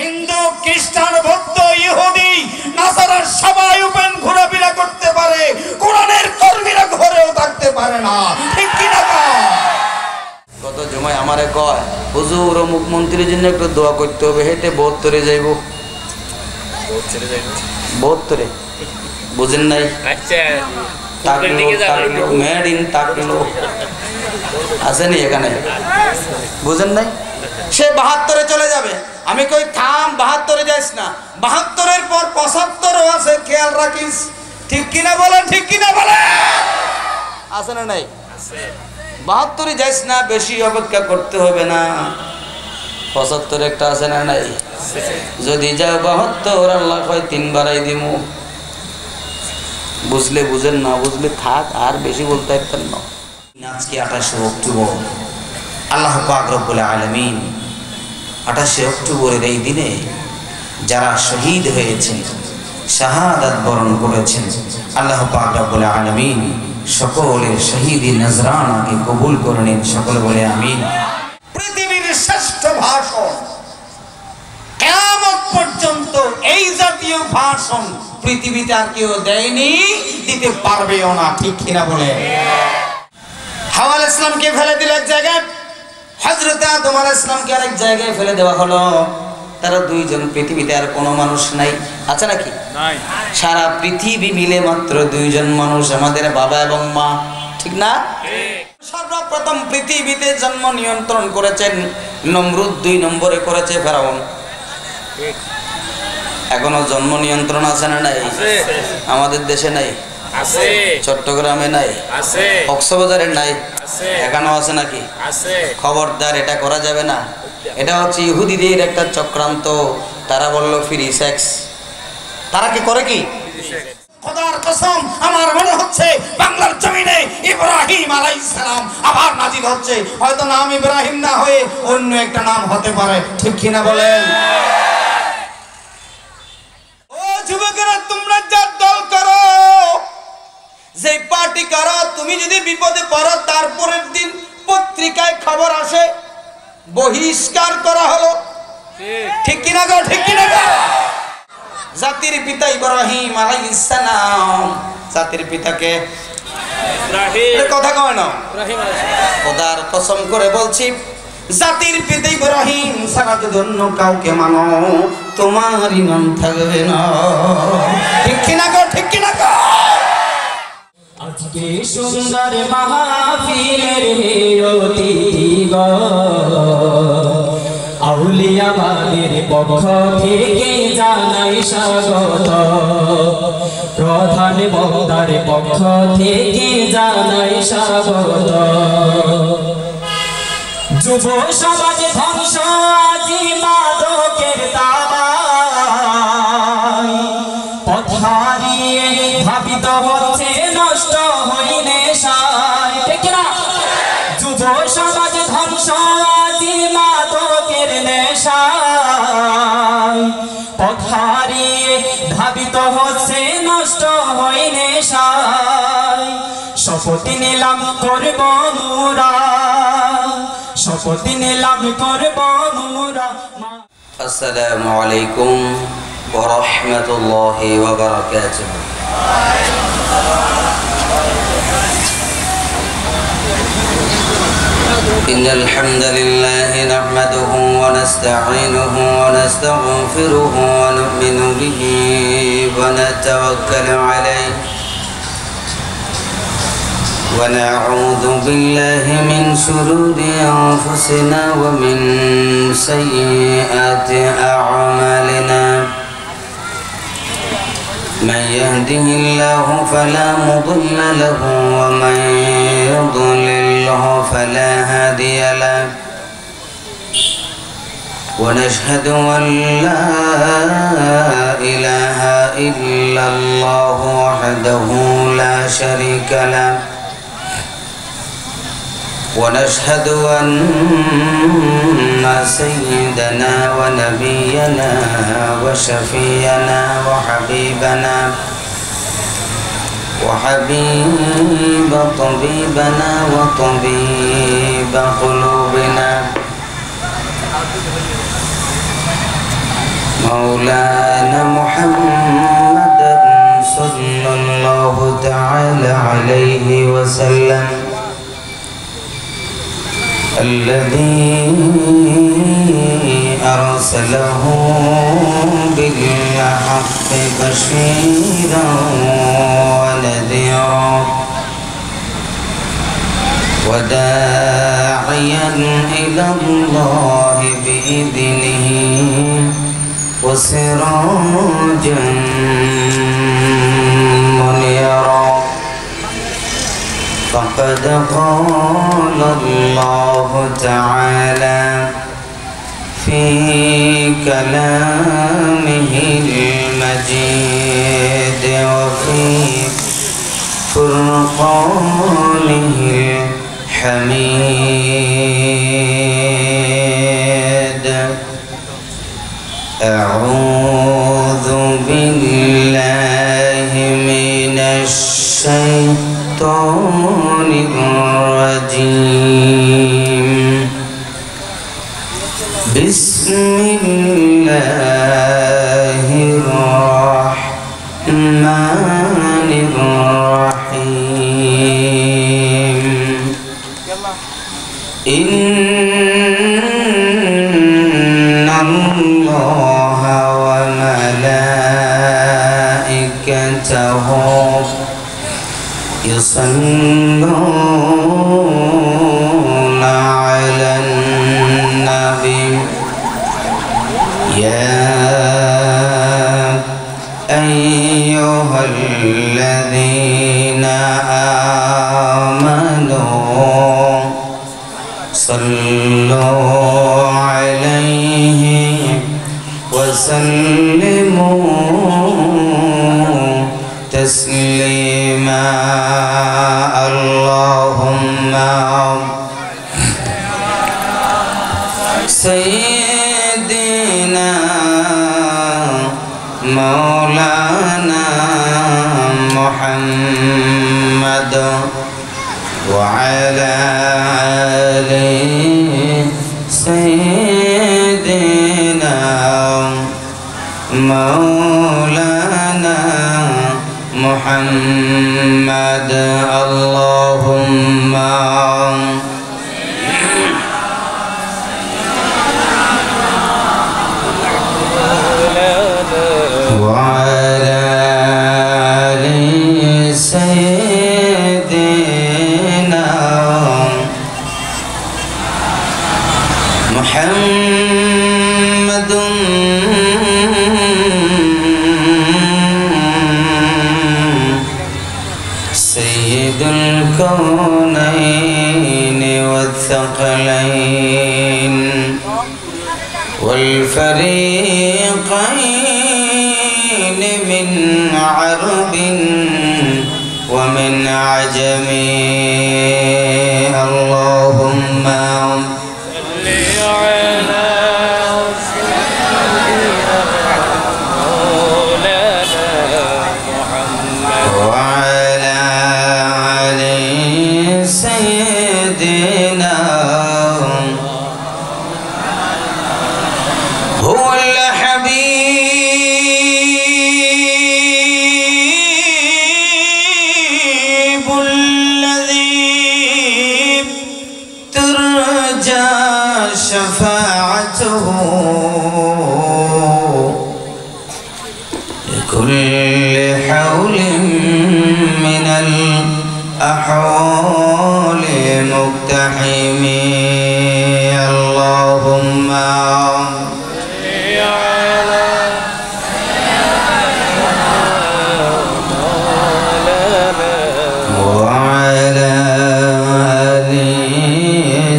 হিন্দু খ্রিস্টান বৌদ্ধ ইহুদি নাসারা সবাই ওপেন ঘোরাফেরা করতে পারে, কোরআনের কর্মীরা ঘরেও থাকতে পারে না, ঠিক কি না? গত জমায় আমারে কয় হুজুর মুখ্যমন্ত্রীর জন্য একটু দোয়া করতে হবে, হেঁটে 72 যাইব। 72 বুঝেন নাই? মেড ইন টাকলো আসেনি এখানে, বুঝেন নাই? সে 72 চলে যাবে। আমি কই থাম, 72 যাইস না, 72-এর পর 75 আছে, খেয়াল রাখিস। ঠিক কিনা বলেন, ঠিক কিনা বলেন? আছে না নাই? 72 যাইস না, বেশি অপেক্ষা করতে হবে না। 75 একটা আছে না নাই? যদি যাও 72, আল্লাহ কয় 3 বাড়াই দিমু। বুঝলে বুঝেন, না বুঝলে থাক, আর বেশি বলতে পারতেন না। আজকে 28 অক্টোবর, আল্লাহ পাক রব্বুল আলামিন 28 অক্টোবরের এই দিনে যারা শহীদ হয়েছেন, শাহাদাত বরণ করেছেন, আল্লাহ পাক রব্বুল আলামিন সকলের শহীদি নজরানাকে কবুল করে নিন। সকলে বলে আমিন। পৃথিবীর শ্রেষ্ঠ ভাষণ, কিয়ামত পর্যন্ত এই জাতীয় ভাষণ পৃথিবীতে আর কেউ দেয়নি, দিতে পারবেও না, ঠিক কিনা বলে? হাওয়া আলাইহিস সালামকে ফেলে দিল এক জায়গায়, হযরত আদম আলাইহিস সালামকে আরেক জায়গায় ফেলে দেওয়া হলো। তারা দুইজন, পৃথিবীতে আর কোনো মানুষ নাই, আছে নাকি? নাই। সারা পৃথিবী মিলে মাত্র দুইজন মানুষ, আমাদের বাবা এবং মা, ঠিক না? সর্বপ্রথম পৃথিবীতে জন্ম নিয়ন্ত্রণ করেছেন নমরুদ, 2 নম্বরে করেছে ফেরাউন। এখনো জন্ম নিয়ন্ত্রণ আছে না নাই? আমাদের দেশে নাই, আছে। চট্টগ্রামে নাই, আছে। কক্সবাজারে নাই, আছে। এখনো আছে নাকি? আছে। খবরদার, এটা করা যাবে না। এটা হচ্ছে ইহুদিদের একটা চক্রান্ত। তারা বললো ফ্রি সেক্স। তারা কি করে? কি খোদার কসম, আমার মনে হচ্ছে বাংলার জমিনে ইব্রাহিম আলাইহিস সালাম আবার নাজিল হচ্ছে। হয়তো নাম ইব্রাহিম না হয়ে অন্য একটা নাম হতে পারে, ঠিক কিনা বলেন? ও যুবকেরা, তোমরা যার দল করো, যে পার্টি করো, তুমি যদি বিপদে পড়ো, তারপরের দিন পত্রিকায় খবর আসে বহিষ্কার করা হলো, ঠিক কিনা গো? ঠিক কিনা গো? জাতির পিতা ইব্রাহিম আলাইহিস সালাম, জাতির পিতাকে ইব্রাহিম, কথা কয় না? ইব্রাহিম আলাইহিস সালাম। খোদার কসম করে বলছি, জাতির পিতা ইব্রাহিম ছাড়া যদি অন্য কাউকে মানো, তোমার ইমান থাকবে না, ঠিক কিনা গো? ঠিক কিনা গো? আজকে সুন্দর মাহফিলের অতিথি গো, আউলিয়াবাদের পক্ষ থেকে জানাই স্বাগত, প্রধান বক্তার পক্ষ থেকে জানাই স্বাগত। যুব সমাজ ধ্বংস আজি মাদকের দাবায়, পথ হারিয়ে ভাবিত হচ্ছে নষ্ট হই নেশায়, ঠিক না? যুব সমাজ ধ্বংস আজি মাদকের নেশায়, পথ হারিয়ে ভাবিত হচ্ছে নষ্ট হই নেশায়। শপথ নিলাম করব মোরা, শপথ নিলাম করব মোরা। আসসালামু আলাইকুম ওয়া রাহমাতুল্লাহি ওয়া বারাকাতুহু। ইন্নাল হামদালিল্লাহি নাহমাদুহু ওয়া নাস্তাঈনুহু ওয়া নাস্তাগফিরুহু ওয়া নু'মিনু বিহি ওয়া নাতাওয়াক্কালু আলাইহি ونعوذ بالله من شرور أنفسنا ومن سيئات أعمالنا من يهده الله فلا مضل له ومن يضلله فلا هادي له ونشهد أن لا إله إلا الله وحده لا شريك له ونشهد أن سيدنا ونبينا وشفينا وحبيبنا وحبيب طبيبنا وطبيب قلوبنا مولانا محمد صلى الله تعالى عليه وسلم الذي أرسله بالحق بشيرا ونذيرا وداعيا إلى الله بإذنه وسراجا منيرا فقد قال الله تعالى في كلامه المجيد وفي فرقانه الحميد أعوذ بالله من الشيطان الرجيم بسم الله الرحمن الرحيم إن الله وملائكته يصلون على النبي يا أيها الذين آمنوا صلوا عليه وسلموا تسليما اللهم سيدنا مولانا محمد وعلى آله سيدنا مولانا محمد اللهم وعلى آل سيدنا محمد سيد الكونين والثقلين والفريقين من عرب ومن عجم اللهم صل على مولانا محمد وعلى آل سيدنا هو الحبيب الذي ترجى شفاعته لكل حول من الأحوال مقتحم اللهم وعلى آل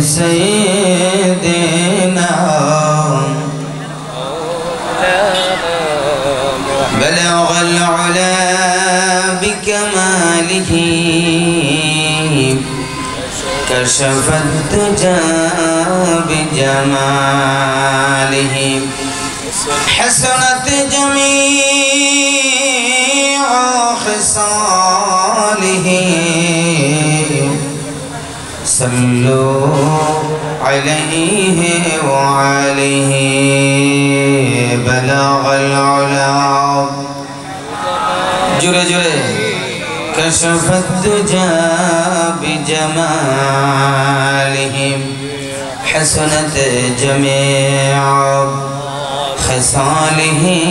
سيدنا بلغ العلا بكماله كشف الدجى بجماله حسنت جميع خصاله صلوا عليه وآله بلغ العلا جري جري كشف الدجى بجمالهم حسنت جميع خصالهم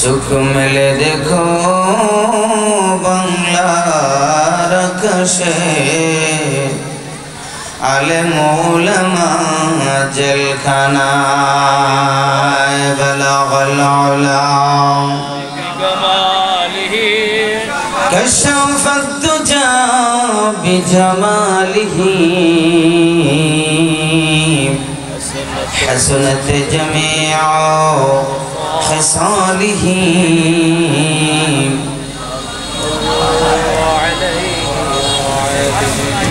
चुक मिले देखो बंगलार कशे आले मौलमा जलखाना बलगल उला कशफ الدجى بجماله حسنت جميع خصاله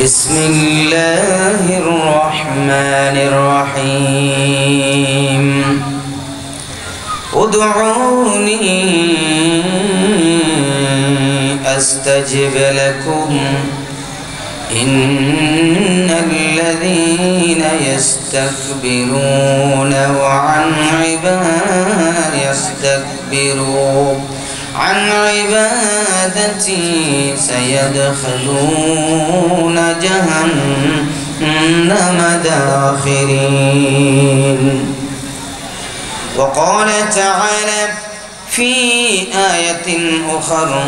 بسم الله الرحمن الرحيم ادعوني أستجب لكم إن الذين يستكبرون عن عبادتي سيدخلون جهنم داخرين وقال تعالى في آية أخرى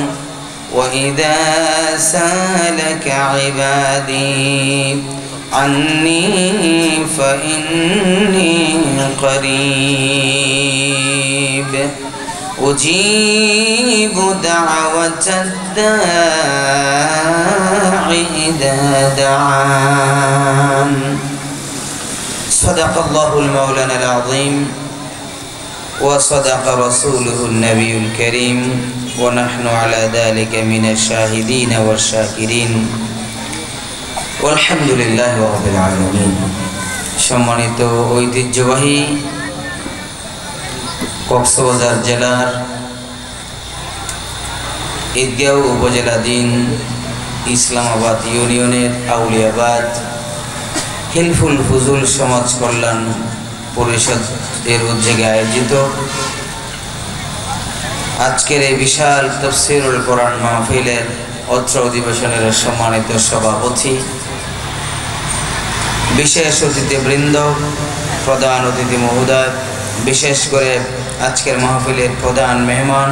وإذا سالك عبادي عني فإني قريب أجيب دعوة الداع إذا دعان صدق الله المولانا العظيم وصدق رسوله النبي الكريم ونحن على ذلك من الشاهدين والشاكرين والحمد لله رب العالمين সম্মানিত ঐতিহ্যবাহী কক্সবাজার জেলার ঈদগাঁও উপজেলাধীন ইসলামাবাদ ইউনিয়নের আউলিয়াবাদ হিলফুল ফুজুল সমাজ কল্যাণ পরিষদ এর উদ্যোগে আয়োজিত আজকের এই বিশাল তাফসীরুল কোরআন মাহফিলের অত্র অধিবেশনের সম্মানিত সভাপতি, বিশেষ অতিথিবৃন্দ, প্রধান অতিথি মহোদয়, বিশেষ করে আজকের মাহফিলের প্রধান মেহমান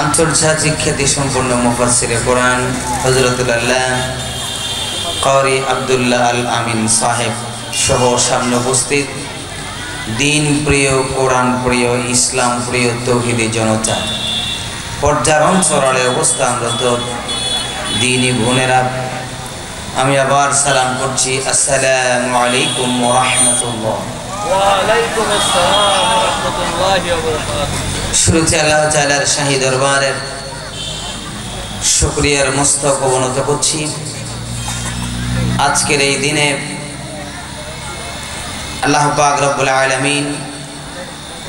আন্তর্জাতিক খ্যাতিসম্পন্ন মুফাসসিরে কোরআন হযরতুল্লাহ কারি আব্দুল্লাহ আল আমিন সাহেব সহ সামনে উপস্থিত দিন প্রিয়, কোরআন প্রিয়, ইসলাম প্রিয় তৌহিদি জনতা, পর্দার অন্তরালে অবস্থানরত দিনী বোনেরা, আমি আবার সালাম করছি, আসসালামু আলাইকুম ওয়া রাহমাতুল্লাহ। ওয়া আলাইকুম আসসালাম ওয়া রাহমাতুল্লাহি ওয়া বারাকাতুহু। শুরুতে আল্লাহ তাআলার শাহী দরবারের শুকরিয়ার মস্তক অবনত করছি। আজকের এই দিনে আল্লাহ পাক রব্বুল আলামিন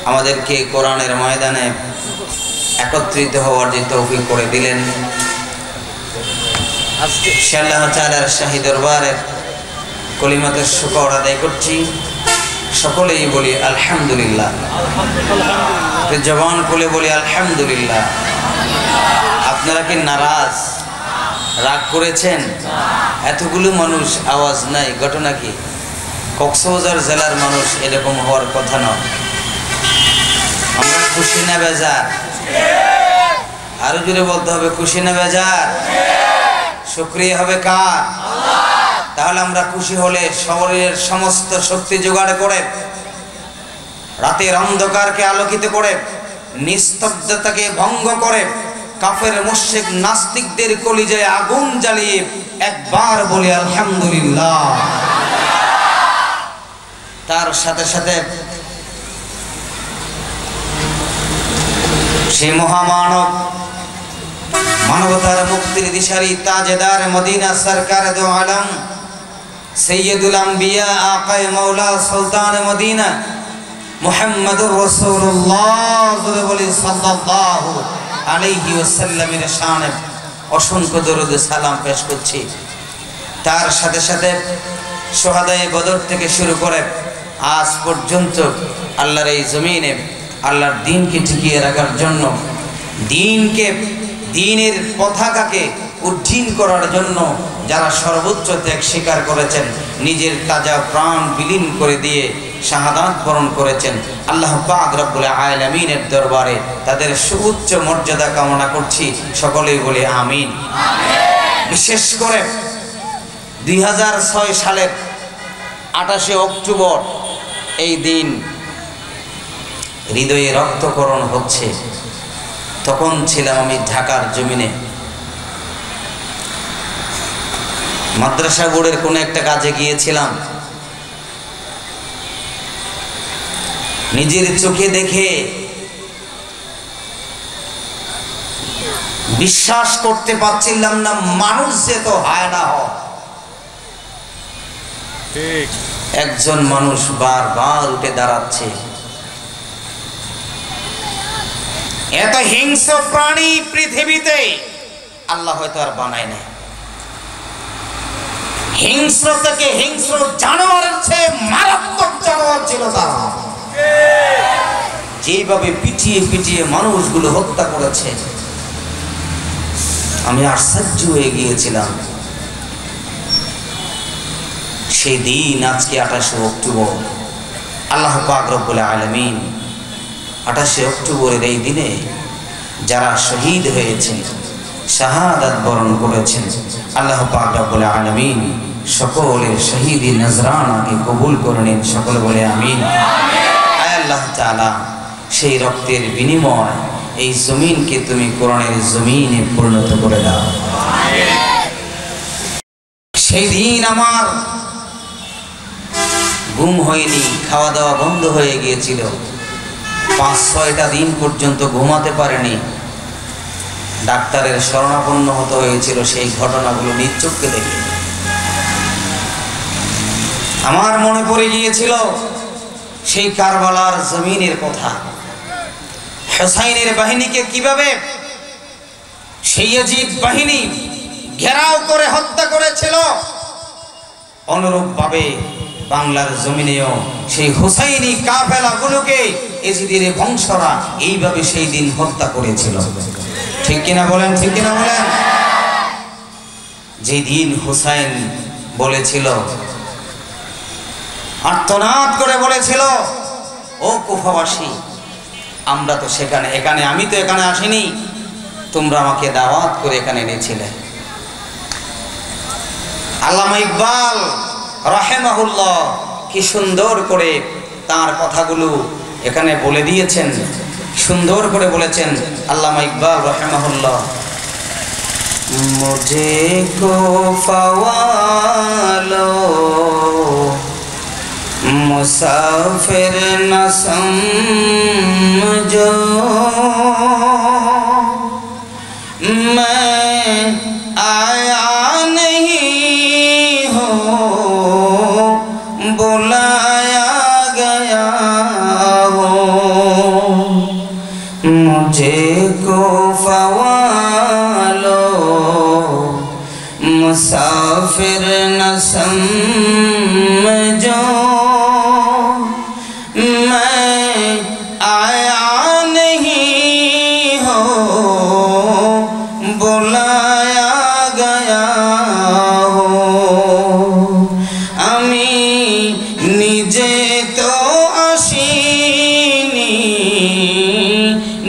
আমাদেরকে কোরআনের ময়দানে একত্রিত হওয়ার যে তৌফিক করে দিলেন, আল্লাহ তাআলার শাহী দরবারের কলিমাতের শুকর আদায় করছি। সকলেই বলি আলহামদুলিল্লাহ, জবান খুলে বলি আলহামদুলিল্লাহ। আপনারা কি নারাজ, রাগ করেছেন? এতগুলো মানুষ, আওয়াজ নাই, ঘটনা কি? কক্সবাজার জেলার মানুষ এরকম হওয়ার কথা নয়। আমরা খুশি না বেজার? আরো জোরে বলতে হবে, খুশি না বেজার? শুকরিয়া হবে কার? তাহলে আমরা খুশি হলে শহরের সমস্ত শক্তি জোগাড় করে, রাতের অন্ধকারকে আলোকিত করে, নিস্তব্ধতাকে ভঙ্গ করে, কাফের মুশরিক নাস্তিকদের কলিজায় আগুন জ্বালিয়ে একবার বলি আলহামদুলিল্লাহ। তার সাথে সাথে সেই মহামানব, মানবতার মুক্তির দিশারি, তাজেদার মদিনা, সরকার দো আলম, সৈয়দুল আম্বিয়া, আকায়ে মাওলা, সুলতান মদিনা, মুহাম্মদুর রাসূলুল্লাহ সাল্লাল্লাহু আলাইহি ওয়াসাল্লামের শানে অসংখ্য দরুদ সালাম পেশ করছি। তার সাথে সাথে শহাদায়ে বদর থেকে শুরু করে আজ পর্যন্ত আল্লাহর এই জমিনে আল্লাহর দ্বীনকে টিকিয়ে রাখার জন্য, দ্বীনের পতাকাকে উজ্জীন করার জন্য যারা সর্বোচ্চ ত্যাগ স্বীকার করেছেন, নিজের তাজা প্রাণ বিলীন করে দিয়ে শাহাদাত বরণ করেছেন, আল্লাহ পাক রব্বুল আলামিনের দরবারে তাদের সুউচ্চ মর্যাদা কামনা করছি। সকলেই বলে আমিন। বিশেষ করে 2006 সালের 28শে অক্টোবর এই দিন হৃদয়ে রক্তকরণ হচ্ছে। তখন ছিলাম আমি ঢাকার জমিনে, মাদ্রাসা বোর্ডের কোনো একটা কাজে গিয়েছিলাম। নিজের চোখে দেখে বিশ্বাস করতে পারছিলাম না, মানুষ যে তো হয় না হয়। একজন মানুষ বারবার উঠে দাঁড়াচ্ছে। এত হিংস্র প্রাণী পৃথিবীতে আল্লাহ হয়তো আর বানায় নাই। হিংস্র থেকে হিংস্র জানোয়ারের চেয়ে মারাত্মক জানোয়ার ছিল তারা। যেভাবে পিটিয়ে পিটিয়ে মানুষগুলো হত্যা করেছে, আমি আশ্চর্য হয়ে গিয়েছিলাম। সেই দিন আজকে 28শে অক্টোবর, আল্লাহ পাক রব্বুল আলামিন 28শে অক্টোবরের এই দিনে যারা শহীদ হয়েছেন, শাহাদাত বরণ করেছেন, আল্লাহ পাক রব্বুল আলামিন সকলের শহীদি নজরানাকে কবুল করে নিন। সকলে বলে আমিন। আয় আল্লাহ তাআলা, সেই রক্তের বিনিময় এই জমিনকে তুমি কোরআনের জমিনে পরিণত করে দাও। সেই দিন আমার ঘুম হয়নি, খাওয়া দাওয়া বন্ধ হয়ে গিয়েছিল। 5-6টা দিন পর্যন্ত ঘুমাতে পারেনি। ডাক্তারের শরণাপন্ন হতে হয়েছিল সেই ঘটনাগুলো নিজ চোখে দেখে। আমার মনে পড়ে গিয়েছিল সেই কারবালার জমিনের কথা, হুসাইনের বাহিনীকে কিভাবে সেই ইয়াজিদ বাহিনী ঘেরাও করে হত্যা করেছিল। অনুরূপভাবে বাংলার জমিনেও সেই হুসাইনি কাফেলাগুলোকে ইয়াজিদের বংশরা এইভাবে সেই দিন হত্যা করেছিল। ঠিক কিনা বলেন? ঠিক কিনা বলেন? যে দিন হুসাইন বলেছিল, আর্তনাদ করে বলেছিল, ও কুফাবাসী, আমরা তো এখানে আমি তো এখানে আসিনি, তোমরা আমাকে দাওয়াত করে এখানে এনেছিলে। আল্লামা ইকবাল রাহিমাহুল্লাহ কি সুন্দর করে তার কথাগুলো এখানে বলে দিয়েছেন, সুন্দর করে বলেছেন আল্লামা ইকবাল রাহিমাহুল্লাহ। মুঝে কো ফাওয়ালো मुसाफिर न समझो, मैं आया नहीं हूँ, बुलाया गया हूँ। मुझे को फवालो मुसाफिर न समझो,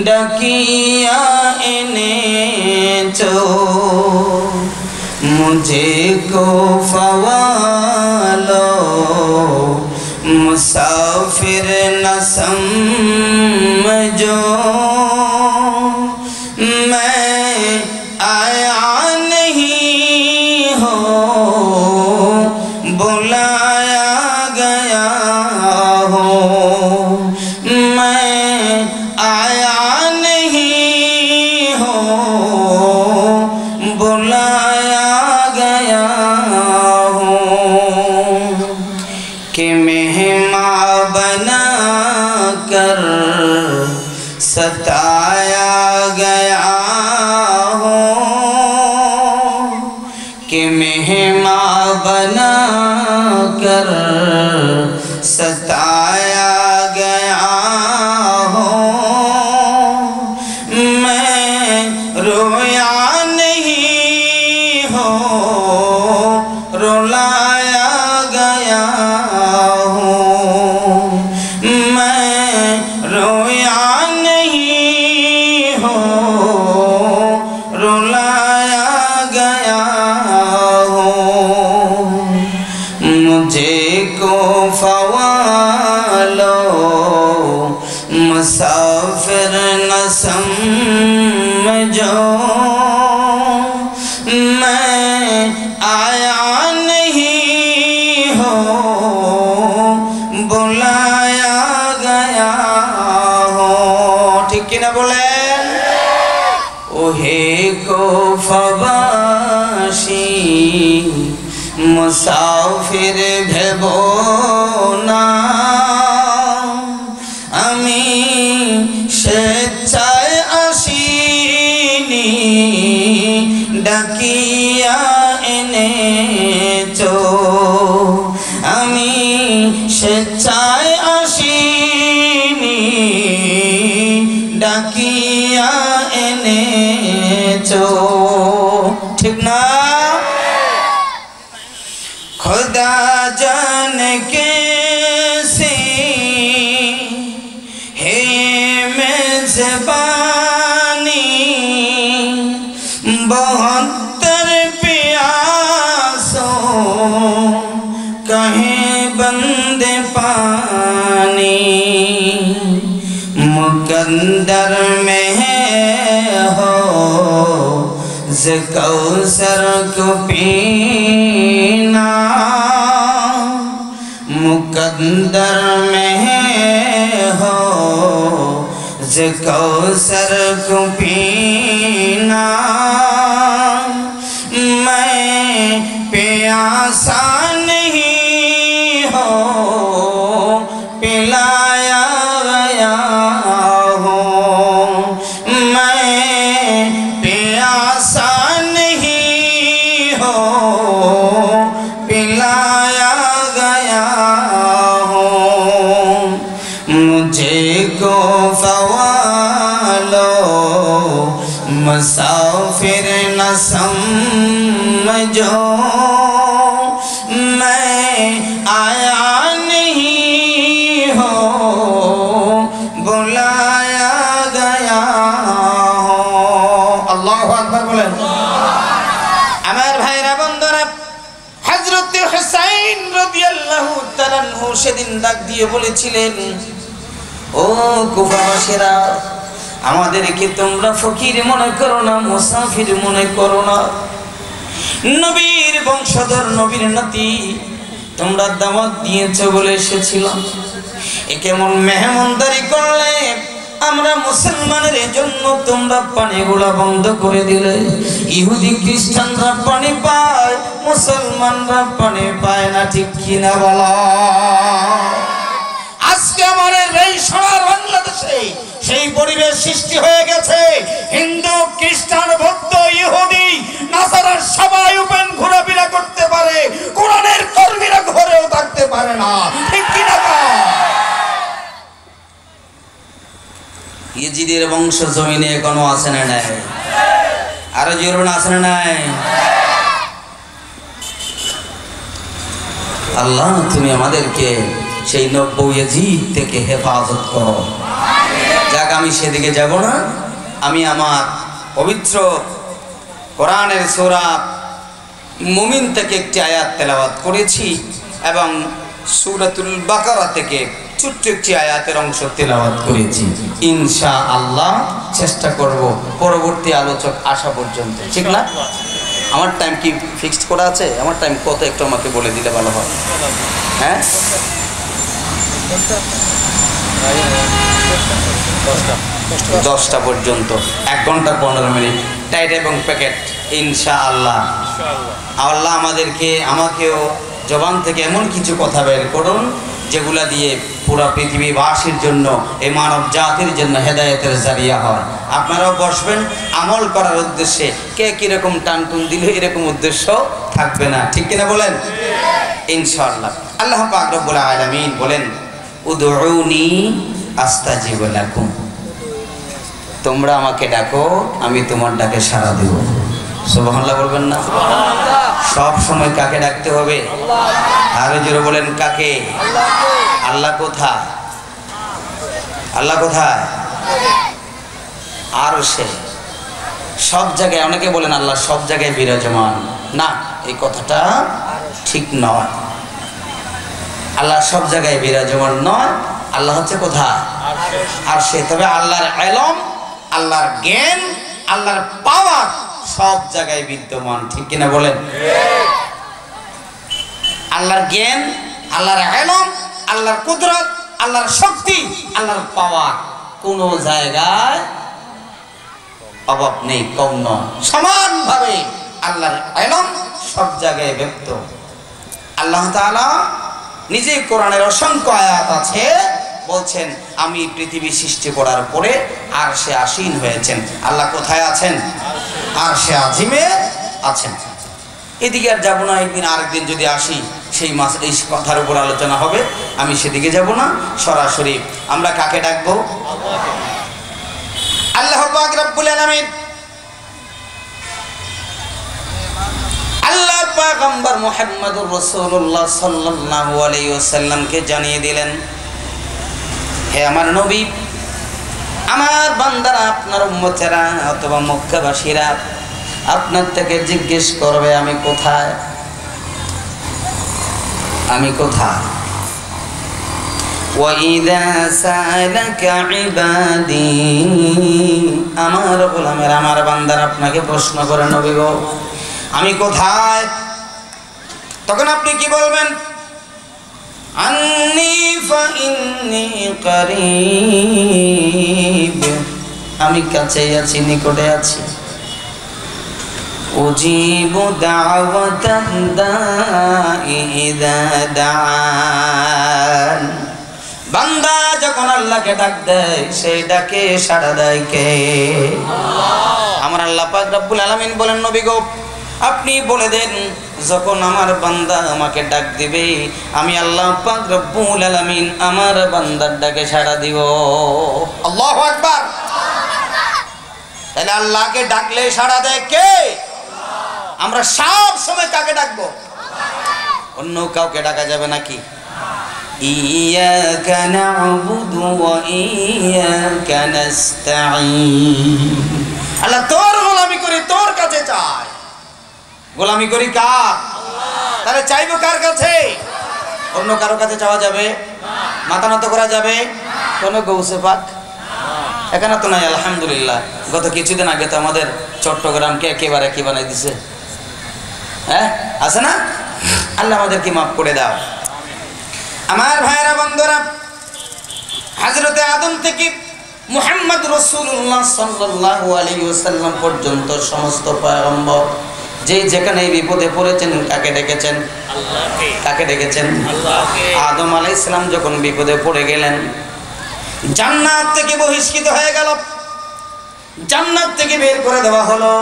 ডাকিয়া এনেছো, মুঝে কো ফাওয়ালো মুসাফির না সমঝো, मैं आया नहीं हूँ, बुलाया गया हूँ। मैं आया नहीं कि मेहमान बना कर सताया गया हूँ, मैं रोया नहीं हूँ, रुलाया गया हूँ, मैं रोया नहीं हूँ, रुलाया गया हूँ। मुझे को फवालो मुसाफिर न समझो, मैं आया नहीं हूँ, बुलाया गया हूँ। ठीक कि ना बोले? ओहे को फवाशी मुसाफिर भेबो ना, আমি স্বেচ্ছায় আসিনি, ডাকিয়া এনেছো। আমি স্বেচ্ছায় আসিনি, ডাকিয়া এনেছো। ঠিক না? खुदा जान कैसे है मेज़बानी, 72 प्यासों कहे बंदे पानी, मुकद्दर में हो कौसर को पीना, मुकद्दर में हो कौसर को पीना, मैं प्यासा नहीं हो, पिलाया गया हूँ, मैं प्यासा नहीं हो, पिलाया गया हूँ। मुझे को फवालो मुसाफिर न समझो, मैं आया नहीं हो, बुलाया गया हो। अल्लाहु আকবার বলেন। আমার ভাইরা বন্ধুরা, হযরত হুসাইন রাদিয়াল্লাহু তাআলা আনহু সেদিন ডাক দিয়ে বলেছিলেন, ও কুফাবাসীরা, আমাদেরকে তোমরা ফকির মনে করো না, মুসাফির মনে করো না, নবীর বংশধর, নবীর নাতি, তোমরা দাওয়াত দিয়েছো বলে এসেছিলাম। এ কেমন মেহমানদারি করলে? আমরা মুসলমানের জন্য তোমরা পানিগুলা বন্ধ করে দিলে। ইহুদি খ্রিস্টানরা পানি পায়, মুসলমানরা পানি পায় না। ঠিক কিনা বলা? আজকে আমাদের এই সোনার বাংলাদেশে সেই পরিবেশ সৃষ্টি হয়ে গেছে। হিন্দু, খ্রিস্টান, বৌদ্ধ, ইহুদি, নাসারার সবাই ওপেন ঘোরাফেরা করতে পারে, কোরআনের কর্মীরা ঘরেও থাকতে পারে না। ঠিক কিনা? ইজিদের বংশ জমিনে এখনো আছে না নাই? আরো জোরে আছে না নাই? আল্লাহ, তুমি আমাদেরকে সেই 90 ইয়াজিদ থেকে হেফাজত করো। যাক, আমি সেদিকে যাব না। আমি আমার পবিত্র কোরআনের সূরা মুমিন থেকে একটি আয়াত তেলাওয়াত করেছি এবং সূরাতুল বাকারা থেকে ছোট্ট একটি আয়াতের অংশ তেলাওয়াত করেছি। ইনশাআল্লাহ চেষ্টা করব পরবর্তী আলোচক আসা পর্যন্ত। ঠিক না? আমার টাইম কি ফিক্সড করা আছে? আমার টাইম কত একটু আমাকে বলে দিলে ভালো হয়। হ্যাঁ, 10টা পর্যন্ত, 1 ঘন্টা 15 মিনিট টাইট এবং প্যাকেট। ইনশাআল্লাহ আল্লাহ আমাকেও জবান থেকে এমন কিছু কথা বের করুন যেগুলা দিয়ে পুরো পৃথিবীবাসীর জন্য, এই মানব জাতির জন্য হেদায়েতের জারিয়া হয়। আপনারাও বসবেন আমল করার উদ্দেশ্যে। কে কিরকম টানটুন দিলে এরকম উদ্দেশ্য থাকবে না, ঠিক কিনা বলেন? ইনশাআল্লাহ। আল্লাহ পাক রব্বুল আলামিন বলেন, উদউনি আস্তাজিব লাকুম, তোমরা আমাকে ডাকো, আমি তোমার ডাকে সাড়া দেব। সুবহানাল্লাহ বলবেন না? সব সময় কাকে ডাকতে হবে? আরো জোরে বলেন, কাকে? আল্লাহ কোথায়? আল্লাহ কোথায়? আর সে সব জায়গায়। অনেকে বলেন আল্লাহ সব জায়গায় বিরাজমান। না, এই কথাটা ঠিক নয়। আল্লাহ সব জায়গায় বিরাজমান নয়। আল্লাহ হচ্ছে কোথায়? আর সে। তবে আল্লাহর ইলম, আল্লাহর জ্ঞান, আল্লাহর পাওয়ার সব জায়গায় বিদ্যমান, ঠিক কিনা বলেন? আল্লাহর জ্ঞান, আল্লাহর ইলম, আল্লাহর কুদরত, আল্লাহর শক্তি, আল্লাহর পাওয়ার কোন জায়গায় অভাব নেই, কম নয়। সমানভাবে আল্লাহর ইলম সব জায়গায় ব্যক্ত। আল্লাহ তাআলা নিজে কোরআনের অসংখ্য আয়াত আছে, বলছেন আমি পৃথিবী সৃষ্টি করার পরে আরশে আসীন হয়েছেন। আল্লাহ কোথায় আছেন? আরশে আজিমে আছেন। এদিকে আর যাবো না, একদিন আরেকদিন যদি আসি সেই মাস এই কথার উপর আলোচনা হবে, আমি সেদিকে যাব না। সরাসরি আমরা কাকে ডাকবো? আল্লাহ পাক রব্বুল আলামিন আল্লাহ পয়গম্বর মুহাম্মদুর রাসূলুল্লাহ সাল্লাল্লাহু আলাইহি ওয়াসাল্লামকে জানিয়ে দিলেন, হে আমার নবী, আমার বান্দারা, আপনার উম্মতেরা অথবা মক্কাবাসীরা আপনার থেকে জিজ্ঞেস করবে আমি কোথায়, আমি কোথায়। وَإِذَا سَأَلَكَ عِبَادِي, আমার গোলামের, আমার বান্দারা আপনাকে প্রশ্ন করে নবী গো আমি কোথায়, তখন আপনি কি বলবেন? আন্নী ফাইন্নী করিব, আমি কাছেই আছি, নিকটে আছি। উজিবু দাওয়াতাদ দাঈ ইযা দাআন, বান্দা যখন আল্লাহকে ডাক দেয় সেই ডাকে সাড়া দেয় কে? আমার আল্লাহ পাক রব্বুল আলামিন বলেন, নবী গো আপনি বলে দেন যখন আমার বান্দা আমাকে ডাক দিবে আমি আল্লাহ পাক রব্বুল আলামিন আমার বান্দার ডাকে সাড়া দিব। আল্লাহু আকবার। তাহলে আল্লাহকে ডাকলে সাড়া দেয় কে? আমরা সব সময় কাকে ডাকবো? অন্য কাউকে ডাকা যাবে নাকি? ইয়্যাকা না'বুদু ওয়া ইয়্যাকা নাস্তাঈন, আল্লাহ তোর গোলামি করি, তোর কাছে চাই। গোলামি করি কার? আল্লাহ। তাহলে চাইবো কার কাছে? অন্য কারো কাছে চাওয়া যাবে না, মাথা নত করা যাবে না, কোনো গৌসে পাক এখানে তো নাই। আলহামদুলিল্লাহ, গত কিছুদিন আগে তো আমাদের চট্টগ্রামকে একেবারে কি বানাই দিছে, হ্যাঁ আছে না? আল্লাহ আমাদেরকে মাফ করে দাও। আমার ভাইরা বন্ধুরা, হযরতে আদম থেকে মুহাম্মদ রাসূলুল্লাহ সাল্লাল্লাহু আলাইহি ওয়াসাল্লাম পর্যন্ত সমস্ত পয়গম্বর যে যেখানে বিপদে পড়েছেন কাকে ডেকেছেন? আল্লাহকে। কাকে ডেকেছেন? আল্লাহকে। আদম আলাইহিস সালাম যখন বিপদে পড়ে গেলেন, জান্নাত থেকে বহিষ্কৃত হয়ে গেল, জান্নাত থেকে বের করে দেওয়া হলো।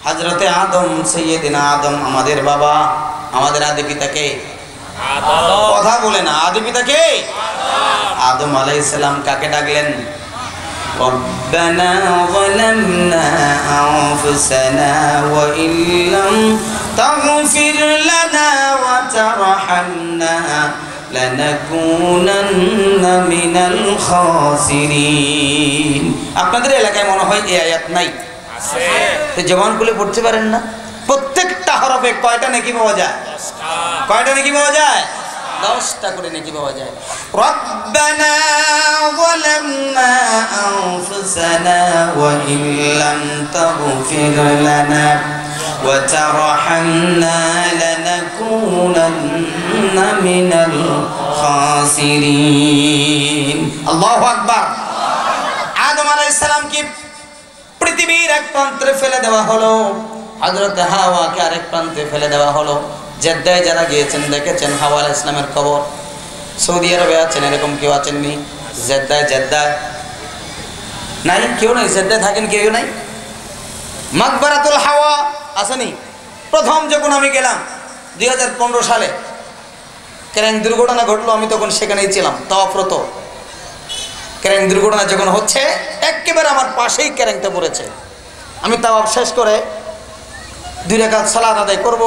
হযরতে আদম, সাইয়্যিদিনা আদম, আমাদের বাবা, আমাদের আদি পিতাকে আদম, কথা বলে না, আদি পিতাকে আদম আলাইহিস সালাম কাকে ডাকলেন? ربنا ظلمنا أنفسنا وإن لم تغفر لنا وترحمنا لنكونن من الخاسرين। আপনাদের এলাকায় মনে হয় এই আয়াত নাই? আছে। তো জবান খুলে পড়তে পারেন না? প্রত্যেকটা হরফে কয়টা নেকি পাওয়া যায়? 10টা। কয়টা নেকি পাওয়া যায়? 10টা করে নেকি পাওয়া যায়। রব্বানা যালামনা আনফুসানা ওয়া ইন লাম তাগফির লানা ওয়া তারহামনা লানাকুনান্না মিনাল খাসিরিন। আল্লাহু আকবার। আদম আলাইহিস সালামকে পৃথিবীর এক প্রান্তে ফেলে দেওয়া হলো, হযরত হাওয়াকে আরেক প্রান্তে ফেলে দেওয়া হলো। জেদ্দায় যারা গিয়েছেন দেখেছেন হাওয়া আলাইহিস সালামের কবর। সৌদি আরবে আছেন, এরকম কেউ আছেননি? জেদ্দায় নাই? কেউ নাই? জেদ্দায় থাকেন কেউ নাই? মাকবারাতুল হাওয়া আসেনি? প্রথম যখন আমি গেলাম 2015 সালে, ক্রেন দুর্ঘটনা ঘটলো, আমি তখন সেখানেই ছিলাম তফরত। ক্রেন দুর্ঘটনা যখন হচ্ছে, একেবারে আমার পাশেই ক্রেনটা পড়েছে। আমি তাওয়াফ শেষ করে 2 রাকাত সালাত আদায় করব,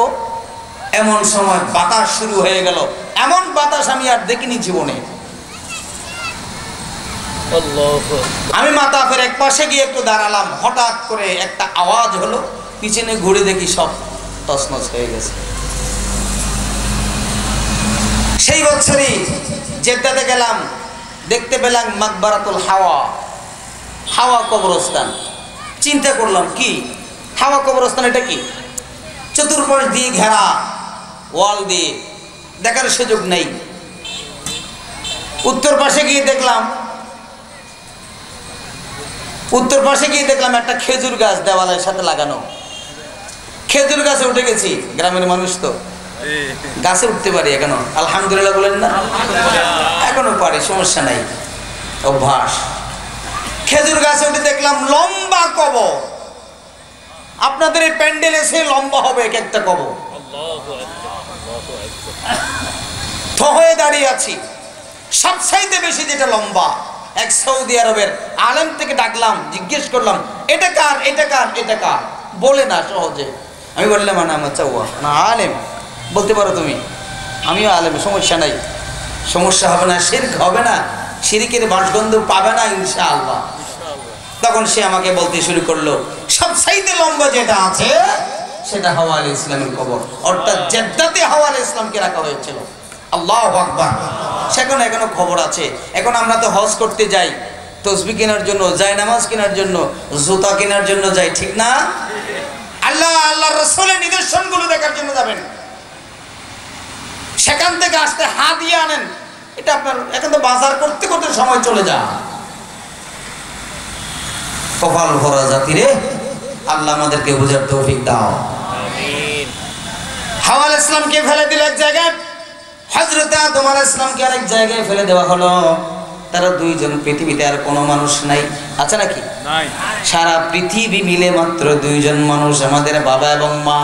এমন সময় বাতাস শুরু হয়ে গেল। এমন বাতাস আমি আর দেখিনি জীবনে। আমি মাতাফের এক পাশে গিয়ে একটু দাঁড়ালাম, হঠাৎ করে একটা আওয়াজ হলো, পিছনে ঘুরে দেখি সব তছনছ হয়ে গেছে। সেই বছরই জেদ্দাতে গেলাম, দেখতে পেলাম মাকবারাতুল হাওয়া কবরস্থান। চিন্তা করলাম কি হাওয়া কবরস্থান, এটা কি? চতুর্পাশ দিয়ে ঘেরা, ওয়াল দিয়ে, দেখার সুযোগ নেই। উত্তর পাশে গিয়ে দেখলাম একটা খেজুর গাছ দেওয়ালের সাথে লাগানো। খেজুর গাছে উঠে গেছি, গ্রামের মানুষ তো গাছে উঠতে পারি এখনো, আলহামদুলিল্লাহ বলেন না? এখনো পারি, সমস্যা নাই, অভ্যাস। খেজুর গাছে উঠে দেখলাম লম্বা কবর। আপনাদের এই প্যান্ডেলে সে লম্বা হবে এক একটা কবর। হয়ে দাঁড়িয়ে আছি, সবচাইতে বেশি যেটা লম্বা, এক সৌদি আরবের আলেম থেকে ডাকলাম, জিজ্ঞেস করলাম এটা কার, এটা কার, এটা কার? বলে না সহজে। আমি বললাম আমার চাওয়া না, আলেম বলতে পারো তুমি, আমিও আলেম, সমস্যা নাই, সমস্যা হবে না, শিরক হবে না, শিরকের বাসগন্ধ পাবে না ইনশাআল্লাহ। তখন সে আমাকে বলতে শুরু করলো, সবচাইতে লম্বা যেটা আছে সেটা হাওয়া আলাইহিস সালামের কবর, অর্থাৎ জেদ্দাতে হাওয়া আলাইহিস সালামকে রাখা হয়েছিল। আল্লাহু আকবার। সেখানে এখনো খবর আছে। এখন আমরা তো হজ করতে যাই, তসবিহ কেনার জন্য, জায়নামাজ কেনার জন্য, জুতা কেনার জন্য যাই, ঠিক না? আল্লাহ রাসূলের নিদর্শনগুলো দেখার জন্য যাবেন। সেখান থেকে আসতে হাদিয়া আনেন, এটা আপনার এখন তো বাজার করতে করতে সময় চলে যায়। কপাল ভরা জাতি রে, আল্লাহ আমাদেরকে বুঝার তৌফিক দাও। আমিন। হাওয়া আলাইহিস সালামকে ফেলে দিল এক জায়গায়, হযরত আদম আলাইহিস সালামকে আরেক জায়গায় ফেলে দেওয়া হলো। তারা দুইজন, পৃথিবীতে আর কোনো মানুষ নাই, আছে নাকি? নাই। সারা পৃথিবী মিলে মাত্র দুইজন মানুষ, আমাদের বাবা এবং মা,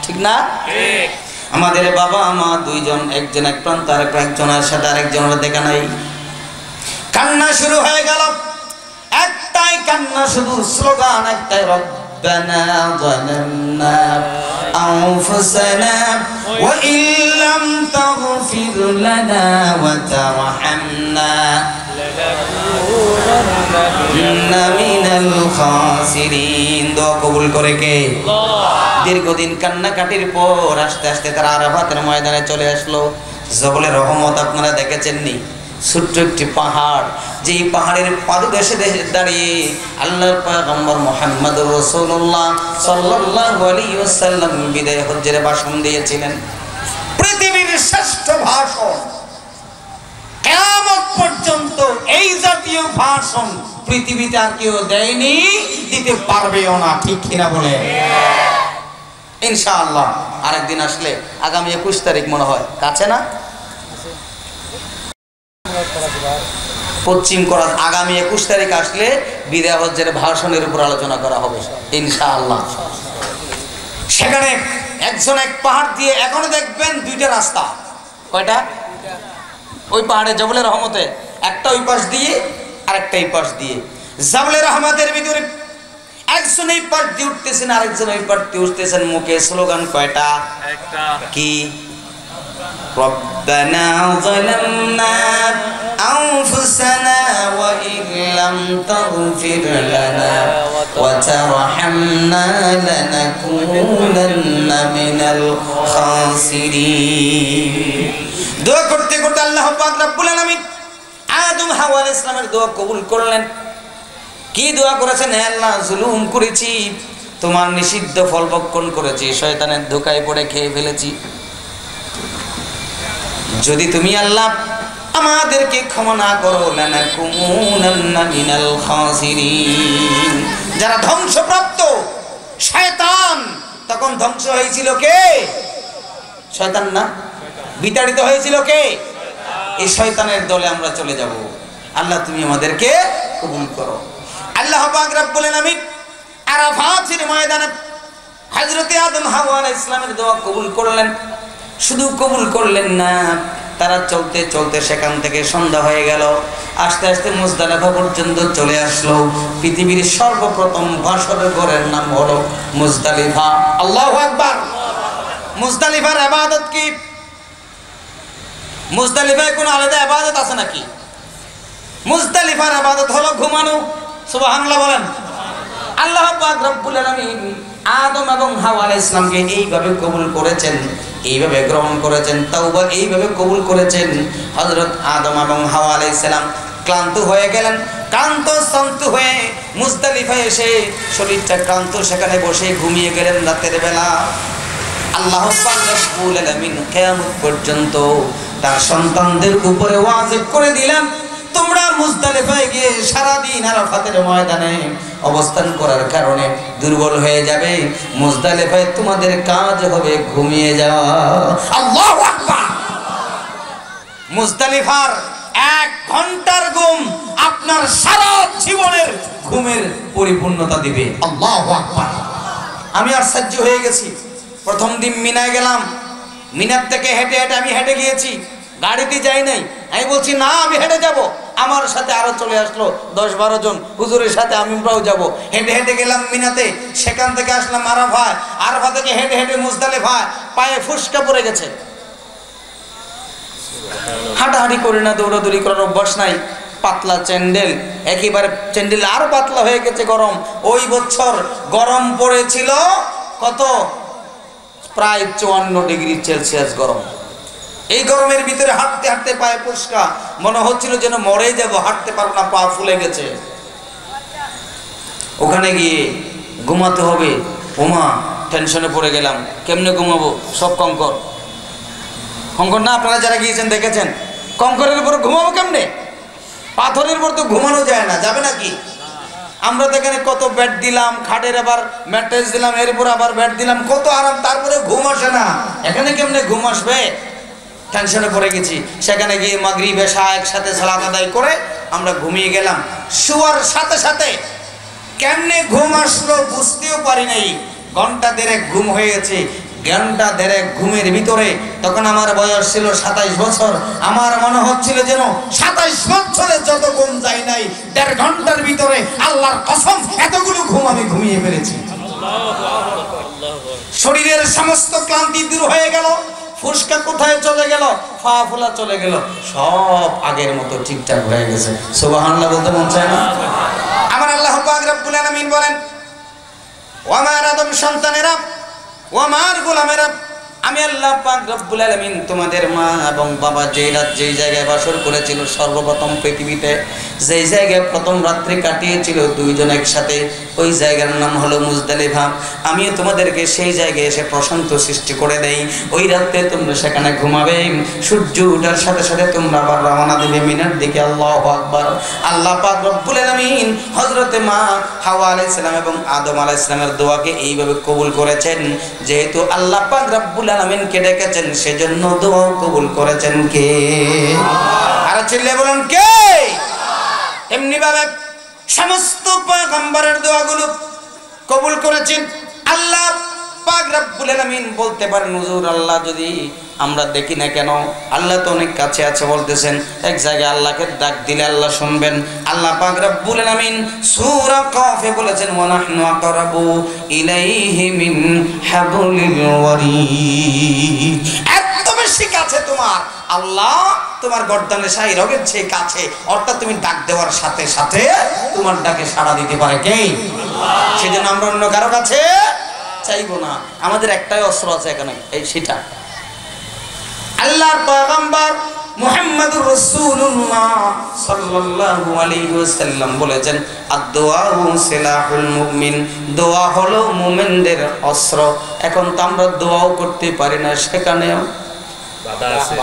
ঠিক না? ঠিক। আমাদের বাবা মা দুইজন, একজন এক প্রান্ত আর একজনের সাথে আরেকজনের দেখা নাই। কান্না শুরু হয়ে গেল, একটাই কান্না, শুধু স্লোগান একটাই, রব্বানা যালামনা আনফুসানা ওয়া ইল্লাম তাগফির লানা ওয়া তারহামনা লানাকুনান্না মিনাল খাসিরিন। দোয়া কবুল করে কে? আল্লাহ। দীর্ঘদিন কান্নাকাটির পর আস্তে আস্তে তারা আরাফাতের ময়দানে চলে আসলো। জবলে রহমত আপনারা দেখেছেননি? ছোট্ট একটি পাহাড়, যেই পাহাড়ের পাদদেশে দাঁড়িয়ে আল্লাহর পয়গম্বর মুহাম্মদুর রাসূলুল্লাহ সাল্লাল্লাহু আলাইহি ওয়াসাল্লাম বিদায় হজ্জের ভাষণ দিয়েছিলেন। পৃথিবীর শ্রেষ্ঠ ভাষণ, কিয়ামত পর্যন্ত এই জাতীয় ভাষণ পৃথিবীতে আর কেউ দেয়নি, দিতে পারবেও না, ঠিক কিনা বলে? ইনশাআল্লাহ আরেকদিন আসলে, আগামী 21 তারিখ মনে হয়, কাছে না? পশ্চিম করাত, আগামী 21 তারিখ আসলে বিদায় হজ্জের ভাষণের উপর আলোচনা করা হবে ইনশাআল্লাহ। সেখানে একজন এক পাহাড় দিয়ে, এখনো দেখবেন দুইটা রাস্তা। কয়টা? ওই পাহাড়ে জবলে রহমতে একটা ওই পাশ দিয়ে আর একটা এই পাশ দিয়ে। জবলে রহমতের ভিতরে একজন এই পাশ দিয়ে উঠতেছেন, আরেকজন ওই পাশ দিয়ে উঠতেছেন, মুখে স্লোগান কয়টা? একটা। কি? রব্বানা যালামনা আনফুসানা ওয়া ইল্লাম তাগফির লানা ওয়া তারহামনা লানাকুনান্না মিনাল খাসিরিন। দোয়া করতে করতে আল্লাহ পাক রব্বুল আলামিন আদম হাওয়া আলাইহিস সালামের দোয়া কবুল করলেন। কি দোয়া করেছেন? হে আল্লাহ, জুলুম করেছি, তোমার নিষিদ্ধ ফল ভক্ষণ করেছি, শয়তানের ধোঁকায় পড়ে খেয়ে ফেলেছি। যদি তুমি আল্লাহ আমাদেরকে ক্ষমা না করো, লানাকুনান্না মিনাল খাসিরিন, যারা ধ্বংসপ্রাপ্ত। শয়তান তখন ধ্বংস হয়েছিল কে? শয়তান না, বিতাড়িত হয়েছিল কে? এই শয়তানের দলে আমরা চলে যাব। আল্লাহ তুমি আমাদেরকে কবুল করো। আল্লাহ পাক রব্বুল আলামিন আরাফাতের ময়দানে হযরত আদম হাওয়া আলাইহিস সালামের দোয়া কবুল করলেন। শুধু কবুল করলেন না, তারা চলতে চলতে সেখান থেকে সন্ধ্যা হয়ে গেল। আস্তে আস্তে মুজদালিফা পর্যন্ত চলে আসলো। পৃথিবীর সর্বপ্রথম বাসরের ঘরের নাম হলো মুজদালিফা। আল্লাহু আকবার। মুজদালিফার ইবাদত কি? মুজদালিফায় কোনো আলাদা ইবাদত আছে নাকি? মুজদালিফার ইবাদত হলো ঘুমানো। সুবহানাল্লাহ বলেন। আল্লাহ পাক রব্বুল আলামিন আদম এবং হাওয়া আলাইহিস সালামকে এইভাবে কবুল করেছেন, এইভাবে গ্রহণ করেছেন, তাওবা এইভাবে কবুল করেছেন। হযরত আদম এবং হাওয়া আলাইহিস সালাম ক্লান্ত হয়ে গেলেন। ক্লান্ত হয়ে মুজদালিফায় এসে শরীরটা ক্লান্ত, সেখানে বসে ঘুমিয়ে গেলেন রাতের বেলা। আল্লাহ পাক রব্বুল আলামিন কিয়ামত পর্যন্ত তার সন্তানদের উপরে ওয়াজিব করে দিলেন, তোমরা মুজদালিফায় গিয়ে সারা দিন আরাফাতের ময়দানে অবস্থান করার কারণে দুর্বল হয়ে যাবে। মুজদালিফায় তোমাদের কাজ হবে ঘুমিয়ে যাওয়া। আল্লাহু আকবার। মুজদালিফার 1 ঘন্টার ঘুম আপনার সারা জীবনের ঘুমের পরিপূর্ণতা দিবে। আল্লাহু আকবার। আমি আশ্চর্য হয়ে গেছি। প্রথম দিন মিনায় গেলাম, মিনার থেকে হেঁটে হেঁটে আমি হেঁটে গিয়েছি, গাড়িতে যাই নাই। আমি বলছি না আমি হেঁটে যাব, আমার সাথে আরো চলে আসলো 10-12 জন, হুজুরের সাথে আমরাও যাব। হেঁটে হেঁটে গেলাম মিনাতে, সেখান থেকে আসলাম আরাফায়, আরাফা থেকে হেঁটে হেঁটে মুজদালিফায়। পায়ে ফুসকা পড়ে গেছে, হাঁটাহাঁটি করি না, দৌড়াদৌড়ি করার অভ্যাস নাই। পাতলা চ্যান্ডেল, একেবারে চ্যান্ডেল আরো পাতলা হয়ে গেছে, গরম। ওই বছর গরম পড়েছিল কত? প্রায় 54 ডিগ্রি সেলসিয়াস গরম। এই গরমের ভিতরে হাঁটতে হাঁটতে পায়ে ফুসকা, মনে হচ্ছিল যেন মরে যাব, হাঁটতে পারবো না, পা ফুলে গেছে। ওখানে গিয়ে ঘুমাতে হবে। ওমা, টেনশনে পড়ে গেলাম, কেমনে ঘুমাবো? সব কঙ্কর না, আপনারা যারা গিয়েছেন দেখেছেন, কঙ্করের উপর ঘুমাবো কেমনে? পাথরের উপর তো ঘুমানো যায় না, যাবে নাকি? আমরা তো এখানে কত বেড দিলাম, খাটের আবার ম্যাট্রেস দিলাম, এরপর আবার বেড দিলাম, কত আরাম, তারপরে ঘুম আসে না। এখানে কেমনে ঘুম আসবে? টেনশনে পড়ে গেছি। সেখানে গিয়ে মাগরিব এশা একসাথে সালাত আদায় করে আমরা ঘুমিয়ে গেলাম। শোয়ার সাথে সাথে কেমনে ঘুম আসলো বুঝতেও পারি নাই। ঘন্টা দেড়েক ঘুম হয়ে গেছে। ঘন্টা দেড়েক ঘুমের ভিতরে তখন আমার বয়স ছিল 27 বছর। আমার মনে হচ্ছিল যেন 27 বছরে যত ঘুম যায় নাই, 1.5 ঘন্টার ভিতরে আল্লাহর কসম এতগুলো ঘুম আমি ঘুমিয়ে ফেলেছি। শরীরের সমস্ত ক্লান্তি দূর হয়ে গেল। ফুসকা কোথায় চলে গেল? পা ফোলা চলে গেল। সব আগের মতো ঠিকঠাক হয়ে গেছে। সুবহানাল্লাহ বলতে মন চায় না? আমার আল্লাহ পাক রব্বুল আলামিন বলেন, ও আমার আদম সন্তানেরা, ও আমার গোলামেরা, আমি আল্লাহ পাক রব্বুল আলামিন তোমাদের মা এবং বাবা যেই রাত যেই জায়গায় বাসর করেছিল, সর্বপ্রথম পৃথিবীতে যেই জায়গায় প্রথম রাত্রি কাটিয়েছিল দুইজন একসাথে, ওই জায়গার নাম হলো মুজদালিফা। আমিও তোমাদেরকে সেই জায়গায় এসে প্রশান্ত সৃষ্টি করে দেই। ওই রাতে তোমরা সেখানে ঘুমাবে। সূর্য ওঠার সাথে সাথে তোমরা আবার রওনা দেবে মিনার দিকে। আল্লাহু আকবার। আল্লাহ পাক রব্বুল আলামিন হযরতে মা হাওয়া আলাইহিস সালাম এবং আদম আলাইহিস সালামের দোয়াকে এইভাবে কবুল করেছেন। যেহেতু আল্লাহ পাক রব্বুল আলামিনকে ডেকেছেন, সেজন্য দোয়া কবুল করেছেন কে? আর চিল্লে বলুন কে? এমনি ভাবে সমস্ত পয়গম্বরের দোয়াগুলো কবুল করেছেন আল্লাহ পাক রব্বুল আলামিন। বলতে পারেন হুজুর, আল্লাহ যদি আমরা দেখি না কেন? আল্লাহ তো অনেক কাছে আছে বলতেছেন। এক জায়গায় আল্লাহকে ডাক দিলে আল্লাহ শুনবেন। আল্লাহ পাক রব্বুল আলামিন সূরা কাফে বলেছেন, ওয়া নাহনু আকরাবু ইলাইহি মিন হাবলিল ওয়ারিদ। এত বেশি কাছে তোমার আল্লাহ, তোমার গর্দানের শাহী রগের চেয়ে কাছে। অর্থাৎ তুমি ডাক দেওয়ার সাথে সাথে তোমার ডাকে সাড়া দিতে পারে কে? আল্লাহ। সেজন্য আমরা অন্য কারো কাছে চাইবো না। আমাদের একটাই অস্ত্র আছে এখানে, এই সেটা আল্লাহর পয়গম্বর মুহাম্মদুর রাসূলুল্লাহ সাল্লাল্লাহু আলাইহি ওয়াসাল্লাম বলেছেন, আদ-দুআউ সিলাহুল মুমিন। দোয়া হলো মুমিনদের অস্ত্র। এখন তো আমরা দোয়াও করতে পারি না, সেখানেও বাধা আছে।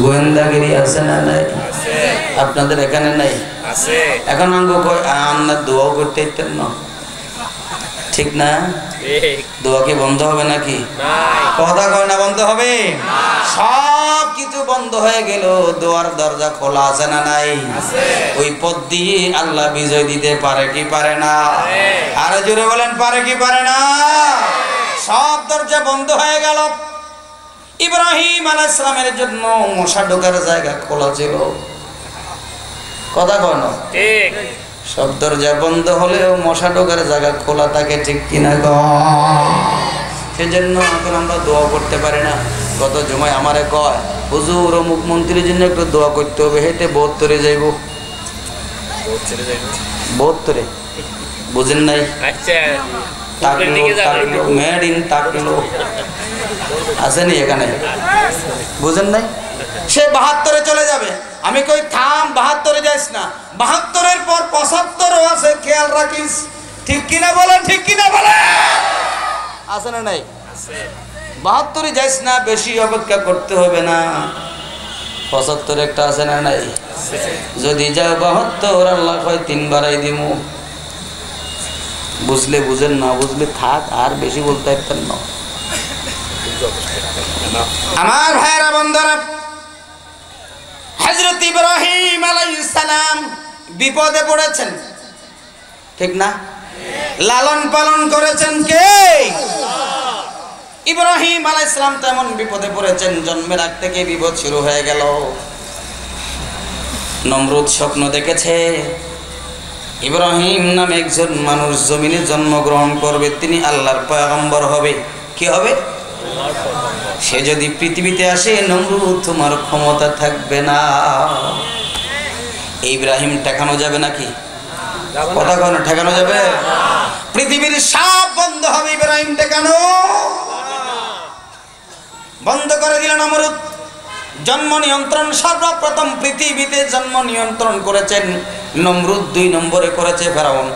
গোয়েন্দাগিরি আছে না? নাই? আছে। আপনাদের এখানে নাই? আছে। এখন আঙ্গ কই আন্না দোয়াও করতে ইতেন না, ঠিক না? দোয়া কি বন্ধ হবে নাকি? কথা কয় না বন্ধ হবে? সব কিছু বন্ধ হয়ে গেল, দোয়ার দরজা খোলা আছে না নাই? ওই পথ দিয়ে আল্লাহ বিজয় দিতে পারে কি পারে না? আরো জোরে বলেন, পারে কি পারে না? সব দরজা বন্ধ হয়ে গেল। ইব্রাহিম আলাইহিস সালামের জন্য মশা ঢোকার জায়গা খোলা ছিল। কথা কয় না? ঠিক। সব দরজা বন্ধ হলেও মশা ঢোকার জায়গা খোলা থাকে, ঠিক কিনা? সেজন্য এখন আমরা দোয়া করতে পারি না। গত জমায় আমারে কয়, হুজুর ও মুখ্যমন্ত্রীর জন্য একটু দোয়া করতে হবে, হেঁটে 72 যাইব। 72 বুঝেন নাই? মেড ইন টাকলো আসেনি এখানে, বুঝেন নাই? সে 72 চলে যাবে। আমি কই থাম, 72 যাইস না, 72-এর পর 75 আছে, খেয়াল রাখিস। ঠিক কিনা বলেন? ঠিক কিনা বলেন? আছে না নাই? 72 যাইস না, বেশি অপেক্ষা করতে হবে না। 75 একটা আছে না নাই? যদি যাও 72, আল্লাহ কয় 3 বাড়াই দিমু। বুঝলে বুঝেন, না বুঝলে থাক, আর বেশি বলতে পারতেন না। আমার ভাইরা বন্ধুরা, হযরত ইব্রাহিম আলাইহিস সালাম বিপদে পড়েছেন, ঠিক না? লালন পালন করেছেন কে? ইব্রাহিম আলাইহিস সালাম তেমন বিপদে পড়েছেন, জন্মের আগ থেকে বিপদ শুরু হয়ে গেল। নমরুদ স্বপ্ন দেখেছে ইব্রাহিম নামে একজন মানুষ জমিনে জন্মগ্রহণ করবে, তিনি আল্লাহর পয়গম্বর হবে। কি হবে? সে যদি পৃথিবীতে আসে, নমরুদ তোমার ক্ষমতা থাকবে না। ইব্রাহিম ঠেকানো যাবে নাকি? কথা কেন ঠেকানো যাবে? পৃথিবীর সব বন্ধ হবে, ইব্রাহিম ঠেকানো বন্ধ করে দিল নমরুদ। জন্ম নিয়ন্ত্রণ সর্বপ্রথম পৃথিবীতে জন্ম নিয়ন্ত্রণ করেছেন নমরুদ, 2 নম্বরে করেছে ফেরাউন।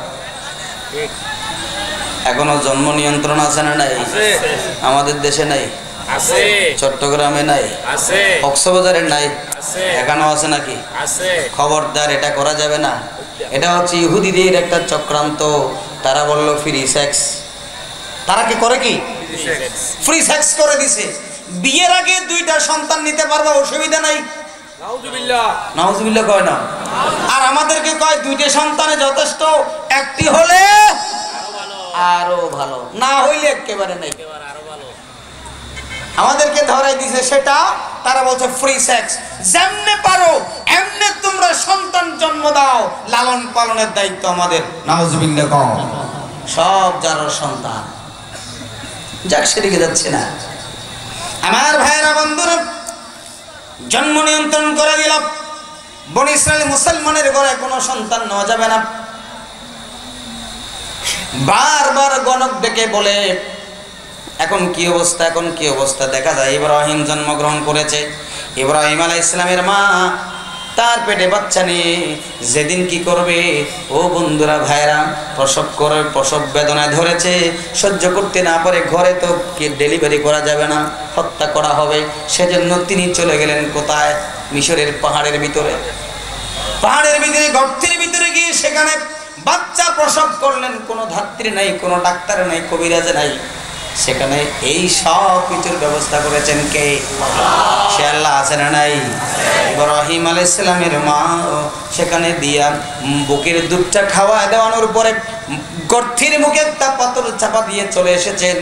এখনো জন্ম নিয়ন্ত্রণ আছে না নাই? আমাদের দেশে নাই, চট্টগ্রামে নাই, কক্সবাজারে নাই, এখানেও আছে নাকি? খবরদার, এটা করা যাবে না। এটা হচ্ছে ইহুদিদের একটা চক্রান্ত। তারা বললো ফ্রি সেক্স। তারা কি করে? কি ফ্রি সেক্স করে দিছে। বিয়ের আগে 2টা সন্তান নিতে পারবা, অসুবিধা নাই। নাউজুবিল্লাহ কয় না? আর আমাদেরকে কয় 2টা সন্তানে যথেষ্ট, একটি হলে আরো ভালো, না হইলে একেবারে নাই। আমাদেরকে ধরাই দিছে সেটা। তারা বলছে ফ্রি সেক্স। যেমনে পারো এমনে তোমরা সন্তান জন্ম দাও, লালন পালনের দায়িত্ব আমাদের। নাউজুবিল্লাহ কও। সব যার সন্তান, যাক সেদিকে যাচ্ছে না। আমার ভাইরা বন্ধুরা, জন্ম নিয়ন্ত্রণ করে দিল। বনি ইসরাইল মুসলমানের ঘরে কোনো সন্তান নেওয়া যাবে না। বারবার গণক ডেকে বলে, এখন কি অবস্থা, এখন কি অবস্থা? দেখা যায় ইব্রাহিম জন্মগ্রহণ করেছে। ইব্রাহিম আলাইহিস সালামের মা তার পেটে বাচ্চা নিয়ে যেদিন কি করবে, ও বন্ধুরা ভাইরা, প্রসব বেদনায় ধরেছে, সহ্য করতে না পারে, ঘরে তো ডেলিভারি করা যাবে না, হত্যা করা হবে। সেজন্য তিনি চলে গেলেন কোথায়? মিশরের পাহাড়ের ভিতরে। পাহাড়ের ভিতরে গর্তের ভিতরে গিয়ে সেখানে বাচ্চা প্রসব করলেন। কোনো ধাত্রী নাই, কোনো ডাক্তার নাই, কবিরাজ নাই। সেখানে এই সব কিছুর ব্যবস্থা করেছেন কে? সে আল্লাহ। আছে না নাই? ইব্রাহিম আলাইহিস সালামের মা সেখানে দিয়া বুকের দুধটা খাওয়া দেওয়ানোর পরে গর্তের মুখে একটা পাথর চাপা দিয়ে চলে এসেছেন।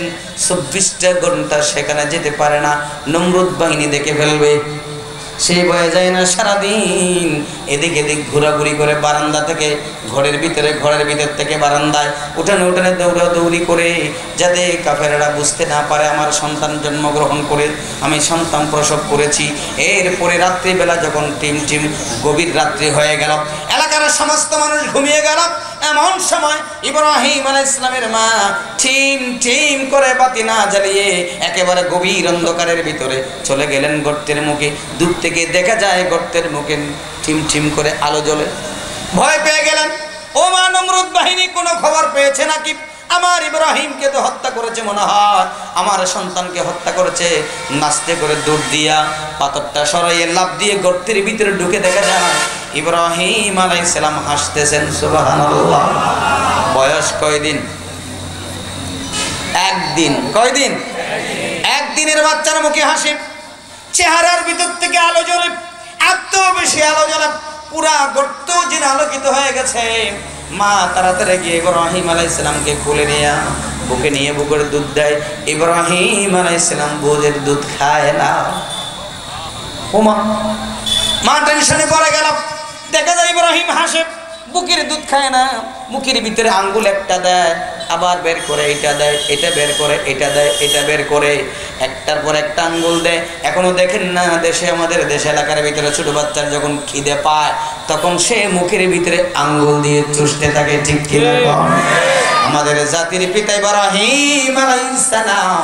24টা ঘন্টা সেখানে যেতে পারে না, নমরুদ বাহিনী দেখে ফেলবে। সে বয়ে যায় না, সারাদিন এদিক এদিক ঘোরাঘুরি করে, বারান্দা থেকে ঘরের ভিতর থেকে বারান্দায়, উঠানে দৌড়াদৌড়ি করে, যাতে কাফেররা বুঝতে না পারে আমার সন্তান জন্মগ্রহণ করে, আমি সন্তান প্রসব করেছি। এরপরে রাত্রিবেলা যখন টিম গভীর রাত্রি হয়ে গেল, এলাকার সমস্ত মানুষ ঘুমিয়ে গেল, এমন সময় ইব্রাহিম আলাইহিস সালামের মা টিম করে বাতি না জ্বালিয়ে একেবারে গভীর অন্ধকারের ভিতরে চলে গেলেন গর্তের মুখে। দূর থেকে দেখা যায় গর্তের মুখে টিম করে আলো জ্বলে। ভয় পেয়ে গেলেন। ও মা, নমরুদ বাহিনী কোনো খবর পেয়েছে নাকি? আমার ইব্রাহিমকে তো হত্যা করেছে মনে হয়, আমার সন্তানকে হত্যা করেছে। নাচতে করে দৌড় দিয়া পাথরটা সরাইয়ে লাফ দিয়ে গর্তের ভিতরে ঢুকে দেখা যায় ইব্রাহিম আলাইহিস সালাম হাসতেছেন। সুবহানাল্লাহ। বয়স কয়দিন? একদিন। কয়দিন? একদিনের বাচ্চার মুখে হাসি, চেহারার ভিতর থেকে আলো জ্বলে, এত বেশি আলো জ্বলে পুরা গর্ত যেন আলোকিত হয়ে গেছে। মা তাড়াতাড়ি গিয়ে ইব্রাহিম আলাইহিস সালামকে কোলে নিয়ে বুকে নিয়ে বুকের দুধ দেয়। ইব্রাহিম আলাইহিস সালাম বুকের দুধ খায় না। ওমা, মা টেনশনে পড়ে গেল। দেখা যায় ইব্রাহিম হাসে, বুকের দুধ খায় না, মুখের ভিতরে আঙ্গুল একটা দেয়, আবার বের করে এটা দেয়, এটা বের করে এটা দেয়, এটা বের করে একটার পর একটা আঙ্গুল দেয়। এখনো দেখেন না দেশে, আমাদের দেশ এলাকার ভিতরে ছোট বাচ্চার যখন খিদে পায় তখন সে মুখের ভিতরে আঙ্গুল দিয়ে চুষতে থাকে, ঠিক কিনা? আমাদের জাতির পিতা ইব্রাহিম আলাইহিস সালাম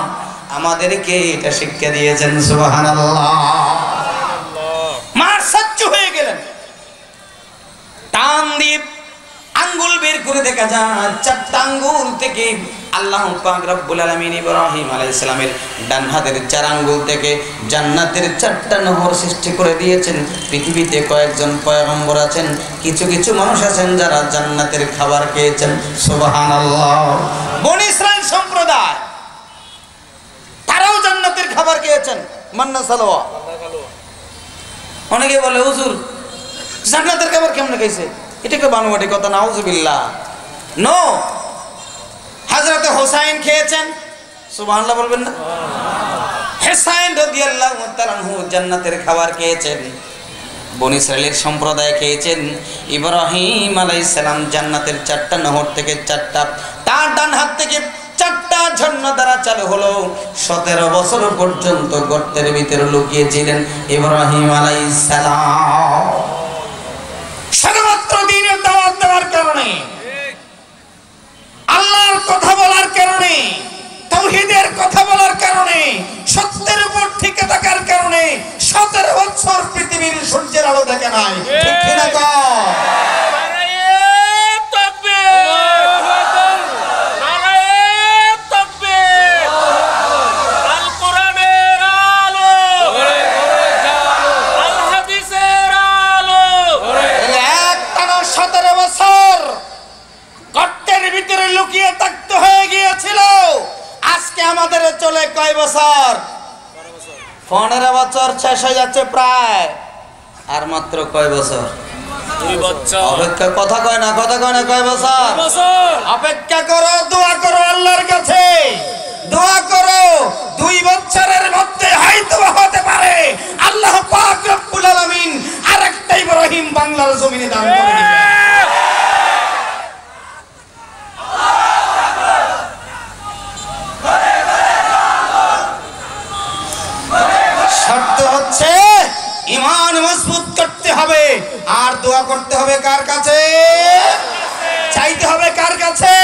আমাদেরকে এটা শিক্ষা দিয়েছেন। সুবহানাল্লাহ। মা সচ্চু হয়ে গেলেন, টান দিয়ে আঙ্গুল বের করে দেখা যায় চারটা আঙ্গুল থেকে আল্লাহ পাক রব্বুল আলামিন ইব্রাহিম আলাইহিস সালামের ডান হাতের 4 আঙ্গুল থেকে জান্নাতের 4টা নহর সৃষ্টি করে দিয়েছেন। পৃথিবীতে কয়েকজন পয়গম্বর আছেন, কিছু কিছু মানুষ আছেন যারা জান্নাতের খাবার খেয়েছেন। সুবহানাল্লাহ। বনি ইসরাইল সম্প্রদায় তারাও জান্নাতের খাবার খেয়েছেন। মান্না সালোয়া। অনেকে বলে হুজুর জান্নাতের খাবার কেমনে খাইছে? এটাকে বানোয়াটি কথা, নাউজুবিল্লাহ। নো, হযরত হোসাইন খেয়েছেন। সুবহানাল্লাহ বলবেন না? হোসাইন রাদিয়াল্লাহু তাআলা আনহু জান্নাতের খাবার খেয়েছেন। বনি ইসরাইলের সম্প্রদায় খেয়েছেন। ইব্রাহিম আলাইহিস সালাম জান্নাতের 4টা নহর থেকে 4টা, তার ডান হাত থেকে 4টা ঝর্ণা দ্বারা চালু হলো। 17 বছর পর্যন্ত গর্তের ভিতরে লুকিয়েছিলেন ইব্রাহিম আলাইহিস সালাম। শুধুমাত্র দ্বীনের দাওয়াত দেওয়ার কারণে, আল্লাহর কথা বলার কারণে, তাওহীদের কথা বলার কারণে, সত্যের উপর টিকে থাকার কারণে 17 বছর পৃথিবীর সূর্যের আলো দেখে নাই, ঠিক কিনা? লুকিয়ে থাকতে হয়ে গিয়েছিল। আজকে আমাদের চলে কয় বছর? 15 বছর শেষ হয়ে যাচ্ছে প্রায়। আর মাত্র কয় বছর? 2 বছর। অপেক্ষা, কথা কয় না, কথা কয় না। কয় বছর? অপেক্ষা করো, দোয়া করো আল্লাহর কাছে, দোয়া করো। 2 বছরের মধ্যে হয়তো হতে পারে আল্লাহ পাক রব্বুল আলামিন আরেকটা ইব্রাহিম বাংলার জমিনে দান করে দিবেন। শর্ত হচ্ছে ঈমান মজবুত করতে হবে, আর দোয়া করতে হবে কার কাছে? চাইতে হবে কার কাছে?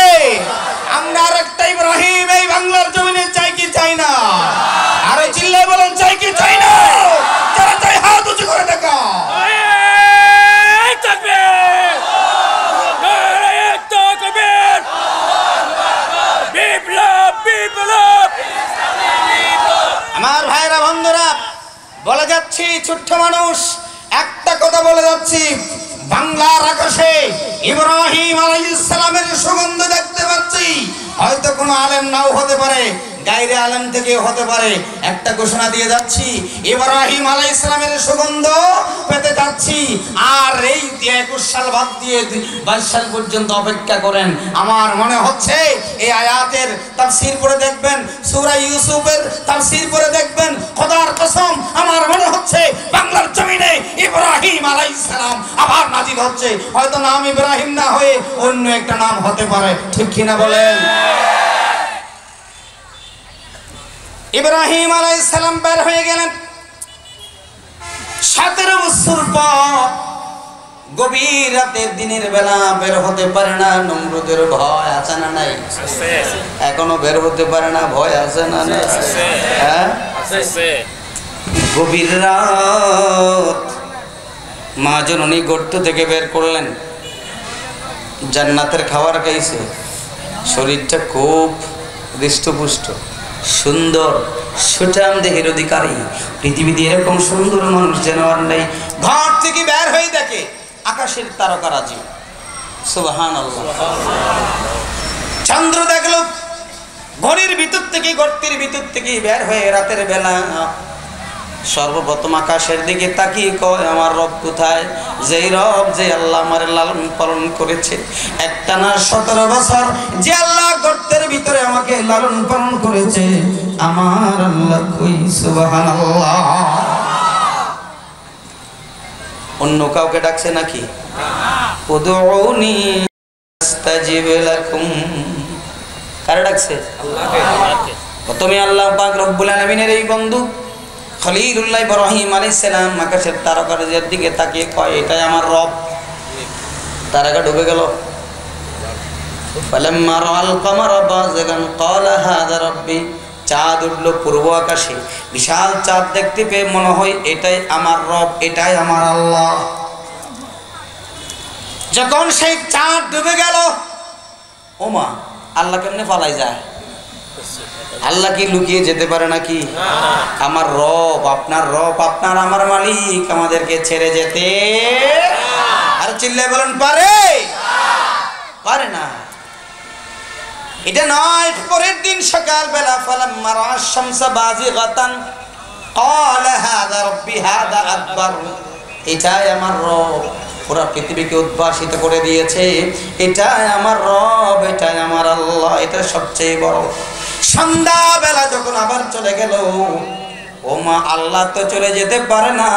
আমরা আরেকটা ইব্রাহিম এই বাংলার জমিনে চাই কি চাই না? আরে চিল্লায় বলেন, চাই কি চাই না? যারা চাই হাত উঁচু করে দেখা। আমার ভাইরা বন্ধুরা, বলে যাচ্ছি, ছোট্ট মানুষ, একটা কথা বলে যাচ্ছি, বাংলার আকাশে ইব্রাহিম আলাইহিস সালামের সুগন্ধ দেখতে পাচ্ছি। হয়তো কোনো আলেম নাও হতে পারে, গায়রে আলেম থেকে হতে পারে। একটা ঘোষণা দিয়ে যাচ্ছি, ইব্রাহিম আলাইহিস সালামের সুগন্ধ পেতে যাচ্ছি। আর এই 21 সাল বাদ দিয়ে 22 সাল পর্যন্ত অপেক্ষা করেন। আমার মনে হচ্ছে এই আয়াতের তাফসীর পড়ে দেখবেন, সূরা ইউসুফের তাফসীর পড়ে দেখবেন। খোদার কসম, আমার মনে হচ্ছে বাংলার জমিনে ইব্রাহিম আলাইহিস সালাম আবার নাজিল হচ্ছে। হয়তো নাম ইব্রাহিম না হয়ে অন্য একটা নাম হতে পারে, ঠিক কিনা বলেন? ইব্রাহিম আলাইহিস সালাম বের হয়ে গেলেন। 17 বছর পর গভীর রাতের দিনের বেলা বের হতে পারে না। নমরুদের ভয় আছে না নাই? এখনো বের হতে পারে না, ভয় আছে না নাই? হ্যাঁ, গভীর রাত মা জননী গর্ত থেকে বের করলেন। জান্নাতের খাবার খাইছে, শরীরটা খুব হৃষ্টপুষ্ট, সুন্দর, সুঠাম দেহের অধিকারী। পৃথিবীতে এরকম সুন্দর মানুষ যেন আর নেই। ঘর থেকে বের হয়ে দেখে আকাশের তারকারাজি। সুবহানাল্লাহ। চন্দ্র দেখলো, ঘরের ভিতর থেকে গর্তের ভিতর থেকে বের হয়ে রাতের বেলা সর্বপ্রথম আকাশের দিকে তাকিয়ে কয় আমার রব কোথায়? যেই রব, যে আল্লাহ আমার লালন পালন করেছে একটানা 17 বছর, যে আল্লাহ গর্তের ভিতরে আমাকে লালন পালন করেছে, আমার আল্লাহ কই? সুবহানাল্লাহ। অন্য কাউকে ডাকছে নাকি? উদউনি আস্তাজিব লাকুম। কারে ডাকছে? আল্লাহকে। প্রথমে আল্লাহ পাক রব্বুল আলামিনের এই বন্ধু খলিলুল্লাহ ইব্রাহিম আলাইহিস সালাম আকাশের তারকার দিকে তাকিয়ে কয় এটাই আমার রব। তারকা ডুবে গেল। ফালাম্মা রাআল কমারা বাযিগান ক্বালা হাযা রাব্বি। চাঁদ উঠল পূর্ব আকাশে, বিশাল চাঁদ দেখতে পেয়ে মনে হয় এটাই আমার রব, এটাই আমার আল্লাহ। যখন সেই চাঁদ ডুবে গেল, ওমা আল্লাহ কেমনে পালাই যায়? আল্লাহ কি লুকিয়ে যেতে পারে নাকি? আমার রব, আপনার রব, আপনার আমার মালিক আমাদেরকে ছেড়ে যেতে আর চিল্লায় বলেন পারে? পারে না। এটা নয়। পরের দিন সকাল বেলা ফালাম্মা রাআশ শামসা বাযিগাতান ক্বালা হাযা রাব্বি হাযা আকবার। এটাই আমার রব, পুরা পৃথিবীকে উদ্ভাসিত করে দিয়েছে, এটাই আমার রব, এটাই আমার আল্লাহ, এটা সবচেয়ে বড়। সন্ধ্যা বেলা যখন আবার চলে গেল, ও মা আল্লাহ তো চলে যেতে পারে না,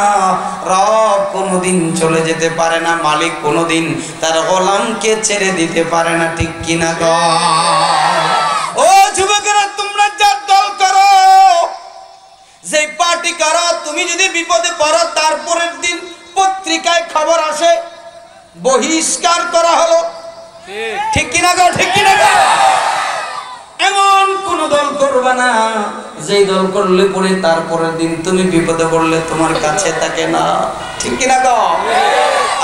রব কোনোদিন চলে যেতে পারে না, মালিক কোনোদিন তার গোলামকে ছেড়ে দিতে পারে না, ঠিক কিনা গো? ও যুবকেরা, তোমরা যার দল করো, যে পার্টি করো, তুমি যদি বিপদে পড়ো, তারপরের দিন পত্রিকায় খবর আসে বহিষ্কার করা হলো, ঠিক কিনা গো? ঠিক কিনা গো? এমন কোন দল করবে না যেই দল করলে পরে তারপরের দিন তুমি বিপদে পড়লে তোমার কাছে থাকে না, ঠিক কিনা গো?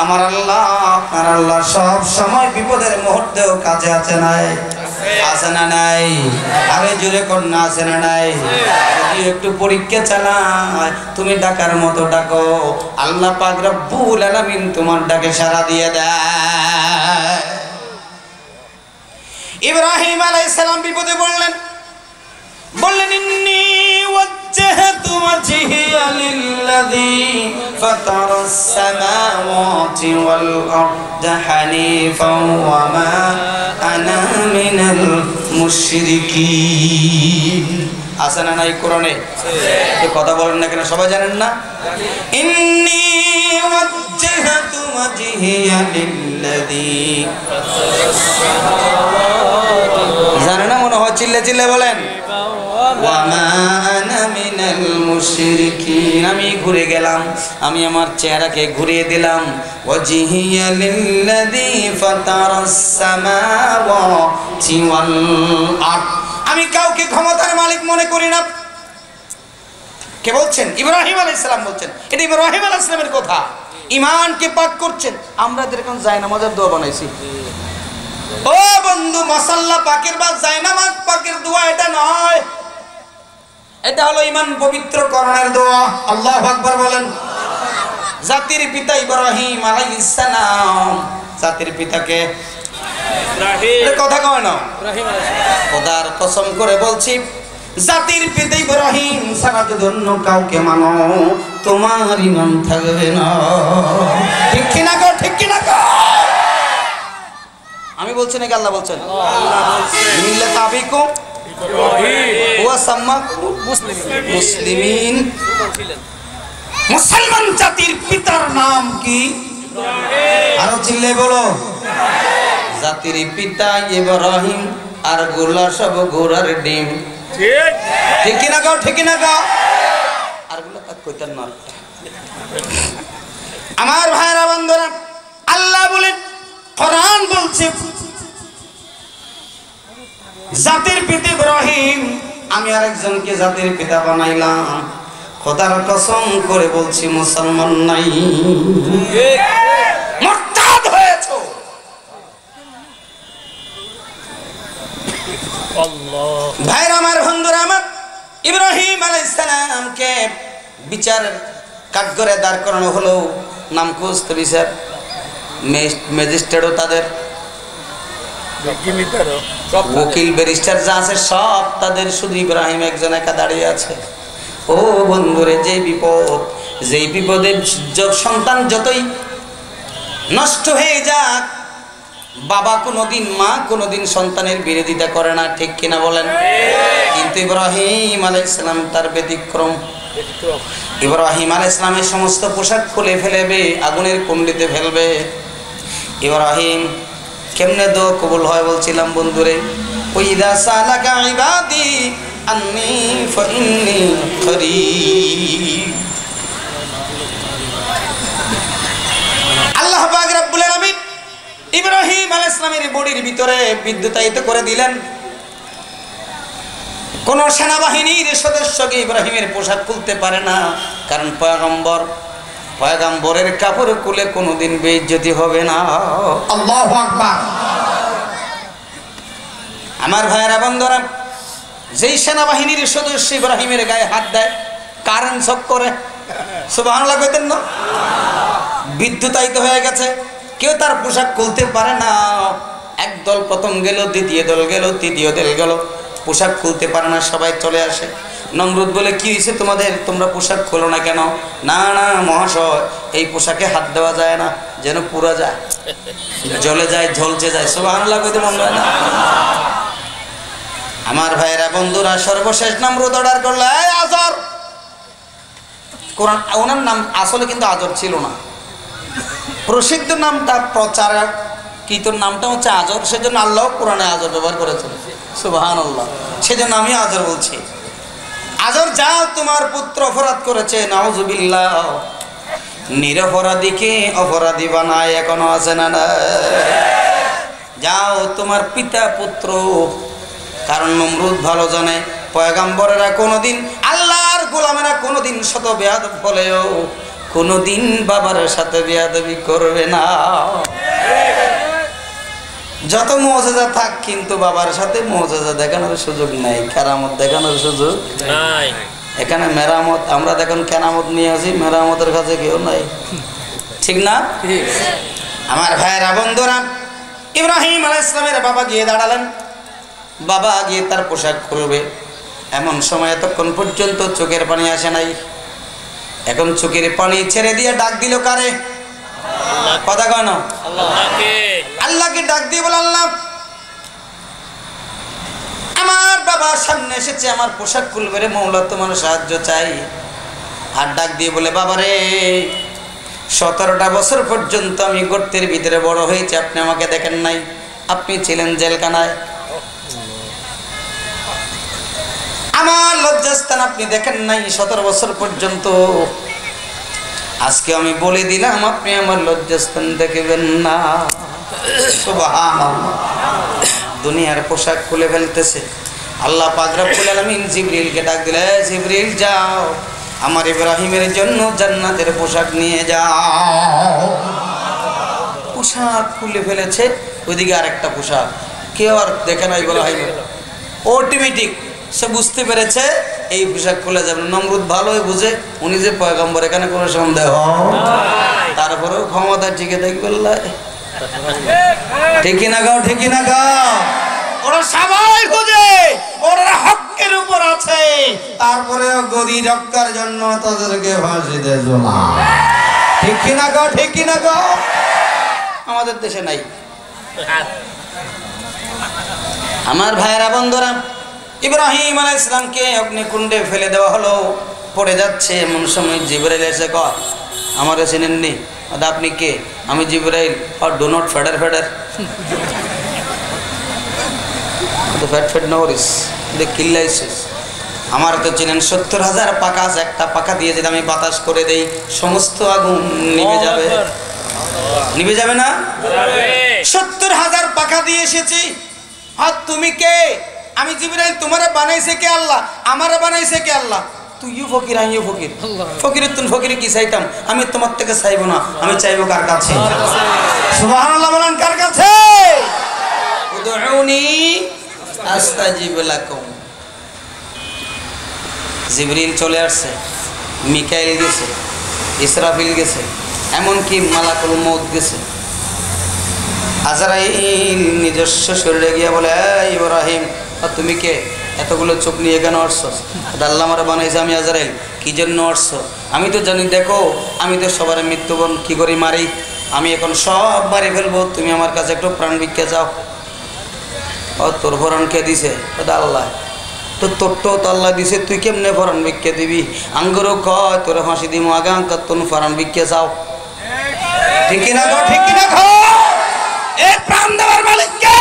আমার আল্লাহ, আপনার আল্লাহ সব সময় বিপদের মুহূর্তেও কাছে আছে নাই? আছে না নাই? আরে জোরে কর না, আছে না নাই? যদি একটু পরীক্ষা চালায়, তুমি ডাকার মতো ডাকো, আল্লাহ পাক রব্বুল আলামিন তোমার ডাকে সাড়া দিয়ে দেয়। ইব্রাহিম আলাইহিস সালাম বিপদে পড়লেন, বললেন ইন্নী ওয়াজ্জাহতু ওয়াজহিয়া লিল্লাযী ফাতারাস সামাওয়াতি ওয়াল আরদা হানিফান ওয়া মা আনা মিনাল মুশরিকিন। আছে না নাই কোরআনে? এই কথা বলেন না কেন? সবাই জানেন না? ইন্নী ওয়াজ্জাহতু ওয়াজহিয়া লিল্লাযী, জানেন না মনে হয়? চিল্লে চিল্লে বলেন ওয়া মা আনা মিনাল মুশরিকিন। আমি ঘুরে গেলাম, আমি আমার চেহারাকে ঘুরিয়ে দিলাম। ওয়াজহিয়া লিল্লাযী ফাতারাস সামাওয়াতি ওয়াল আরদ। আমি কাউকে ক্ষমতার মালিক মনে করি না। কে বলছেন? ইব্রাহিম আলাইহিস সালাম বলছেন। এটা ইব্রাহিম আলাইহিস সালামের কথা। ঈমানকে পাক করছেন। আমরা যেরকম জায়নামাজের দোয়া বানাইছি, ও বন্ধু, মাসাল্লাহ পাকের বা জায়নামাজ পাকের দোয়া এটা নয়, এটা হলো ঈমান পবিত্রকরণের দোয়া। আল্লাহু আকবার বলেন। জাতির পিতা ইব্রাহিম আলাইহিস সালাম, জাতির পিতাকে ইব্রাহিম, কথা কয় না? ইব্রাহিম আলাইহিস সালাম। খোদার কসম করে বলছি, জাতির পিতা ইব্রাহিম ছাড়া যদি অন্য কাউকে মানো, তোমার ঈমান থাকবে না, ঠিক কিনা গো? ঠিক কিনা গো? আমি বলছি নাকি আল্লাহ বলছেন? আল্লাহ বলছেন, মিল্লাত আবিকুম ইব্রাহিম ওয়া সাম্মাকুম মুসলিমিন। মুসলমান জাতির পিতার নাম কি? ইব্রাহিম। আরো চিল্লে বলো, জাতির পিতা ইব্রাহিম, আর গোলা সব ঘোড়ার ডিম, ঠিক ঠিক কিনা গো? ঠিক কিনা গো? আর গুলো কাজ কইতেন না। আমার ভাইরা বন্ধুরা, আল্লাহ বলেন, কোরআন বলছে, জাতির পিতা ইব্রাহিম, আমি আরেকজনকে জাতির পিতা বানাইলাম। খোদার কসম করে বলছি, মুসলমান নাই, মুরতাদ হয়েছো। ভাইরা আমার, বন্ধুরা আমার, ইব্রাহিম আলাইহিস সালামকে বিচার কাঠগড়ায় দাঁড় করানো হলো, নাম খুঁজতে বিচার ম্যাজিস্ট্রেটও তাদের উকিল ব্যারিস্টার যা আছে সব তাদের, শুধু ইব্রাহিম একজন একা দাঁড়িয়ে আছে। ও বন্ধুরে, যেই বিপদে সন্তান যতই নষ্ট হয়ে যাক, বাবা কোনোদিন, মা কোনোদিন সন্তানের বিরোধিতা করে না, ঠিক কিনা বলেন? কিন্তু ইব্রাহিম আলাইহিস সালাম তার ব্যতিক্রম। ইব্রাহিম আলাইহিস সালামের সমস্ত পোশাক খুলে ফেলবে, আগুনের কুণ্ডলিতে ফেলবে। ইব্রাহিম কেমনে দোয়া কবুল হয় বলছিলাম বন্ধুরে, ওয়াইদা সালাকা ইবাদি আন্নী ফাইন্নী করিব। আল্লাহ পাক রব্বুল আলামিন ইব্রাহিম আলাইহিস সালামের বডির ভিতরে বিদ্যুতায়িত করে দিলেন। কোন সেনাবাহিনীর সদস্যকে ইব্রাহিমের পোশাক খুলতে পারে না, কারণ পয়গম্বরের কাপড় খুলে কোনোদিন বেইজ্জতি হবে না। আল্লাহু আকবার। আমার ভাইয়েরা বন্ধুরা, যেই সেনাবাহিনীর সদস্য ইব্রাহিমের গায়ে হাত দেয়, কারেন্ট শক করে, সুবহানাল্লাহ কইতেন না? বিদ্যুতায়িত হয়ে গেছে, কেউ তার পোশাক খুলতে পারে না। একদল প্রথম গেল, দ্বিতীয় দল গেল, তৃতীয় দল গেল, পোশাক খুলতে পারে না, সবাই চলে আসে। নমরুদ বলে, কি হয়েছে তোমাদের, তোমরা পোশাক খোলো না কেন? না না মহাশয়, এই পোশাকে হাত দেওয়া যায় না, যেন পুরা যায়, জ্বলে যায়, ঝলসে যায়। সুবহানাল্লাহ কইতে মন হয় না? আমার ভাইয়েরা বন্ধুরা, সর্বশেষ নমরুদ অর্ডার করলো, এই আজর, কোরআন, ওনার নাম আসলে কিন্তু আজর ছিল না, প্রসিদ্ধ নামটা, প্রচারক কি তোর নামটা হচ্ছে আজর, সেজন্য আল্লাহ কোরআনে আজর ব্যবহার করেছেন। সুবহানাল্লাহ, সেজন্য আমি আজর বলছি। আজর, যাও, তোমার পুত্র অপরাধ করেছে, নাউজুবিল্লাহ, নিরপরাধীকে অপরাধী বানায়, এখনো আছে না? যাও, তোমার পিতা পুত্র, কারণ নমরুদ ভালো জানে পয়গম্বরেরা কোনোদিন, আল্লাহর গোলামেরা কোনোদিন শত বেয়াদব হলেও কোনোদিন বাবার সাথে বেয়াদবি করবে না। যত মুজিজা থাক, কিন্তু বাবার সাথে মুজিজা দেখানোর সুযোগ নাই, কেরামত দেখানোর সুযোগ নাই। এখানে মেরামত, আমরা দেখুন কেরামত নিয়ে আসি, মেরামতের কাছে কেউ নাই, ঠিক না? আমার ভাইয়েরা বন্ধুরা, ইব্রাহিম আলাইহিস সালামের বাবা গিয়ে দাঁড়ালেন। বাবা গিয়ে তার পোশাক খুলবে, এমন সময় এতক্ষণ পর্যন্ত চোখের পানি আসে নাই, এখন চোখের পানি ছেড়ে দিয়ে ডাক দিল কারে? কথা কয় না? আল্লাহকে ডাক দিয়ে বলে, আল্লাহ, আমার বাবা সামনে এসেছে, আমার পোশাক খুলবে রে মওলা, তোমার সাহায্য চাই। আর ডাক দিয়ে বলে, বাবা রে, 17টা বছর পর্যন্ত আমি গর্তের ভিতরে বড় হয়েছি, আপনি আমাকে দেখেন নাই, আপনি ছিলেন জেলখানায়, আমার লজ্জাস্থান আপনি দেখেন নাই 17 বছর পর্যন্ত। আজকে আমি বলে দিলাম, আপনি আমার লজ্জাস্থান দেখবেন না। সুবহানাল্লাহ, দুনিয়ার পোশাক খুলে ফেলতেছে। আল্লাহ পাক রব্বুল আলামিন জিবরিলকে ডাক দিলে, জিবরিল যাও, আমার ইব্রাহিমের জন্য জান্নাতের পোশাক নিয়ে যাও। পোশাক খুলে ফেলেছে, ওইদিকে আরেকটা পোশাক, কেউ আর দেখে না ইব্রাহিমের, অটোমেটিক সে বুঝতে পেরেছে এই পোশাক খুলে যাবে। নমরুদ ভালোই বুঝে, উনি যে পয়গম্বর, এখানে কোনো সন্দেহ, তারপরেও ক্ষমতা টিকে দেখবে, ঠিকই না গাও, ঠিকই না গাও। ওরা সবাই বুঝে ওরা হকের উপর আছে, তারপরেও গদি রক্ষার জন্য তাদেরকে ফাঁসিতে ঝোলা, ঠিকই না গাও, ঠিকই না গাও। আমাদের দেশে নাই। আমার ভাইয়েরা বন্ধুরা, ইব্রাহিম আলাইহিস সালামকে অগ্নিকুণ্ডে ফেলে দেওয়া হলো, পড়ে যাচ্ছে, এমন সময় জিবরাইল এসে কয়, আমারে চিনেননি? আপনি কে? আমি জিবরাইল। আর ডু নট ফেডার ফেডার, ফ্যাট ফ্যাট নরিস, কিল্লাইছিস। আমার তো চিনেন, 70,000 পাকা আছে, একটা পাকা দিয়ে যদি আমি বাতাস করে দেই, সমস্ত আগুন নিভে যাবে, নিভে যাবে না? 70,000 পাকা দিয়ে এসেছি। আর তুমি কে? আমি জিবরাইল। তোমারে বানাইছে কে? আল্লাহ। আমারে বানাইছে কে? আল্লাহ। তুইও ফকির, আমিও ফকির, ফকিরের তুন ফকিরে কি চাইতাম? আমি তোমার থেকে চাইবো না, আমি চাইবো কার কাছে? সুবহানাল্লাহ বলেন, কার কাছে? উদউনি আস্তাজিব লাকুম। জিবরিল চলে আসছে, মিকাইল গেছে, ইসরাফিল গেছে, এমনকি মালাকুল মউত গেছে। আজরাইল নিজস্ব শরীরে গিয়ে বলে, এই ইব্রাহিম তুমি কে, এতগুলো চোখ নিয়ে কেন আসছস? আল্লাহ আমার বানাইছে, আমি আজরাইল। কি জন্য আসছো? আমি তো জানি, দেখো আমি তো সবার মৃত্যুবরণ কি করি, মারি। আমি এখন সব মারি ফেলবো, তুমি আমার কাছে একটু প্রাণ ভিক্ষা চাও। ও তোর ভরণ কে দিছে? আল্লাহ। তো তোরটাও তো আল্লাহ দিছে, তুই কেমনে ভরণ ভিক্ষা দিবি? আঙ্গুরও কয় তোর ফাঁসি দিব আগে, আঙ্কার তোর ভরণ ভিক্ষা চাও। ঠিক কিনা গো, ঠিক কিনা গো? এই প্রাণ দেওয়ার মালিক কে?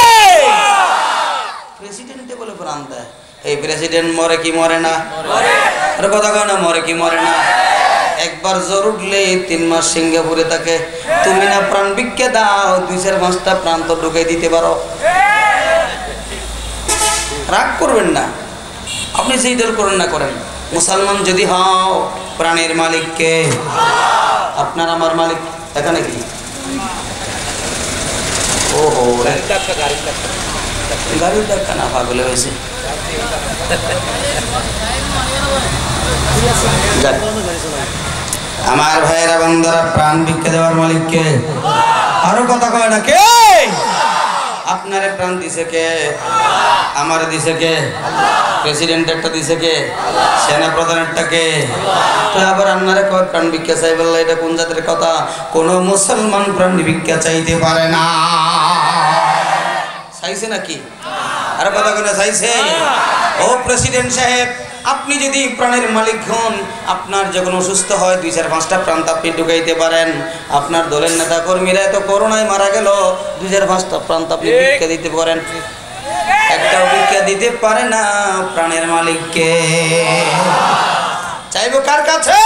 প্রেসিডেন্টে বলে প্রাণ দেয়। এই প্রেসিডেন্ট মরে কি মরে না? আরে কথা কয় না, মরে কি মরে না? একবার জ্বর উঠলে 3 মাস সিঙ্গাপুরে থাকে। তুমি না প্রাণ ভিক্ষা দাও, 2-4-5টা প্রাণ তো ঢুকে দিতে পারো। রাগ করবেন না, আপনি যেই দল করেন না করেন, মুসলমান যদি হও, প্রাণের মালিক কে? আপনার আমার মালিক। এখানে কি ওহো গাড়ির ধাক্কা না, পাগলে হয়েছে। আমার ভাইয়েরা বন্ধুরা, প্রাণ ভিক্ষা দেওয়ার মালিক কে? আরো কথা কয় না, কে? আপনারে প্রাণ দিছে কে? আমার দিছে কে? প্রেসিডেন্ট একটা দিছে কে? সেনা প্রধানেরটা কে? তো আবার আপনারে কয় প্রাণ ভিক্ষা চাই বললে, এটা কোন জাতের কথা? কোন মুসলমান প্রাণ ভিক্ষা চাইতে পারে না। চাইছে নাকি? আরো কথা কয় না, চাইছে? ও প্রেসিডেন্ট সাহেব, আপনি যদি প্রাণের মালিক হন, আপনার যখন অসুস্থ হয় 2-4-5টা প্রাণ আপনি ঢুকাইতে পারেন। আপনার দলের নেতা কর্মীরা এত করোনায় মারা গেল, 2-4-5টা প্রাণ আপনি ভিক্ষা দিতে পারেন। একটাও ভিক্ষা দিতে পারে না প্রাণের মালিককে। চাইবো কার কাছে?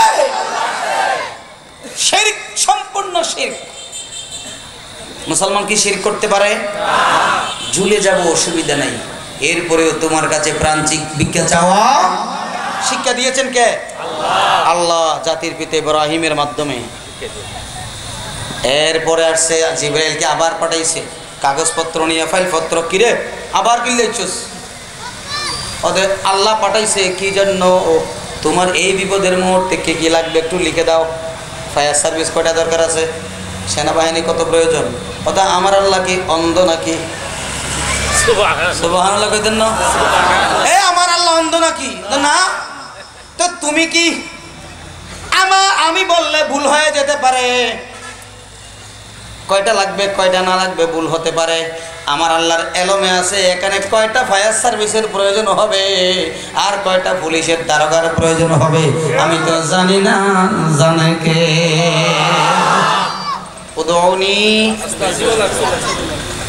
শিরক, সম্পূর্ণ শিরক। মুসলমান কি শিরক করতে পারে? ঝুলে যাব, অসুবিধা নাই, এরপরেও তোমার কাছে প্রাণ ভিক্ষা চাওয়া শিক্ষা দিয়েছেন কে? আল্লাহ জাতির পিতা ইব্রাহিমের মাধ্যমে। এরপরে আসছে জিবরাইলকে আবার পাঠাইছে, কাগজপত্র নিয়ে, ফাইলপত্র। কিরে আবার কি লিখছস? ওদের আল্লাহ পাঠাইছে কি জন্য? তোমার এই বিপদের মুহূর্তে কে কি লাগবে একটু লিখে দাও। ফায়ার সার্ভিস কয়টা দরকার আছে? সেনাবাহিনী কত প্রয়োজন? কথা আমার আল্লাহ কি অন্ধ নাকি? সুবহানাল্লাহ কইতেন না? আমার আল্লাহ অন্ধ নাকি? না। তো তুমি কি আমি বললে ভুল হয়ে যেতে পারে, কয়টা লাগবে কয়টা না লাগবে ভুল হতে পারে। আমার আল্লাহর এলমে আছে এখানে কয়টা ফায়ার সার্ভিসের প্রয়োজন হবে আর কয়টা পুলিশের দারোগার প্রয়োজন হবে আমি তো জানি না, জানে কে? উদৌনি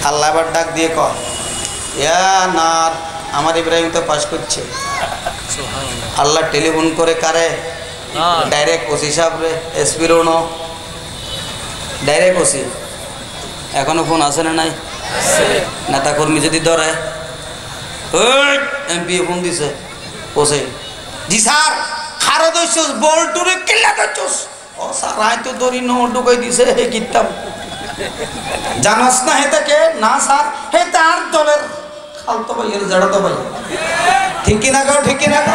আল্লাহ আবার ডাক দিয়ে কয়, ইয়া নার, আমার ইব্রাহিম তো পাস করছে। আল্লাহ টেলিফোন করে কারে? ডাইরেক্ট ওসি সাহেবরে, এসপি রোনো, ডাইরেক্ট ওসি। এখনো ফোন আছে না নাই? নেতা কর্মী যদি ধরে, এমপি ফোন দিছে, ওসে জি স্যার খারো দইছস বলটুরে কিল্লা দইছস। ও স্যার আই তো দড়ি নো ঢুকাই দিছে হে কিতাব জানাস না হেতে কে? না স্যার হে তার দলের খালতো ভাই এর জড়তো ভাই। ঠিক কি না গো? ঠিক কি না গো?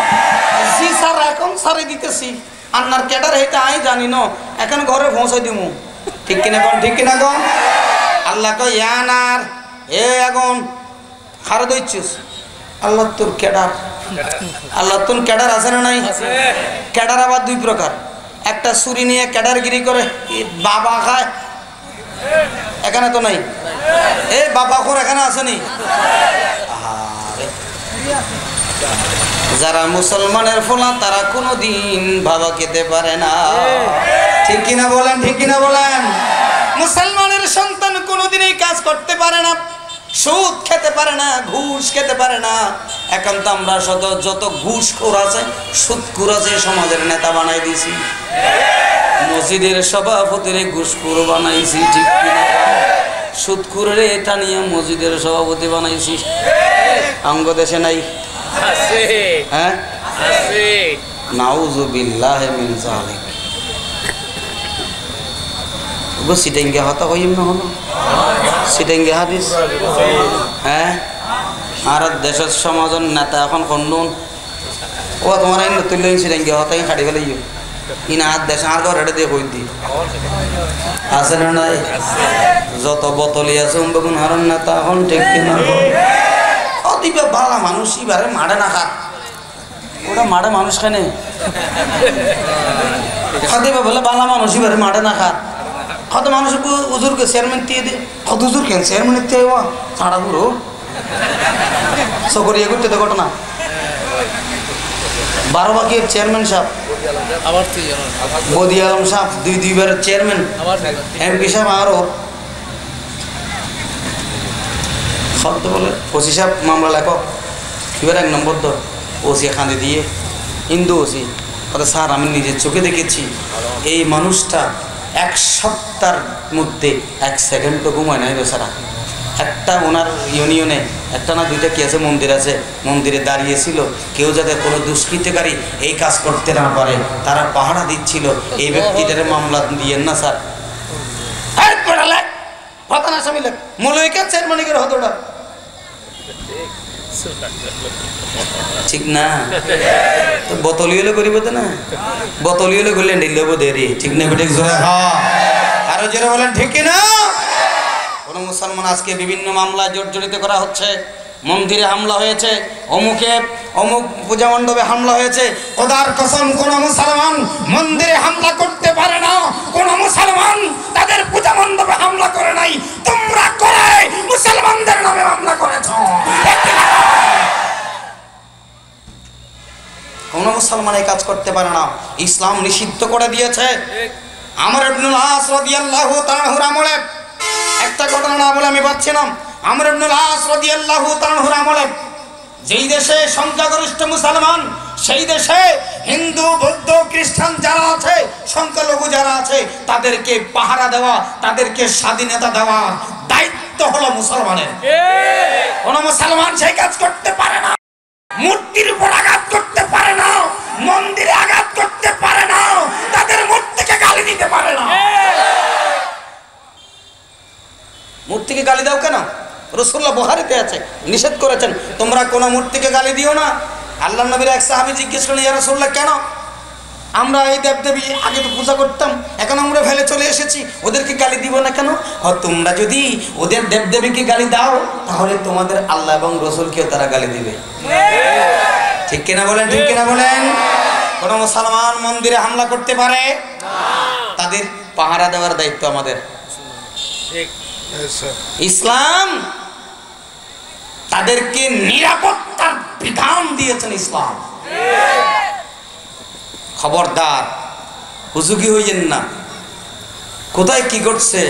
জি স্যার এখন সারে দিতেছি, আন্নার ক্যাডার হেতে আই জানি না, এখন ঘরে পৌঁছাই দিমু। ঠিক কি না গো? ঠিক কি না গো? আল্লাহ কয় ইয়ানার এ এখন খারো দইছস। আল্লাহ তোর ক্যাডার, আল্লাহ তোর ক্যাডার আছে না নাই? ক্যাডার আবার দুই প্রকার, একটা ছুরি নিয়ে ক্যাডারগিরি করে বাবা খায়, এখানে তো নাই। এই বাবা খোর এখানে আসেনি। যারা মুসলমানের ফোলা তারা কোনোদিন বাবা খেতে পারে না। ঠিক কিনা বলেন? ঠিক কিনা বলেন? মুসলমানের সন্তান কোনোদিন এই কাজ করতে পারে না, সুদ খেতে পারে না, ঘুষ খেতে পারে না। এখন তো আমরা যত ঘুষখোর আছে, সুদখোর আছে সমাজের নেতা বানাই দিয়েছি, মসজিদের সভাপতিরে ঘুষখোর বানাইছি। ঠিক কিনা? সুদখোরের এটা নিয়ে মসজিদের সভাপতি বানাইছি। অঙ্গ দেশে নাই? হ্যাঁ, নাউযুবিল্লাহি মিন যালিক। গো সিটেঙ্গে হতা হইম না হলো সিটেঙ্গে হাদিস। হ্যাঁ, আর দেশের সমাজের নেতা এখন কন্ডন ও তোমার আইন তুললে সিটেঙ্গে হতাই খাটি ফেলে ইনা হাত দেশ আর ঘর এটা দিয়ে কই দি আছে না নাই যত বোতলি আছে বেগুন হারন না তখন ঠিক কিনা অতিবে বালা মানুষ এবারে মারে না খা ওটা মারে মানুষ খানে অতিবে বলে বালা মানুষ এবারে মারে না খা কত মানুষ হুজুরকে চেয়ারম্যান দিয়ে দে কত হুজুর কেন চেয়ারম্যান দিয়ে ছাড়া পুরো সকরিয়া করতে তো ঘটনা 12 বাকির চেয়ারম্যান সাহেব বদি আলম সাহেব দুইবার চেয়ারম্যান এমপি সাহেব আরো শব্দ বলে ওসি সাহেব মামলা লেখক এবার 1 নম্বর তো ওসি খাঁদে দিয়ে ইন্দু ওসি কথা স্যার আমি নিজের চোখে দেখেছি এই মানুষটা 1 সপ্তাহের মধ্যে 1 সেকেন্ডও ঘুমায় নাই বেচারা একটা ওনার ইউনিয়নে একটা না দুইটা কি আছে মন্দির আছে মন্দিরে দাঁড়িয়েছিল কেউ যাতে কোনো দুষ্কৃতকারী এই কাজ করতে না পারে তারা পাহারা দিচ্ছিল এই ব্যক্তিটারে মামলা দিয়েন না স্যার ঠিক না তো বোতলি হলে করিব তো না বোতলি হলে করলেন ডিলব দেরি ঠিক না বেটে আরো জোরে বলেন ঠিক না কোন মুসলমান আজকে বিভিন্ন মামলায় জর্জরিত করা হচ্ছে মন্দিরে হামলা হয়েছে অমুক পূজা মণ্ডপে হামলা হয়েছে খোদার কসম কোন মুসলমান মন্দিরে হামলা করতে পারে না কোন মুসলমান তাদের পূজা মণ্ডপে হামলা করে নাই তোমরা করে মুসলমানদের নামে মামলা করেছো কোন মুসলমান এই কাজ করতে পারে না ইসলাম নিষিদ্ধ করে দিয়েছে আমর ইবনুল আস রাদিয়াল্লাহু তাআলার আমলে একটা ঘটনা না বলে আমি পাচ্ছি না আমর ইবনুল আস রাদিয়াল্লাহু তাআলার আমলে যেই দেশে সংখ্যাগরিষ্ঠ মুসলমান সেই দেশে হিন্দু বৌদ্ধ খ্রিস্টান যারা আছে সংখ্যালঘু যারা আছে তাদেরকে পাহারা দেওয়া তাদেরকে স্বাধীনতা দেওয়া দায়িত্ব হলো মুসলমানের কোন মুসলমান সেই কাজ করতে পারে না মূর্তির উপর আঘাত করতে পারে না মন্দিরে আঘাত করতে পারে না তাদের মূর্তিকে গালি দিতে পারে না মূর্তিকে গালি দাও কেন রাসূলুল্লাহ বুখারীতে আছে নিষেধ করেছেন তোমরা কোন মূর্তিকে গালি দিও না আল্লাহর নবীর এক সাহাবী জিজ্ঞেস করলেন ইয়া রাসূলুল্লাহ কেন আমরা এই দেবদেবী আগে তো পূজা করতাম এখন আমরা ফেলে চলে এসেছি ওদেরকে গালি দিব না কেন তোমরা যদি ওদের দেবদেবীকে গালি দাও তাহলে তোমাদের আল্লাহ এবং রাসূলকেও তারা গালি দিবে ঠিক কিনা বলেন ঠিক কিনা বলেন কোন মুসলমান মন্দিরে হামলা করতে পারে না তাদের পাহারা দেওয়ার দায়িত্ব আমাদের ঠিক ইসলাম তাদেরকে নিরাপত্তার বিধান দিয়েছেন ইসলাম খবরদার হুজুগি হইয়েন না কোথায় কি ঘটছে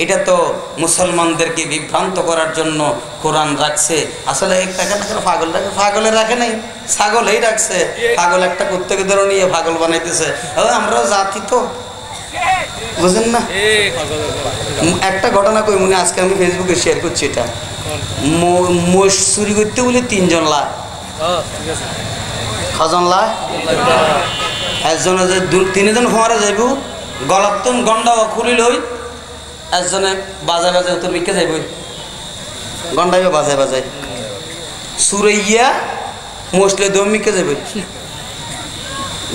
এটা তো মুসলমানদেরকে বিভ্রান্ত করার জন্য কোরআন রাখছে আসলে একটা পাগল রাখে পাগলে রাখে নাই ছাগলেই রাখছে পাগল একটা কুত্তাকে ধরে নিয়ে পাগল বানাইতেছে আমরাও জাতি তো বুঝেন না একটা ঘটনা কই মনে আজকে আমি ফেসবুকে শেয়ার করছি এটা মোষ চুরি করতে বলে 3 জন লাখ কজন লাখ একজনে যে 3 জন ফোয়ারা যাইব গলাতন গন্ডা খুলি লই একজনে বাজায় বাজায় উত্তর মিকে যাইব গন্ডাইবে বাজায় বাজায় সুরাইয়া মোষলে দম মিকে যাইব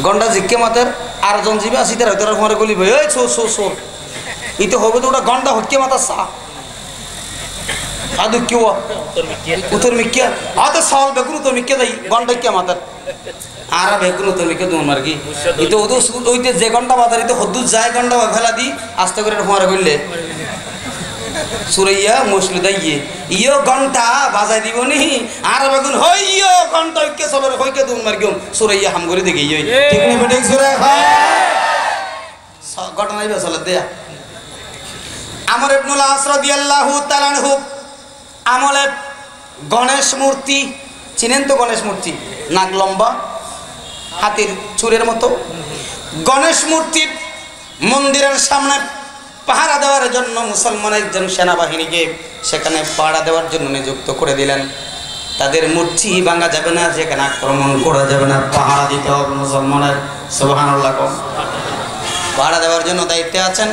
গন্ডা জিকে মাতার আর জন যাবে আসি তার হয়তো ফোয়ারা গলি ভাই ওই সোর ইতো হবে তো ওটা গন্ডা হটকে মাতার সা আদু কেউ উত্তর মিকিয়া আদা সাল বেগুন উত্তর মিকে যাই গন্ডা কে মাতার আর বেগুন উত্তর মিকে দোন মার কি ইতো ওতো ওইতে যে ঘন্টা বাজার ইতো হদ্দু যায় ঘন্টা ফেলা দি আস্তে করে ফোয়ারা করলে সুরাইয়া মুসলি দাইয়ে ইয়ো ঘন্টা বাজাই দিব নি আর বেগুন হইয়ো ঘন্টা কে চলে হইকে দোন মার গম সুরাইয়া হাম করে দেখি ইয়ো ঠিক নি বেটে সুরাই ঘটনাই বেসলে দেয়া আমর ইবনুল আস রাদিয়াল্লাহু তাআলা আনহু আমলে গণেশ মূর্তি চিনেন তো গণেশ মূর্তি নাক লম্বা হাতির চুরের মতো গণেশ মূর্তি মন্দিরের সামনে পাহারা দেওয়ার জন্য মুসলমান একজন সেনাবাহিনীকে সেখানে পাহারা দেওয়ার জন্য নিযুক্ত করে দিলেন তাদের মূর্তি ভাঙা যাবে না সেখানে আক্রমণ করা যাবে না পাহারা দিতে হবে মুসলমানের সুবহানাল্লাহ পাহারা দেওয়ার জন্য দায়িত্বে আছেন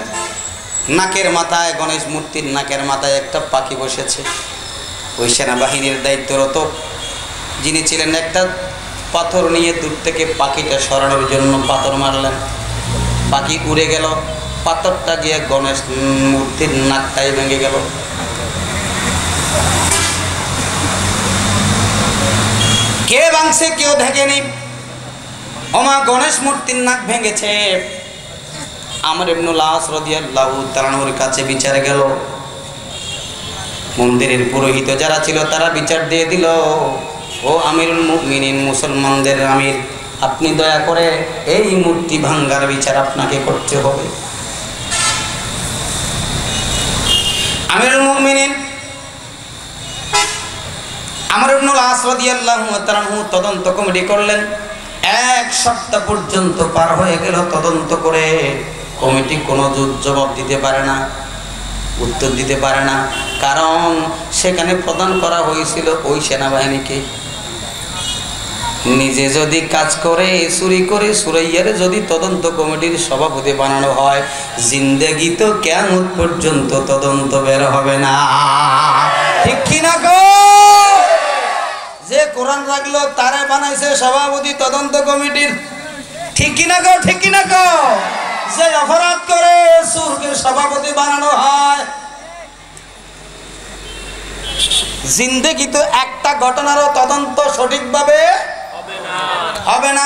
নাকের মাথায় গণেশ মূর্তির নাকের মাথায় একটা পাখি বসেছে ওই সেনাবাহিনীর দায়িত্বরত যিনি ছিলেন একটা পাথর নিয়ে দূর থেকে পাখিটা সরানোর জন্য পাথর মারলেন পাখি উড়ে গেল, পাথরটা গিয়ে গণেশ মূর্তির নাকটাই ভেঙে গেল। কে ভাঙছে কেউ দেখেনি, ওমা গণেশ মূর্তির নাক ভেঙেছে। আমর ইবনুল আস রাদিয়াল্লাহু তাআলার কাছে বিচারে গেল। মন্দিরের পুরোহিত যারা ছিল তারা বিচার দিয়ে দিল, ও আমিরুল মুমিনিন, মুসলমানদের আমির, আপনি দয়া করে এই মূর্তি ভাঙ্গার বিচার আপনাকে করতে হবে। আমিরুল মুমিনিন আমর ইবনুল আস রাদিয়াল্লাহু তাআলা তদন্ত কমিটি করলেন। 1 সপ্তাহ পর্যন্ত পার হয়ে গেল তদন্ত করে। কমিটি কোনো জবাব দিতে পারে না, উত্তর দিতে পারে না, কারণ সেখানে প্রদান করা হয়েছিল ওই সেনাবাহিনীকে। নিজে যদি কাজ করে চুরি করে সুরাইয়ারে যদি তদন্ত কমিটির সভাপতি বানানো হয়, জিন্দেগি তো কিয়ামত পর্যন্ত তদন্ত বের হবে না। ঠিক কি না গো? যে কোরআন রাখলো তারে বানাইছে সভাপতি তদন্ত কমিটির। ঠিক কি না গো? ঠিক কি না গো? যে অপরাধ করে সুরকে সভাপতি বানানো হয়। জিন্দেগি তো একটা ঘটনারও তদন্ত সঠিকভাবে হবে না।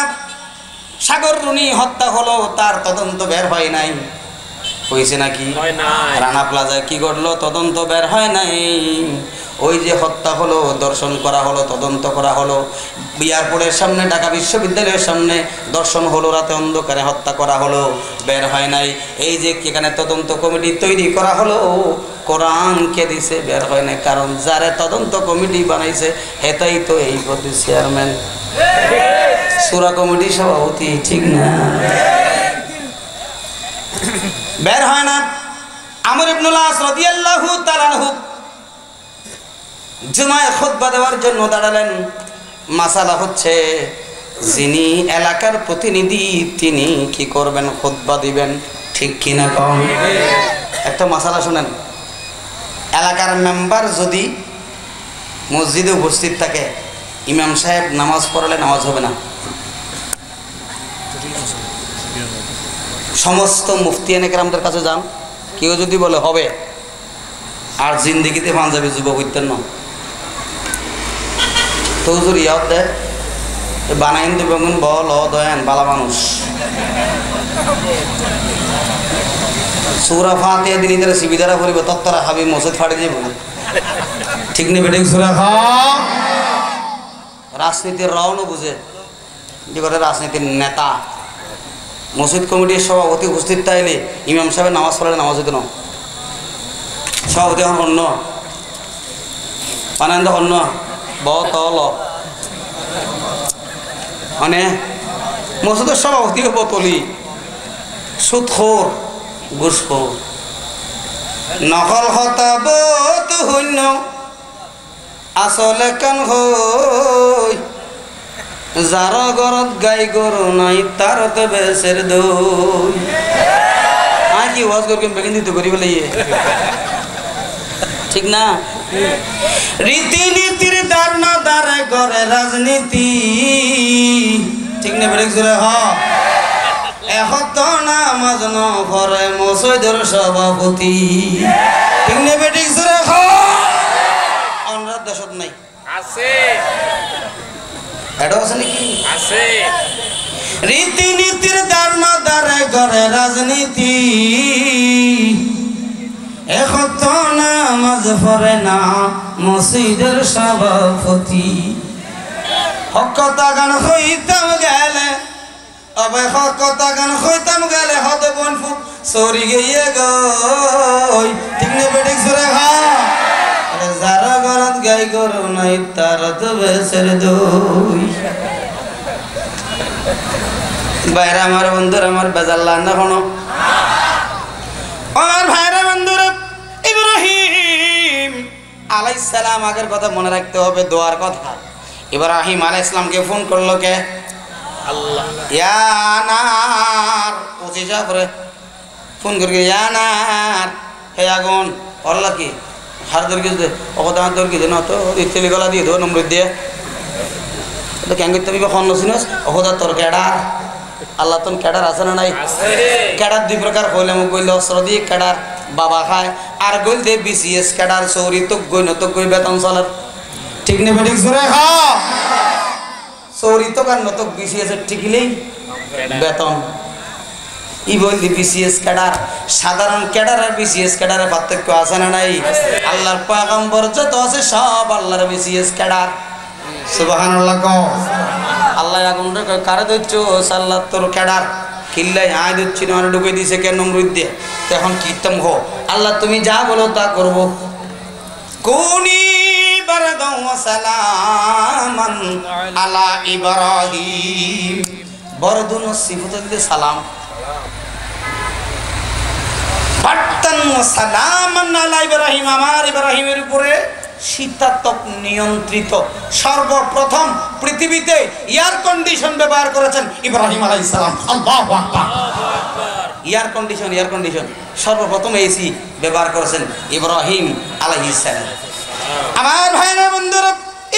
সাগর রুনি হত্যা হলো, তার তদন্ত বের হয় নাই, হয়েছে নাকি? রানা প্লাজায় কি ঘটলো, তদন্ত বের হয় নাই। ওই যে হত্যা হলো, দর্শন করা হলো, তদন্ত করা হলো। এয়ারপোর্টের সামনে, ঢাকা বিশ্ববিদ্যালয়ের সামনে দর্শন হলো, রাতে অন্ধকারে হত্যা করা হলো, বের হয় নাই। এই যে এখানে তদন্ত কমিটি তৈরি করা হলো, কোরআনকে দিছে, বের হয় নাই। কারণ যারা তদন্ত কমিটি বানাইছে হেতাই তো এই প্রতি চেয়ারম্যান, সূরা কমিটি সভাপতি। ঠিক না? বের হয় না। আমর ইবনুল আস রাদিয়াল্লাহু তাআলা আনহু জুমায় খুতবা দেওয়ার জন্য দাঁড়ালেন। মাসালা হচ্ছে, যিনি এলাকার প্রতিনিধি তিনি কি করবেন, খুতবা দিবেন। ঠিক কি না কম? একটা মাসালা শুনেন, এলাকার মেম্বার যদি মসজিদে উপস্থিত থাকে, ইমাম সাহেব নামাজ পড়ালে নামাজ হবে না। সমস্ত মুফতিয়ানে কেরামদের কাছে যান, কেউ যদি বলে হবে, আর জিন্দিগিতে পাঞ্জাবি যুবক হইতেন না, তো হুজুর ইয়াদ দেয় বানাইন দেবেন, বল দয়ান বালা মানুষ, সূরা ফাতিহা দিন ইদারে সিবিদারা করিব, তত্তরা হাবি মসজিদ ফাড়ি দিব। ঠিক নেই বেঠিক? সূরা খা রাজনীতির রাওনও বুঝে, যে করে রাজনীতির নেতা। মসজিদ কমিটির সভাপতি উপস্থিত থাকলে ইমাম সাহেবের নামাজ পড়ালে নামাজ হইতো না। সভাপতি এখন অন্য পানান্দ অন্য বল, মানে মসজিদের সভাপতি বোতলি, সুদখোর, ঘুষখোর। নকল হতাবত শূন্য আসলে কান হই, যার ঘরত গাই গরু নাই তার তো বেসের দই। আর কি ওয়াজ করবেন বেগিন দিতে করি বলে, ঠিক না? রীতিনীতির দ্বার না দ্বারে করে রাজনীতি। ঠিক না বেড়ে চলে? এখন নামাজ নফরে মসজিদের সভাপতি। ঠিক না বেড়ে চলে? আমরা দেশত নাই আছে, এটা আছে নাকি? আছে। রীতিনীতির দ্বার না দ্বারে করে রাজনীতি, এখন নামাজ পড়ে না মসজিদের সভাপতি। হক কথা গান হইতাম গেলে, অবে হক কথা গান হইতাম গেলে হতে বনফু সরি গিয়ে গই। ঠিক না বেটি? সুরে খা যারা ঘরত গাই গরু নাই তার তো বেসের দই। বাইরে আমার বন্ধুরা, আমার বেজাল্লা না কোনো আমার ভাইরা বন্ধুরা, ইব্রাহিম আলাইহিস সালাম আগের কথা মনে রাখতে হবে, দোয়ার কথা। ইব্রাহিম আলাইহিস সালামকে ফোন করলো কে? আল্লাহ। ইয়া নার, পৌঁছে পরে ফোন করে, ইয়া নার, হে আগুন, আল্লাহ কি হার দরকি দে, অকদা হাত দরকি দে না তো ইত্তেলি গলা দিয়ে দো নম্বর দিয়ে। এটা কেন করতে হবে? খন নছিনস অকদা তোর কেডা আল্লাহ তন ক্যাডার আছে না নাই? ক্যাডার দুই প্রকার হইলে মুখ গইলে অস্ত্র দিয়ে ক্যাডার বাবা খায়, আর গইল দে বিসিএস ক্যাডার চৌরি তো গই ন তো গই বেতন চলার ঠিক নেই বেঠিক জোরে হ্যাঁ চৌরি তো কার নতক বিসিএস এর টিকিলেই বেতন ই বললি বিসিএস ক্যাডার সাধারণ ক্যাডার আর বিসিএস ক্যাডারের পার্থক্য আছে না নাই? আল্লাহর পয়গম্বর যত আছে সব আল্লাহর বিসিএস ক্যাডার। সুবহানাল্লাহ কও। আল্লাহ আগুন রে কারে দইছো সাল্লাত তোর ক্যাডার কিল্লাই আয় দিচ্ছি না ঢুকে দিছে কেন নমরুদ দিয়ে এখন কীর্তন হো আল্লাহ তুমি যা বলো তা করব। কুনি বারদাও ওয়া সালামান আলা ইব্রাহিম বরদুন সিফত দিতে সালাম বার্তান ওয়া সালামান আলা ইব্রাহিম আমার ইব্রাহিমের উপরে শীতাতপ নিয়ন্ত্রিত সর্বপ্রথম পৃথিবীতে এয়ার কন্ডিশন ব্যবহার করেছেন ইব্রাহিম আলাইহিস সালাম। আল্লাহু আকবার। এয়ার কন্ডিশন সর্বপ্রথম এসি ব্যবহার করেছেন ইব্রাহিম আলাইহিস সালাম। আমার ভাইরা বন্ধুরা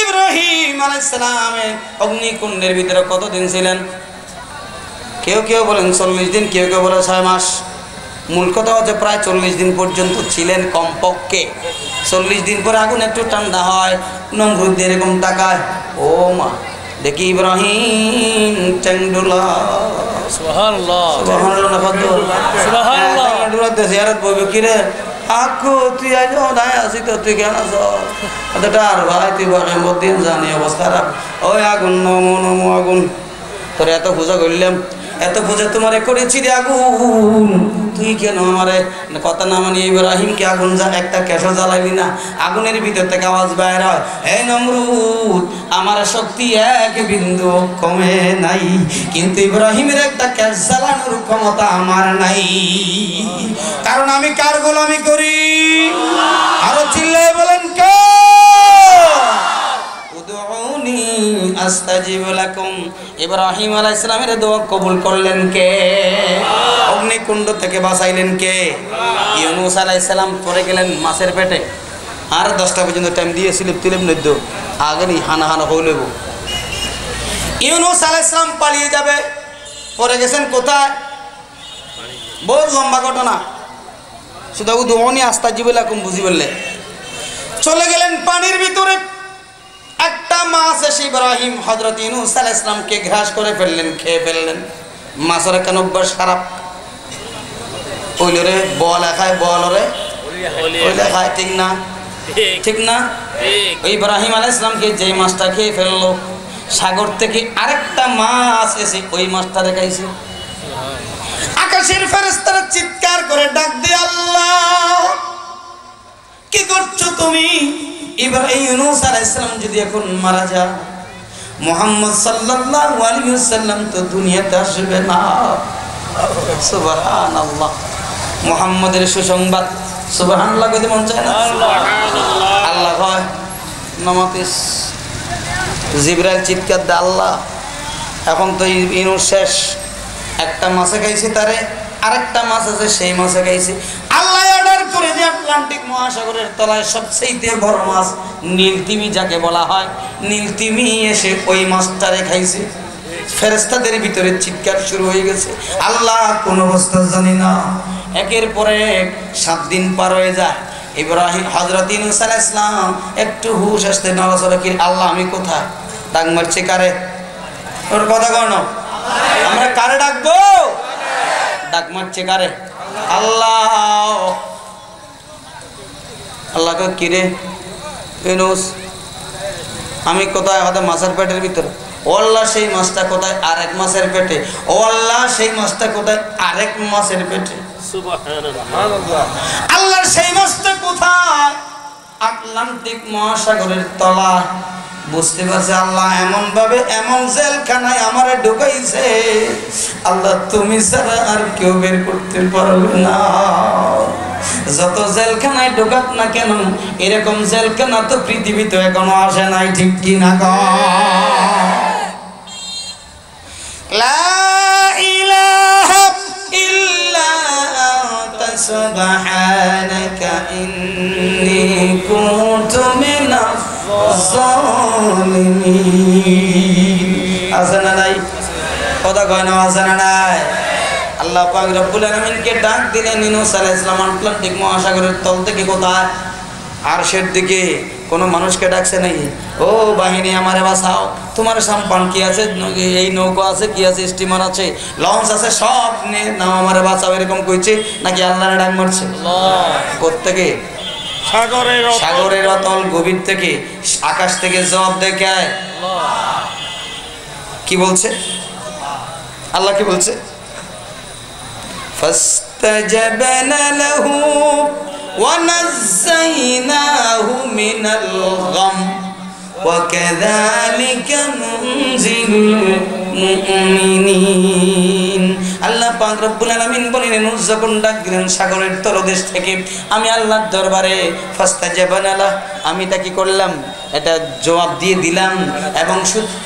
ইব্রাহিম আলাইহিস সালামের অগ্নিকুণ্ডের ভিতরে কতদিন ছিলেন? কেউ কেউ বলেন 40 দিন, কেউ কেউ বলেন 6 মাস। মূল কথা হচ্ছে প্রায় 40 দিন পর্যন্ত ছিলেন কমপক্ষে। 40 দিন পরে আগুন একটু ঠান্ডা হয়, নমরুদ এরকম তাকায়, ও মা দেখি ইব্রাহিম টেংডুলা সুবহানাল্লাহ সুবহানাল্লাহ সুবহানাল্লাহ টেংডুলা দেশে আর বলবে কি রে আকু তুই আজ নাই আসি তো তুই কেন আছো এটা আর ভাই তুই বলে মদিন জানি অবস্থা খারাপ ওই আগুন নমো নমো আগুন তোর এত পূজা করলাম এত পূজা তোমারে করেছি রে আগুন তুই কেন আমারে কথা না মানি ইব্রাহিমকে আগুন যা একটা কেশো জ্বালাইলি না আগুনের ভিতর থেকে আওয়াজ বাইর হয় এই নমরুদ আমার শক্তি এক বিন্দু কমে নাই কিন্তু ইব্রাহিমের একটা কেশ জ্বালানোর ক্ষমতা আমার নাই কারণ আমি কার গোলামি করি আরো চিল্লায় বলেন কে উদউনি আস্তাজিব লাকুম ইব্রাহিম আলাইহিস সালামের দোয়া কবুল করলেন কে অগ্নিকুণ্ড থেকে বাঁচাইলেন কে ইউনূস আলাইহিস সালাম পড়ে গেলেন মাছের পেটে আর 10টা পর্যন্ত টাইম দিয়েছিলেন তিলেম নদ্য আগেই হানা হানা হইলেব ইউনূস আলাইহিস সালাম পালিয়ে যাবে পড়ে গেছেন কোথায় বহুত লম্বা ঘটনা শুধু উদউনি আস্তাজিব লাকুম বুঝি বললে চলে গেলেন পানির ভিতরে একটা মাছ এসে ইব্রাহিম হযরত ইউনূস আলাইহিস সালামকে গ্রাস করে ফেললেন খেয়ে ফেললেন মাছের কেন অভ্যাস খারাপ ওইলরে বল খায় বলরে ওইলে খায় ঠিক না ওই ইব্রাহিম আলাইহিস সালামকে যে মাছটা খেয়ে ফেললো সাগর থেকে আরেকটা মাছ এসে ওই মাছটা দেখাইছে আকাশের ফেরেশতারা চিৎকার করে ডাক দিয়ে আল্লাহ কি করছো তুমি ইব্রাহিম ইউনূস আলাইহিস সালাম যদি এখন মারা যায় মুহাম্মদ সাল্লাল্লাহু আলাইহি ওয়াসাল্লাম তো দুনিয়াতে আসবে না সুবহানাল্লাহ মুহাম্মাদের সুসংবাদ সুবহানাল্লাহ কইতে মন চায় না সুবহানাল্লাহ আল্লাহ কয় নমাতিস জিবরাইল চিৎকার দে আল্লাহ এখন তো ইউনূস শেষ একটা মাছে খাইছে তারে আরেকটা মাছ আছে সেই মাছে খাইছে আল্লাহ অর্ডার করে যে আটলান্টিক মহাসাগরের তলায় সবচেয়ে বড় মাছ নীলতিমি যাকে বলা হয় নীলতিমি এসে ওই মাছটারে খাইছে ফেরেশতাদের ভিতরে চিৎকার শুরু হয়ে গেছে আল্লাহ কোন অবস্থা জানি না একের পরে 7 দিন পার হয়ে যায় ইব্রাহিম হযরত ইউনূস আলাইহিস সালাম একটু হুঁশ আসতে নড়াচড়া কি আল্লাহ আমি কোথায় ডাক মারছে কারে ওর কথা কন আমরা কারে ডাকবো ডাক মারছে কারে আল্লাহ আল্লাহ কে কিরে ইউনূস আমি কোথায় আমাদের মাছের পেটের ভিতরে ও আল্লাহ সেই মাছটা কোথায় আরেক মাছের পেটে ও আল্লাহ সেই মাছটা কোথায় আরেক মাছের পেটে সুবহানাল্লাহ আল্লাহর সেই মাছটা কোথায় আটলান্টিক মহাসাগরের তলায় বুঝতে পারছে আল্লাহ এমন ভাবে এমন জেলখানায় আমারে ঢুকাইছে আল্লাহ তুমি ছাড়া আর কেউ বের করতে পারবে না যত জেলখানায় ঢোকাত না কেন এরকম জেলখানা তো পৃথিবীতে এখনো আসে নাই ঠিক কি না লা ইলাহা ইল্লা আনতা সুবহানাকা ইন্নী কুনতু মিনাজ জালিমিন আসে না নাই কথা কথা কয় না, আছে না নাই? আল্লাহ পাক রব্বুল আলামিনকে ডাক দিলেন ইউনূস আলাইহিস সালাম আটলান্টিক মহাসাগরের তল থেকে কোথায়? আরশের দিকে। কোন মানুষকে ডাকছে নাকি? ও বাহিনী আমারে বাঁচাও, তোমার সাম্পান কি আছে, এই নৌকা আছে, কি আছে, স্টিমার আছে, লঞ্চ আছে, সব নিয়ে নাও আমারে বাঁচাও, এরকম কইছে নাকি আল্লাহর ডাক মারছে? কোত্থেকে? সাগরের অতল গভীর থেকে, আকাশ থেকে জবাব দেখে। কি বলছে আল্লাহ? কি বলছে? ফাস্তাজাবনা লাহু ওয়া নাযাইনাহু মিনাল গাম ওয়া কাযালিকা নুনজিলুল মুমিনিন। আল্লাহ পাক রব্বুল আলামিন বলেন, ইউনূস যখন ডাক দিলেন সাগরের তলদেশ থেকে, আমি আল্লাহর দরবারে ফাস্তাজাবনা লাহু, আমি তা কি করলাম? এটা জবাব দিয়ে দিলাম। এবং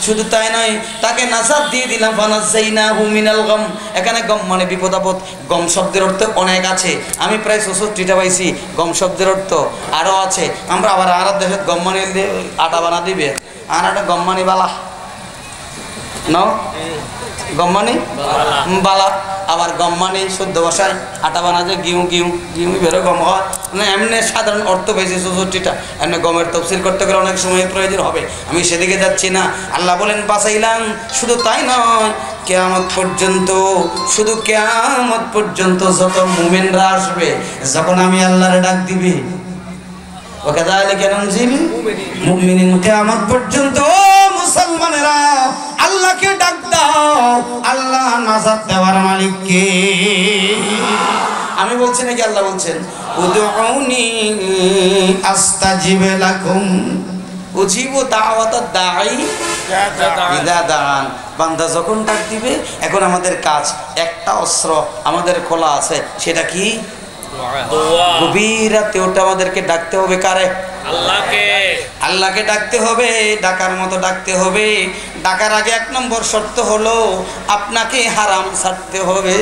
শুধু তাই নয়, তাকে নাজাত দিয়ে দিলাম। ফানাযাইনাহু মিনাল গাম, এখানে গম মানে বিপদ আপদ। গম শব্দের অর্থ অনেক আছে, আমি প্রায় ৬৪টা পাইছি। গম শব্দের অর্থ আরও আছে। আমরা আবার আর দেশে গম মানে আটা বানা দিবে, আর একটা গম মানে বালা ন, গম মানে বালা, আবার গম মানে শুদ্ধ ভাষায় আটা বানা যে গিউ গিউ গিউ বেরো গম হয়। মানে এমনি সাধারণ অর্থ পেয়েছি ৬৪টা। এমনি গমের তফসিল করতে গেলে অনেক সময় প্রয়োজন হবে, আমি সেদিকে যাচ্ছি না। আল্লাহ বলেন বাঁচাইলাম। শুধু তাই নয়, কিয়ামত পর্যন্ত, শুধু কিয়ামত পর্যন্ত যত মুমিনরা আসবে, যখন আমি আল্লাহর ডাক দিবে, ওয়াকাযালিকা নুনজিলুল মুমিনিন, কিয়ামত পর্যন্ত মুসলমানেরা আল্লাহকে ডাক দাও। আল্লাহ নাজাত দেওয়ার মালিক কে? আমি বলছি নাকি আল্লাহ বলছেন? উদউনি আস্তাজিব লাকুম, উজিবু দাওয়াতাদ দাঈ ইযা দাআন। বান্দা যখন ডাক দিবে, এখন আমাদের কাজ, একটা অস্ত্র আমাদের খোলা আছে, সেটা কি? গভীর রাতে ওটা আমাদেরকে ডাকতে হবে। কারে? আল্লাহকে। আল্লাহকে ডাকতে হবে, ডাকার মতো ডাকতে হবে। ডাকার আগে ১ নম্বর শর্ত হলো আপনাকে হারাম ছাড়তে হবে,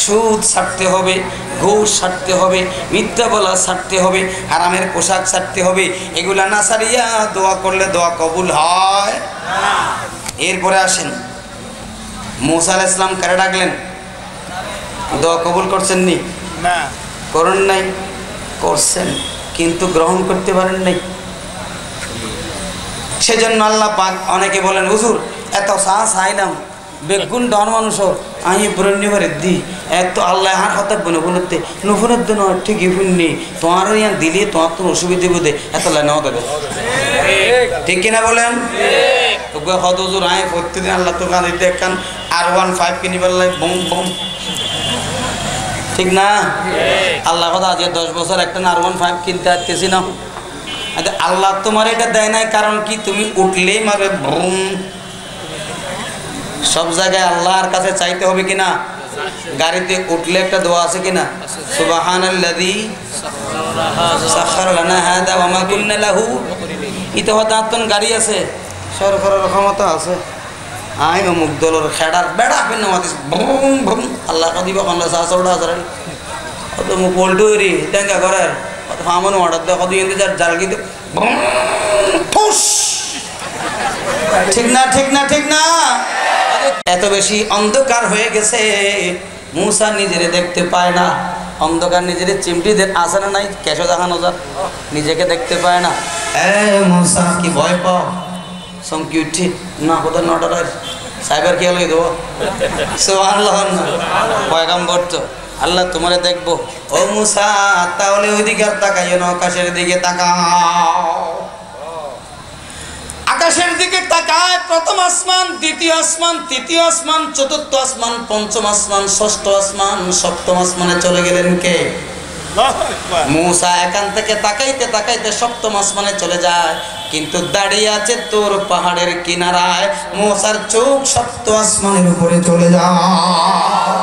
সুদ ছাড়তে হবে, ঘুষ ছাড়তে হবে, মিথ্যা বলা ছাড়তে হবে, হারামের পোশাক ছাড়তে হবে। এগুলা না ছাড়িয়া দোয়া করলে দোয়া কবুল হয় না। এরপরে আসেন, মূসা আলাইহিস সালাম কারে ডাকলেন? দোয়া কবুল করছেন নি? না। করেন নাই? করছেন, কিন্তু গ্রহণ করতে পারেন নাই। সেজন্য আল্লাহ পাক, অনেকে বলেন হুজুর এত চাইলাম, বেগুন ডন মানুষ আমি ব্রণ্যবারে দি এত আল্লাহ হার হতা বনে বলতে নুফুনের দিন ঠিকই শুননি, তোমার ইয়ান দিলে তোমার তো অসুবিধে বোধে এত নেওয়া দেবে। ঠিক কিনা বলেন? হুজুর আয় প্রত্যেকদিন আল্লাহ তো কান দিতে একখান R15 কিনিবার লাই বম বম, ঠিক না? আল্লাহ কথা আজকে 10 বছর একটা R15 কিনতে আসতেছি না। আল্লাহ তোমার এটা দেয় নাই, কারণ কি? তুমি উঠলেই মারবে বুম। সব জায়গায় আল্লাহর কাছে চাইতে হবে কিনা? গাড়িতে উঠলে একটা দোয়া আছে কিনা? সুবহানাল্লাযী সাখারা লানা হাযা ওয়া মা কুন্না লাহু। ইতো হতাতন গাড়ি আছে, সরকারের ক্ষমতা আছে, আই অমুক দলের খেড়ার বেড়া পেন মাতিস বুম বুম। আল্লাহ কাদিবা বাংলা সাসৌড়া আছে তো মু পোল্টুরি তেঙ্গা করার ফামন অর্ডার দাও কত ইন্দি যার জালগিতে বুম ফুস। ঠিক না? ঠিক না? ঠিক না? এত বেশি অন্ধকার হয়ে গেছে, মূসা নিজেরে দেখতে পায় না। অন্ধকার নিজের চিমটিদের আসে না নাই, কেশো দেখানো যার নিজেকে দেখতে পায় না। মূসা কি ভয় পাও? চমকি উঠি না, কোথাও নটার সাইবার খেয়াল হয়ে দেবো। সুবহানাল্লাহ, পয়গাম্বর তো আল্লাহ তোমারে দেখবো। ও মূসা তাহলে ওইদিকে আর তাকাইও না, আকাশের দিকে তাকাও। আকাশের দিকে তাকায়, প্রথম আসমান, দ্বিতীয় আসমান, তৃতীয় আসমান, চতুর্থ আসমান, পঞ্চম আসমান, ষষ্ঠ আসমান, সপ্তম আসমানে চলে গেলেন কে? মূসা এখান থেকে তাকাইতে তাকাইতে সপ্তম আসমানে চলে যায়, কিন্তু দাঁড়িয়ে আছে তোর পাহাড়ের কিনারায়। মূসার চোখ সপ্তম আসমানের উপরে চলে যায়।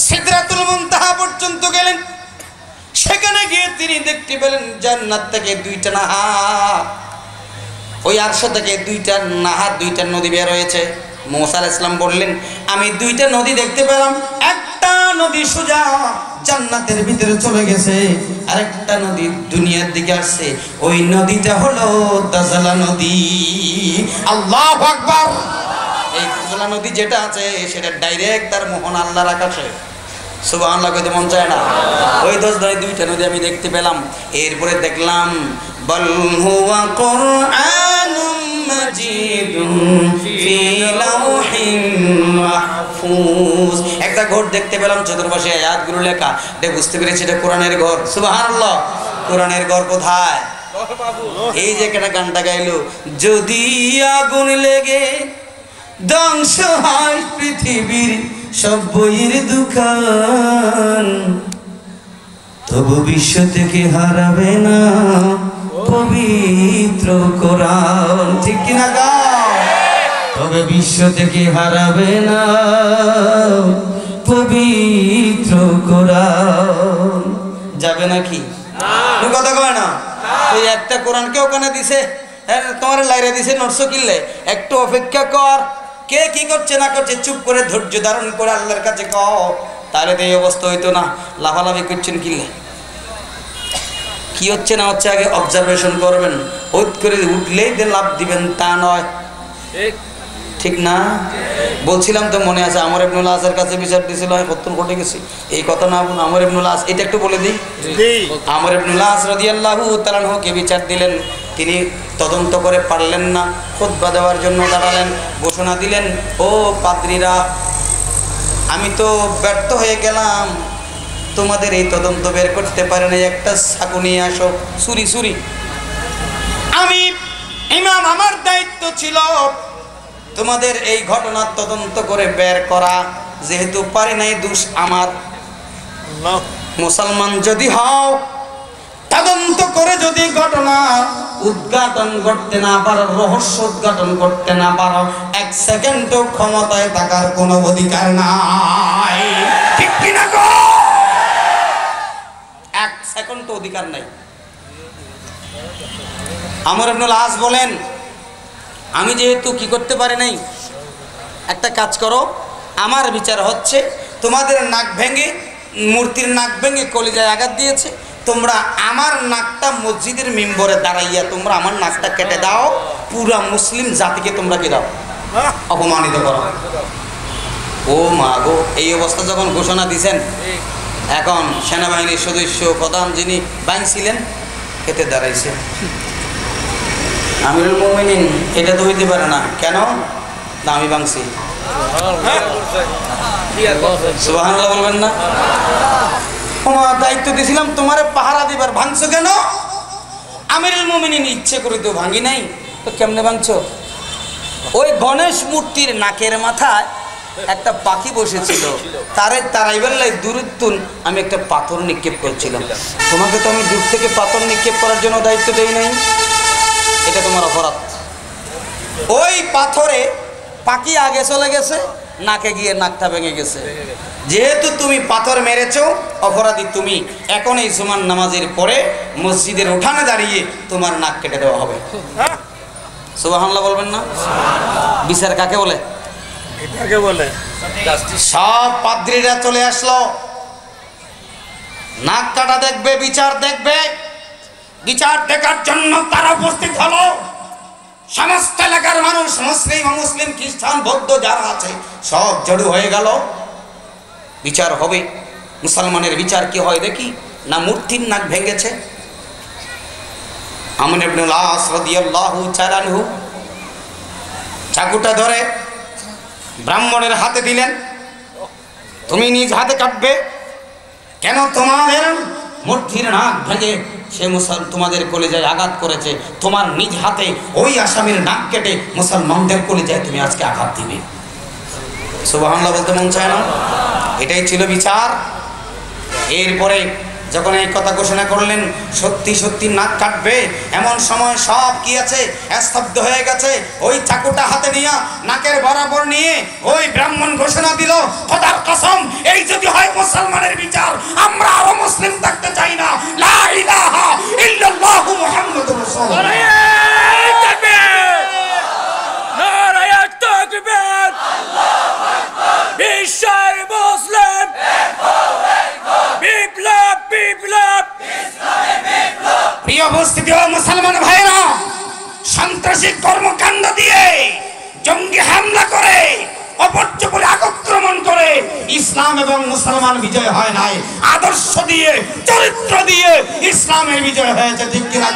সিদরাতুল মুনতাহা পর্যন্ত গেলেন। সেখানে গিয়ে তিনি দেখতে পেলেন জান্নাত থেকে 2টা নাহার, ওই আরশ থেকে 2টা নাহার, 2টা নদী বের হয়েছে। মূসা আলাইহিস সালাম বললেন, আমি 2টা নদী দেখতে পেলাম। একটা নদী সোজা জান্নাতের ভিতরে চলে গেছে, আরেকটা নদী দুনিয়ার দিকে আসছে। ওই নদীটা হলো দাজালা নদী। আল্লাহু আকবার। এই কোলা নদী যেটা আছে সেটা ডাইরেক্ট তার মোহন আল্লাহর আকাশে। সুবহানাল্লাহ কইতে মন চায় না? ওই দুইটা নদী আমি দেখতে পেলাম। এরপরে দেখলাম বল হুয়া কুরআনুম মাজিদুন ফি লাওহিন মাহফুজ। একটা ঘর দেখতে পেলাম, চতুর্পাশে আয়াতগুলো লেখা। এটা বুঝতে পেরেছি এটা কোরআনের ঘর। সুবহানাল্লাহ। কোরআনের ঘর কোথায়? এই যে একটা গানটা গাইলো, যদি আগুন লেগে ধ্বংস হয় পৃথিবীর সব বইয়ের দোকান, তবু বিশ্ব থেকে হারাবে না পবিত্র কোরআন। ঠিক কিনা গাও? তবে বিশ্ব থেকে হারাবে না পবিত্র কোরআন। যাবে নাকি? কথা কয় না? ওই একটা কোরআনকে ওখানে দিছে, তোমার লাইরে দিছে নটশো কিনলে। একটু অপেক্ষা কর, কে কি করছে না করছে চুপ করে ধৈর্য ধারণ করে আল্লাহর কাছে কও, তাহলে তো এই অবস্থা হইতো না। লাফালাফি করছেন কিনলে কি হচ্ছে না হচ্ছে আগে অবজারভেশন করবেন। ওত করে উঠলেই যে লাভ দিবেন তা নয়। ঠিক না? বলছিলাম তো মনে আছে, আমর ইবনুল আসের কাছে বিচার দিয়েছিল, আমি প্রত্যন ঘটে গেছি এই কথা না। আমর ইবনুল আস, এটা একটু বলে দিই। আমর ইবনুল আস রাদিয়াল্লাহু তাআলা আনহুকে বিচার দিলেন, তিনি তদন্ত করে পারলেন না, খুতবা দেওয়ার জন্য দাঁড়ালেন, ঘোষণা দিলেন, ও পাদ্রীরা, আমি তো ব্যর্থ হয়ে গেলাম, তোমাদের এই তদন্ত বের করতে পারে না, একটা চাকু নিয়ে আসো, ছুরি। আমি ইমাম, আমার দায়িত্ব ছিল তোমাদের এই ঘটনার তদন্ত করে বের করা, যেহেতু পারি নাই দোষ আমার। মুসলমান যদি হও, তদন্ত করে যদি ঘটনা উদ্ঘাটন করতে না পারো, রহস্য উদ্ঘাটন করতে না পারো, এক সেকেন্ডও ক্ষমতায় থাকার কোনো অধিকার নাই। ঠিক কিনা গো? এক সেকেন্ড অধিকার নাই। আমর ইবনুল আস বলেন, আমি যেহেতু কি করতে পারি নাই, একটা কাজ করো, আমার বিচার হচ্ছে তোমাদের নাক ভেঙে, মূর্তির নাক ভেঙে কলিজায় আঘাত দিয়েছে, তোমরা আমার নাকটা মসজিদের মিম্বরে দাঁড়াইয়া তোমরা আমার নাকটা কেটে দাও, পুরা মুসলিম জাতিকে তোমরা কি দাও, অপমানিত করো। ও মা গো, এই অবস্থা যখন ঘোষণা দিছেন, এখন সেনাবাহিনীর সদস্য প্রধান যিনি বাইছিলেন খেতে দাঁড়াইছে। আমিরুল মুমিনিন, এটা তো হইতে পারে না। কেন? না আমি ভাঙছি। সুবহানাল্লাহ বলবেন না? তোমার দায়িত্ব দিয়েছিলাম তোমারে পাহারা দিবার, ভাঙছো কেন? আমিরুল মুমিনিন, ইচ্ছে করে তো ভাঙি নাই, তো কেমনে ভাঙছো? ওই গণেশ মূর্তির নাকের মাথায় একটা পাখি বসেছিল, তারে তারাইবার লাই দূরত্বন আমি একটা পাথর নিক্ষেপ করছিলাম। তোমাকে তো আমি দূর থেকে পাথর নিক্ষেপ করার জন্য দায়িত্ব দেই নাই, এটা তোমার অপরাধ। ওই পাথরে পাখি আগে চলে গেছে, নাকে গিয়ে নাকটা ভেঙে গেছে। যেহেতু তুমি পাথর মেরেছো, অপরাধী তুমি। এখন এই জুমার নামাজের পরে মসজিদের উঠানে দাঁড়িয়ে তোমার নাক কেটে দেওয়া হবে। সুবহানাল্লাহ বলবেন না? বিচার কাকে বলে? এটাকে বলে সব পাদ্রীরা চলে আসলো, নাক কাটা দেখবে, বিচার দেখবে। বিচার দেখার জন্য তারা উপস্থিত হলো। সমস্ত এলাকার মানুষ, মুসলিম অমুসলিম খ্রিস্টান বৌদ্ধ যারা আছে সব জড়ো হয়ে গেল। বিচার হবে। মুসলমানের বিচার কি হয় দেখি, না মূর্তির নাক ভেঙেছে। আমর ইবনুল আস রাদিয়াল্লাহু তাআলা আনহু চাকুটা ধরে ব্রাহ্মণের হাতে দিলেন, তুমি নিজ হাতে কাটবে। কেন? তোমাদের মূর্তির নাক ভেঙে সে তোমাদের কলিজায় আঘাত করেছে, তোমার নিজ হাতে ওই আসামির নাক কেটে মুসলমানদের কলিজায় তুমি আজকে আঘাত দিবে। সুবহানাল্লাহ বলতে মন চায় না? এটাই ছিল বিচার। এরপরে যখন এই কথা ঘোষণা করলেন সত্যি সত্যি নাক কাটবে, এমন সময় সব কি আছে স্তব্ধ হয়ে গেছে। ওই চাকুটা হাতে নিয়ে নাকের বরাবর নিয়ে ওই ব্রাহ্মণ ঘোষণা দিল, খোদার কসম, এই যদি হয় মুসলমানের বিচার, আমরা আরো মুসলিম থাকতে চাই না। লা ইলাহা ইল্লাল্লাহু মুহাম্মাদুর রাসূলুল্লাহ। বিশ্বের মুসলিম বিপ্লব বিপ্লব প্রিয় উপস্থিতি ও মুসলমান ভাইরা, সন্ত্রাসী কর্মকাণ্ড দিয়ে, জঙ্গি হামলা করে ইসলাম এবং মুসলমান বিজয় হয় নাই, আদর্শ দিয়ে, চরিত্র দিয়ে ইসলামের বিজয় হয়েছে। ঠিক কিনা?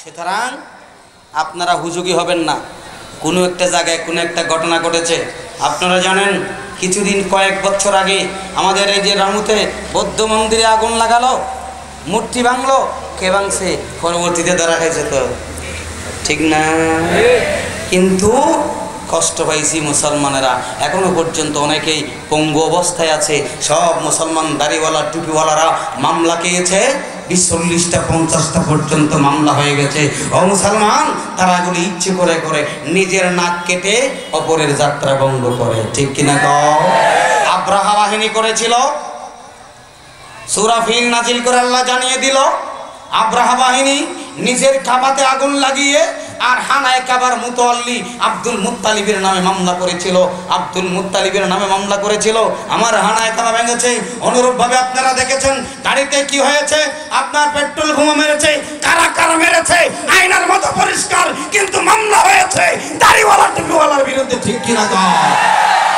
সুতরাং আপনারা হুজুগি হবেন না। কোনো একটা জায়গায় কোনো একটা ঘটনা ঘটেছে, আপনারা জানেন কিছুদিন কয়েক বছর আগে আমাদের এই যে রামুতে বৌদ্ধ মন্দিরে আগুন লাগালো, মূর্তি ভাঙলো, কে ভাঙছে? পরবর্তীতে ধরা খাইছে তো, ঠিক না? কিন্তু কষ্ট পাইছি মুসলমানেরা, এখনো পর্যন্ত অনেকেই পঙ্গু অবস্থায় আছে। সব মুসলমান দাড়িওয়ালা টুপিওয়ালারা মামলা খেয়েছে, 40টা 50টা পর্যন্ত মামলা হয়ে গেছে। ও মুসলমান, তারা এগুলি ইচ্ছে করে করে নিজের নাক কেটে অপরের যাত্রা বন্ধ করে। ঠিক কিনা কও? আব্রাহা বাহিনী করেছিল, সূরা ফিল নাজিল করে আল্লাহ জানিয়ে দিল, আব্রাহা বাহিনী নিজের কাবাতে আগুন লাগিয়ে আর হানায় কাবার মুতাল্লি আব্দুল মুত্তালিবের নামে মামলা করেছিল। আব্দুল মুত্তালিবের নামে মামলা করেছিল, আমার হানায় কাবা ভেঙেছে। অনুরূপভাবে আপনারা দেখেছেন গাড়িতে কি হয়েছে, আপনার পেট্রোল বোমা মেরেছে, কারা কারা মেরেছে, আয়নার মতো পরিষ্কার, কিন্তু মামলা হয়েছে দাড়িওয়ালা টুপিওয়ালার বিরুদ্ধে। ঠিক কিনা?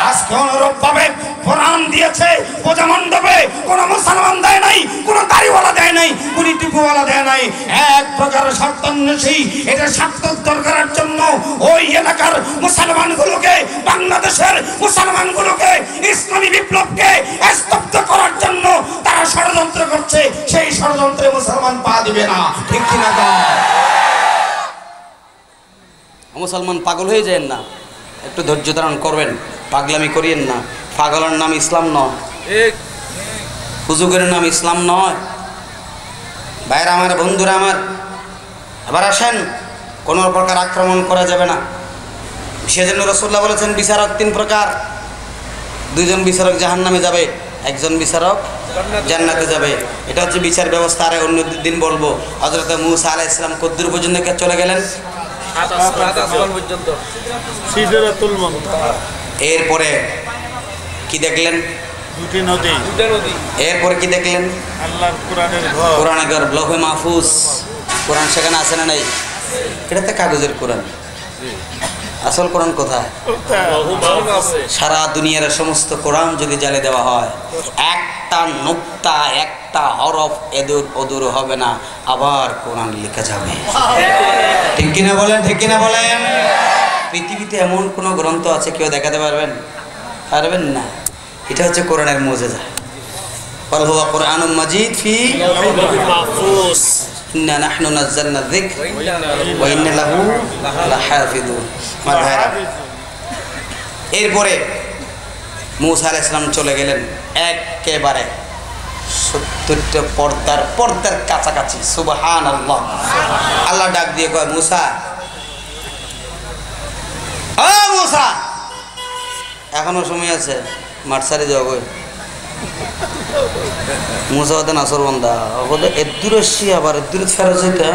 আজকে অনুরূপভাবে কোরআন দিয়েছে পূজা মণ্ডপে, কোনো মুসলমান দেয় নাই, কোনো দাড়িওয়ালা দেয় নাই, কোনো টুপিওয়ালা দেয় নাই। এক প্রকার স্বার্থান্বেষী, এটা স্বার্থ উদ্ধার করার জন্য ওই এলাকার মুসলমানগুলোকে, বাংলাদেশের মুসলমানগুলোকে, ইসলামী বিপ্লবকে স্তব্ধ করার জন্য তারা ষড়যন্ত্র করছে। সেই ষড়যন্ত্রে মুসলমান পা দিবে না। ঠিক কিনা? মুসলমান পাগল হয়ে যায় না, একটু ধৈর্য ধারণ করবেন, পাগলামি করিয়েন না। পাগলের নাম ইসলাম নয়, হুজুগের নাম ইসলাম নয়। ভাইরা আমার, বন্ধুরা আমার, এবার আসেন, কোনো প্রকার আক্রমণ করা যাবে না। সেজন্য রাসূলুল্লাহ বলেছেন বিচারক 3 প্রকার। 2জন বিচারক জাহান্নামে যাবে, 1জন বিচারক জান্নাতে যাবে। এটা হচ্ছে বিচার ব্যবস্থা। আর অন্য দিন বলবো হযরত মূসা আলাইহিস সালাম কদ্দুর পর্যন্ত চলে গেলেন, এরপরে কি দেখলেন? 2টি নদী। এরপরে কি দেখলেন? আল্লাহর কোরআনের ঘর। কোরআনের ঘর, লৌহে মাহফুজ। কোরআন সেখানে আছে না নাই? এটা তো কাগজের কোরআন, আসল কোরআন কোথায়? সারা দুনিয়ার সমস্ত কোরআন যদি জ্বালিয়ে দেওয়া হয়, একটা নুক্তা, একটা হরফ এদুর ওদুর হবে না, আবার কোরআন লেখা যাবে। ঠিক কিনা বলেন? ঠিক কিনা বলেন? পৃথিবীতে এমন কোন গ্রন্থ আছে কেউ দেখাতে পারবেন? পারবেন না। এটা হচ্ছে কোরআনের মুজিজা। বল হুয়া কোরআনুম মাজিদ ফি লাউহিল মাহফুজ, ইন্না নাহনু নাযালনা যিকর ওয়া ইন্না লাহু লাহাফিজুন। এরপরে মূসা আলাইহিস সালাম চলে গেলেন একেবারে 70টা পর্দার কাছাকাছি। সুবহানাল্লাহ। আল্লাহ ডাক দিয়ে কয়, মূসা, ও মূসা, এখনো সময় আছে, মাঠ ছাড়ি যাও। মূসা হতে নাসর বন্ধা বলে এদুর এসছি, আবার এদুর ফেরত যেতে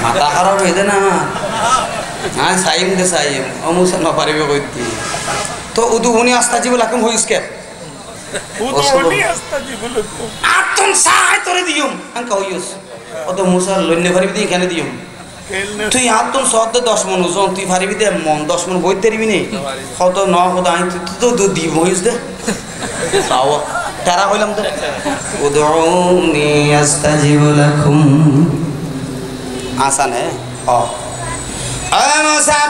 মাথা খারাপ হয়ে যায় না আমার। হ্যাঁ সাইম দে সাইম, ও মূসা না পারিবে কইতি তো উদু উনি আস্তাজিব লাকুম হইস কে আতন সাই তোরে দিউম আঙ্কা হইস ও তো মূসা লইনে পারিবি দি এখানে দিউম। তুই আতন সদ 10 মন ওজন, তুই পারিবি দে মন 10 মন বইতে পারিবি নি? কত ন কত আই তুই তো দিব হইস দে তাও তারা হইলাম তো উদউনি আস্তাজিব লাকুম। আসান হ্যাঁ। ও মূসা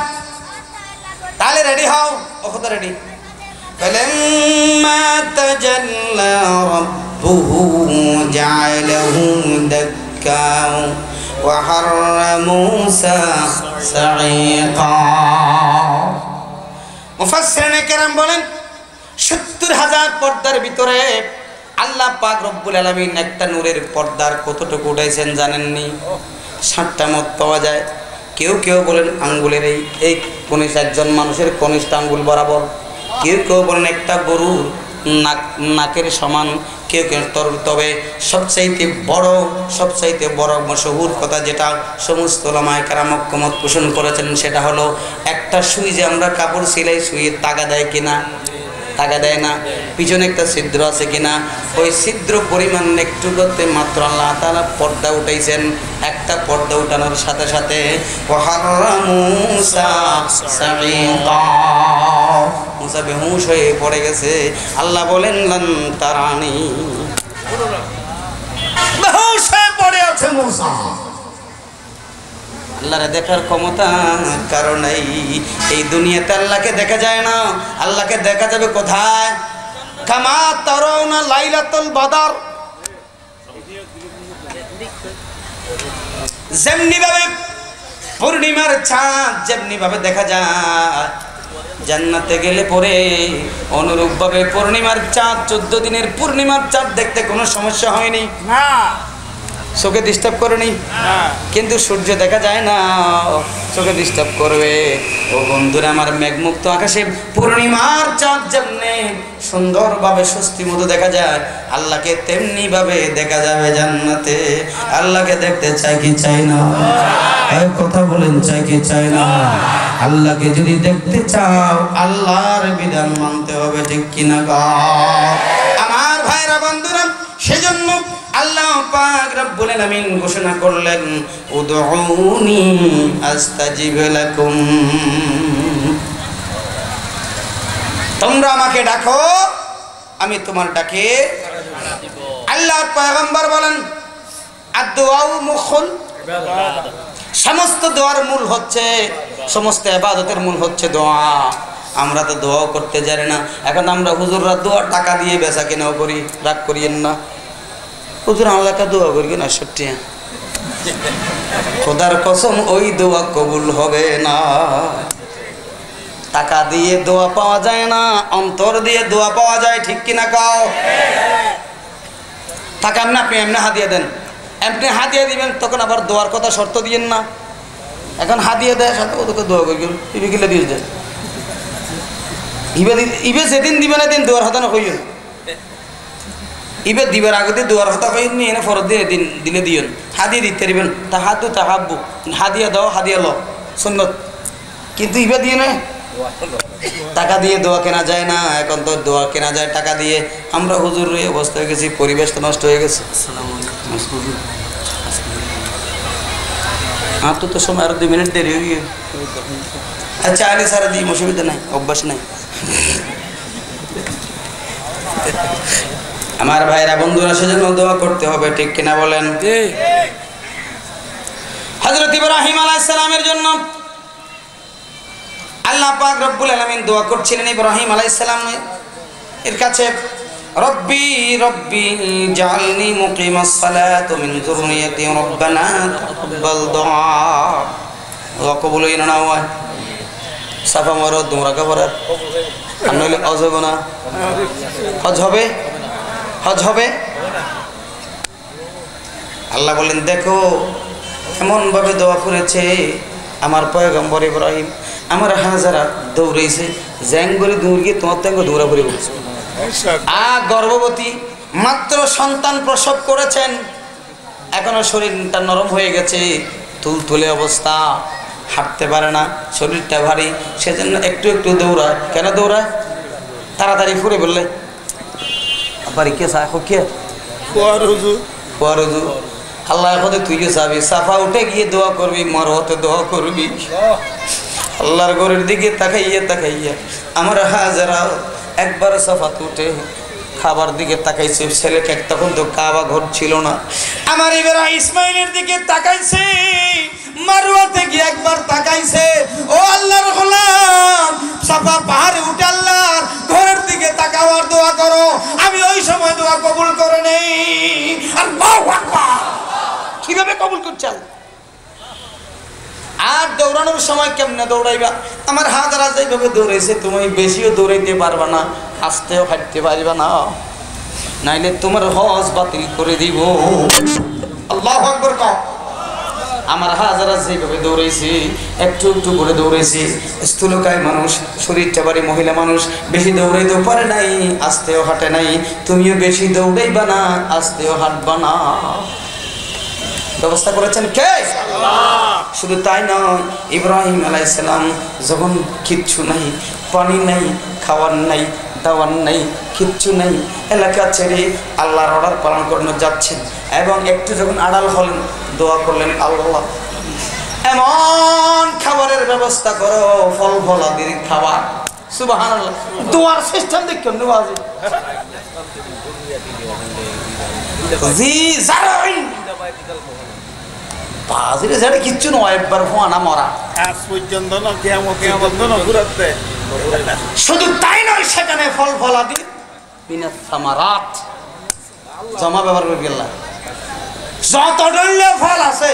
তাহলে রেডি হও, ওখত রেডি। فلما تجلى ربه جعله دكا وحر موسى صعيقا। মুফাসসিরিনে কেরাম বলেন 70,000 পর্দার ভিতরে আল্লাহ পাক রব্বুল আলামিন একটা নূরের পর্দার কতটুকু উঠাইছেন জানেননি? 7টা মত পাওয়া যায়। কেউ কেউ বলেন আঙ্গুলের এই কনিষ্ঠ একজন মানুষের কনিষ্ঠ আঙ্গুল বরাবর, কেউ কেউ বলেন একটা গরুর নাকের সমান, কেউ কেউ তবে সবচাইতে বড় মশহুর কথা যেটা সমস্ত ওলামায়ে কেরাম ঐকমত পোষণ করেছেন সেটা হলো একটা সুই যে আমরা কাপড় সিলাই সুইয়ের তাগা দেয় কিনা? তাগা দেয় না। পিছনে একটা ছিদ্র আছে কিনা? ওই ছিদ্র পরিমাণ একটু করতে মাত্র আল্লাহ তাআলা পর্দা উঠাইছেন। একটা পর্দা উঠানোর সাথে সাথে মুসা মুসা বেহুশ হয়ে পড়ে গেছে। আল্লাহ বলেন লান তারানি, বেহুশ হয়ে পড়ে আছে মুসা। আল্লাহরে দেখার ক্ষমতা কারণ এই দুনিয়াতে আল্লাহকে দেখা যায় না। আল্লাহকে দেখা যাবে কোথায়? কামা তারাউনা লাইলাতুল বদর, যেমনি ভাবে পূর্ণিমার চাঁদ যেমনি ভাবে দেখা যায়, জান্নাতে গেলে পরে অনুরূপ ভাবে পূর্ণিমার চাঁদ, 14 দিনের পূর্ণিমার চাঁদ দেখতে কোনো সমস্যা হয়নি, না চোখে ডিস্টার্ব করেনি। না কিন্তু সূর্য দেখা যায় না, চোখে ডিস্টার্ব করবে। ও বন্ধুরা আমার, মেঘমুক্ত আকাশে পূর্ণিমার চাঁদ যেমনি সুন্দরভাবে স্বস্তি মতো দেখা যায়, আল্লাহকে তেমনি ভাবে দেখা যাবে জান্নাতে। আল্লাহকে দেখতে চাই কি চাই না? এই কথা বলেন, চাই কি চাই না? আল্লাহকে যদি দেখতে চাও আল্লাহর বিধান মানতে হবে, ঠিক কিনা গো আমার ভাইরা বন্ধুরা? সেজন্য আল্লাহ পাক রব্বুল আলামিন ঘোষণা করলেন উদউনি আস্তাজিব লাকুম, তোমরা আমাকে ডাকো আমি তোমার ডাকে। আল্লাহর পয়গম্বর বলেন আদ-দুআউ মুখুল, সমস্ত দোয়ার মূল হচ্ছে, সমস্ত ইবাদতের মূল হচ্ছে দোয়া। আমরা তো দোয়াও করতে জানি না। এখন আমরা হুজুররা দোয়া টাকা দিয়ে বেচা কেনাও করি, রাগ করিয়েন না। হুজুর আল্লাহকে দোয়া করি না, সত্যি খোদার কসম ওই দোয়া কবুল হবে না। টাকা দিয়ে দোয়া পাওয়া যায় না, অন্তর দিয়ে দোয়া পাওয়া যায়, ঠিক কিনা কাও? টাকা এমনি আপনি এমনি হাদিয়া দেন, এমনি হাদিয়া দিবেন, তখন আবার দোয়ার কথা শর্ত দিয়েন না। এখন হাদিয়া দেয় সাথে ওদেরকে দোয়া করি, ইবে গিলে দিয়ে যায়। ইবে যেদিন দিবে না দিন দোয়ার হাতা না কইন, ইবে দিবার আগে দিয়ে দোয়ার হাতা কইন নি, এনে ফরত দিয়ে দিন দিলে দিয়েন। হাদিয়া দিতে পারবেন, তাহাদু তাহাব্বু, হাদিয়া দাও হাদিয়া ল সুন্নত। কিন্তু ইবে দিয়ে না, টাকা দিয়ে দোয়া কেনা যায় না। এখন তো দোয়া কেনা যায় টাকা দিয়ে। আমরা হুজুর এই অবস্থা হয়ে গেছি, পরিবেশ তো নষ্ট হয়ে গেছে। আর তো সময় আর 2 মিনিট দেরি হয়ে গিয়ে, আচ্ছা আগে সারা দিই, অসুবিধা নাই, অভ্যাস নাই। আমার ভাইরা বন্ধুরা, সেজন্য দোয়া করতে হবে, ঠিক কিনা বলেন? হযরত ইব্রাহিম আলাইহিস সালামের জন্য আল্লাহ পাক রব্বুল আলামিন দোয়া করছিলেন ইব্রাহিম আলাইহিস সালাম এর কাছে, রব্বি রব্বি জাআলনি মুকিমাস সালাতি মিন যুররিয়াতি রব্বানা তাকাব্বাল দুআ। দোয়া কবুল হইনা না হয়, সাফা মারো তোমরা কবরাত নইলে হজ হবে না। হজ হবে, হজ হবে। আল্লাহ বলেন দেখো এমন ভাবে দোয়া করেছে আমার পয়গম্বর ইব্রাহিম। আমার হাজারা দৌড়াইছে, জ্যাঙ্গরে দৌড়িয়ে তোমার তেঙ্গ দৌড়া পড়ে বলছে। গর্ভবতী মাত্র সন্তান প্রসব করেছেন, এখনো শরীরটা নরম হয়ে গেছে, তুলতুলে অবস্থা, হাঁটতে পারে না, শরীরটা ভারী, সেজন্য একটু একটু দৌড়ায়। কেন দৌড়ায়? তাড়াতাড়ি ফুরে বললে বাড়ি কে চা কে আল্লাহ এখন তুই যাবি, সাফা উঠে গিয়ে দোয়া করবি, মারওয়াতে দোয়া করবি। আল্লাহর ঘরের দিকে তাকাইয়া তাকাইয়া আমার হাজারা একবার সাফাত উঠে খাবার দিকে তাকাইছে। ছেলেকে তখন তো কাবা ঘর ছিল না। আমার ইব্রাহিম ইসমাইলের দিকে তাকাইছে, মারওয়াতে গিয়ে একবার তাকাইছে। ও আল্লাহর গোলাম, সাফা পাহাড়ে উঠে আল্লাহর ঘরের দিকে তাকাওয়ার দোয়া করো। আমি ওই সময় দোয়া কবুল করে নেই। আল্লাহু আকবার। কিভাবে কবুল করছেন? আর দৌড়ানোর সময় কেমনে দৌড়াইবা? আমার হাজারা যেভাবে দৌড়াইছে তুমি বেশিও দৌড়াইতে পারবা না, আস্তেও হাঁটতে পারবা না, নাইলে তোমার হজ বাতিল করে দিব। আল্লাহু আকবার কও। আমার হাজারা যেভাবে দৌড়াইছে, একটু একটু করে দৌড়াইছে, স্থূলকায় মানুষ, শরীরটা বাড়ি মহিলা মানুষ, বেশি দৌড়াইতেও পারে নাই, আস্তেও হাঁটে নাই। তুমিও বেশি দৌড়াইবা না, আস্তেও হাঁটবা না। ব্যবস্থা করেছেন কে? শুধু তাই নয়, ইব্রাহিম আলাইহিস সালাম যখন কিচ্ছু নাই, পানি নাই, খাওয়ার নাই, দাওয়ার নাই, কিচ্ছু নাই, এলাকা ছেড়ে আল্লাহর অর্ডার পালন করানো যাচ্ছেন, এবং একটু যখন আড়াল হলেন দোয়া করলেন, আল্লাহ এমন খাবারের ব্যবস্থা করো, ফল ফলাদির খাবার সুবহানাল্লাহ দোয়ার সিস্টেম দেখ কেমনে বাজে জি জারাইন বাজিরে যেটা কিচ্ছু নয় একবার ফোনা মরা আজ পর্যন্ত না কিয়ামত পর্যন্ত না ঘুরাতে শুধু তাই নয় সেখানে ফল ফলাদি বিনাস সামারাত জমা ব্যবহার করে গেল যত দলীয় ফল আছে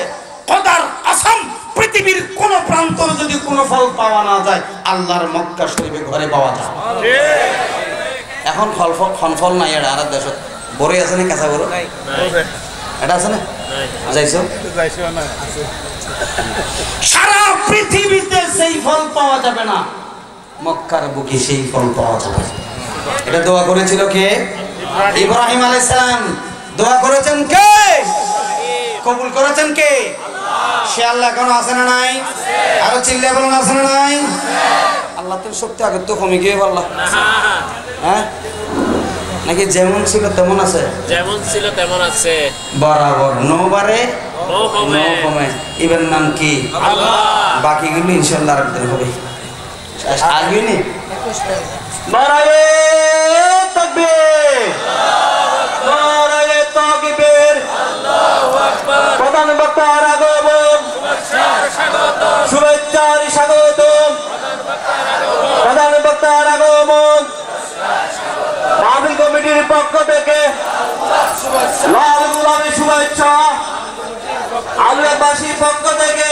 খোদার কসম পৃথিবীর কোন প্রান্তরে যদি কোনো ফল পাওয়া না যায় আল্লাহর মক্কা শরীফে ঘরে পাওয়া যায় এখন ফল নাই এটা আর দেশ বড়ই আছে না কাঁচা বড় এটা আছে না যাইছো সারা পৃথিবীতে সেই ফল পাওয়া যাবে না মক্কার বুকে সেই ফল পাওয়া যাবে এটা দোয়া করেছিল কে ইব্রাহিম আলাইহিস সালাম দোয়া করেছেন কে কবুল করেছেন কে সে আল্লাহ কেন আছে না নাই আরো চিল্লায় বলুন আছে না নাই আল্লাহ তো শক্তি আগে তো কমে গিয়ে বললা হ্যাঁ নাকি যেমন ছিল তেমন আছে যেমন ছিল তেমন আছে বরাবর নোবারে নো কমে ইবের নাম কি আল্লাহ বাকিগুলো ইনশাআল্লাহ রাখতে হবে আগেনি নারায়ে তাকবীর নারায়ে তাকবীর আল্লাহু আকবার প্রধান বক্তার আগমন শুভেচ্ছার স্বাগতম প্রধান বক্তার আগমন মাহফিল কমিটির পক্ষ থেকে লাল গোলাপের শুভেচ্ছা আলুয়াবাসীর পক্ষ থেকে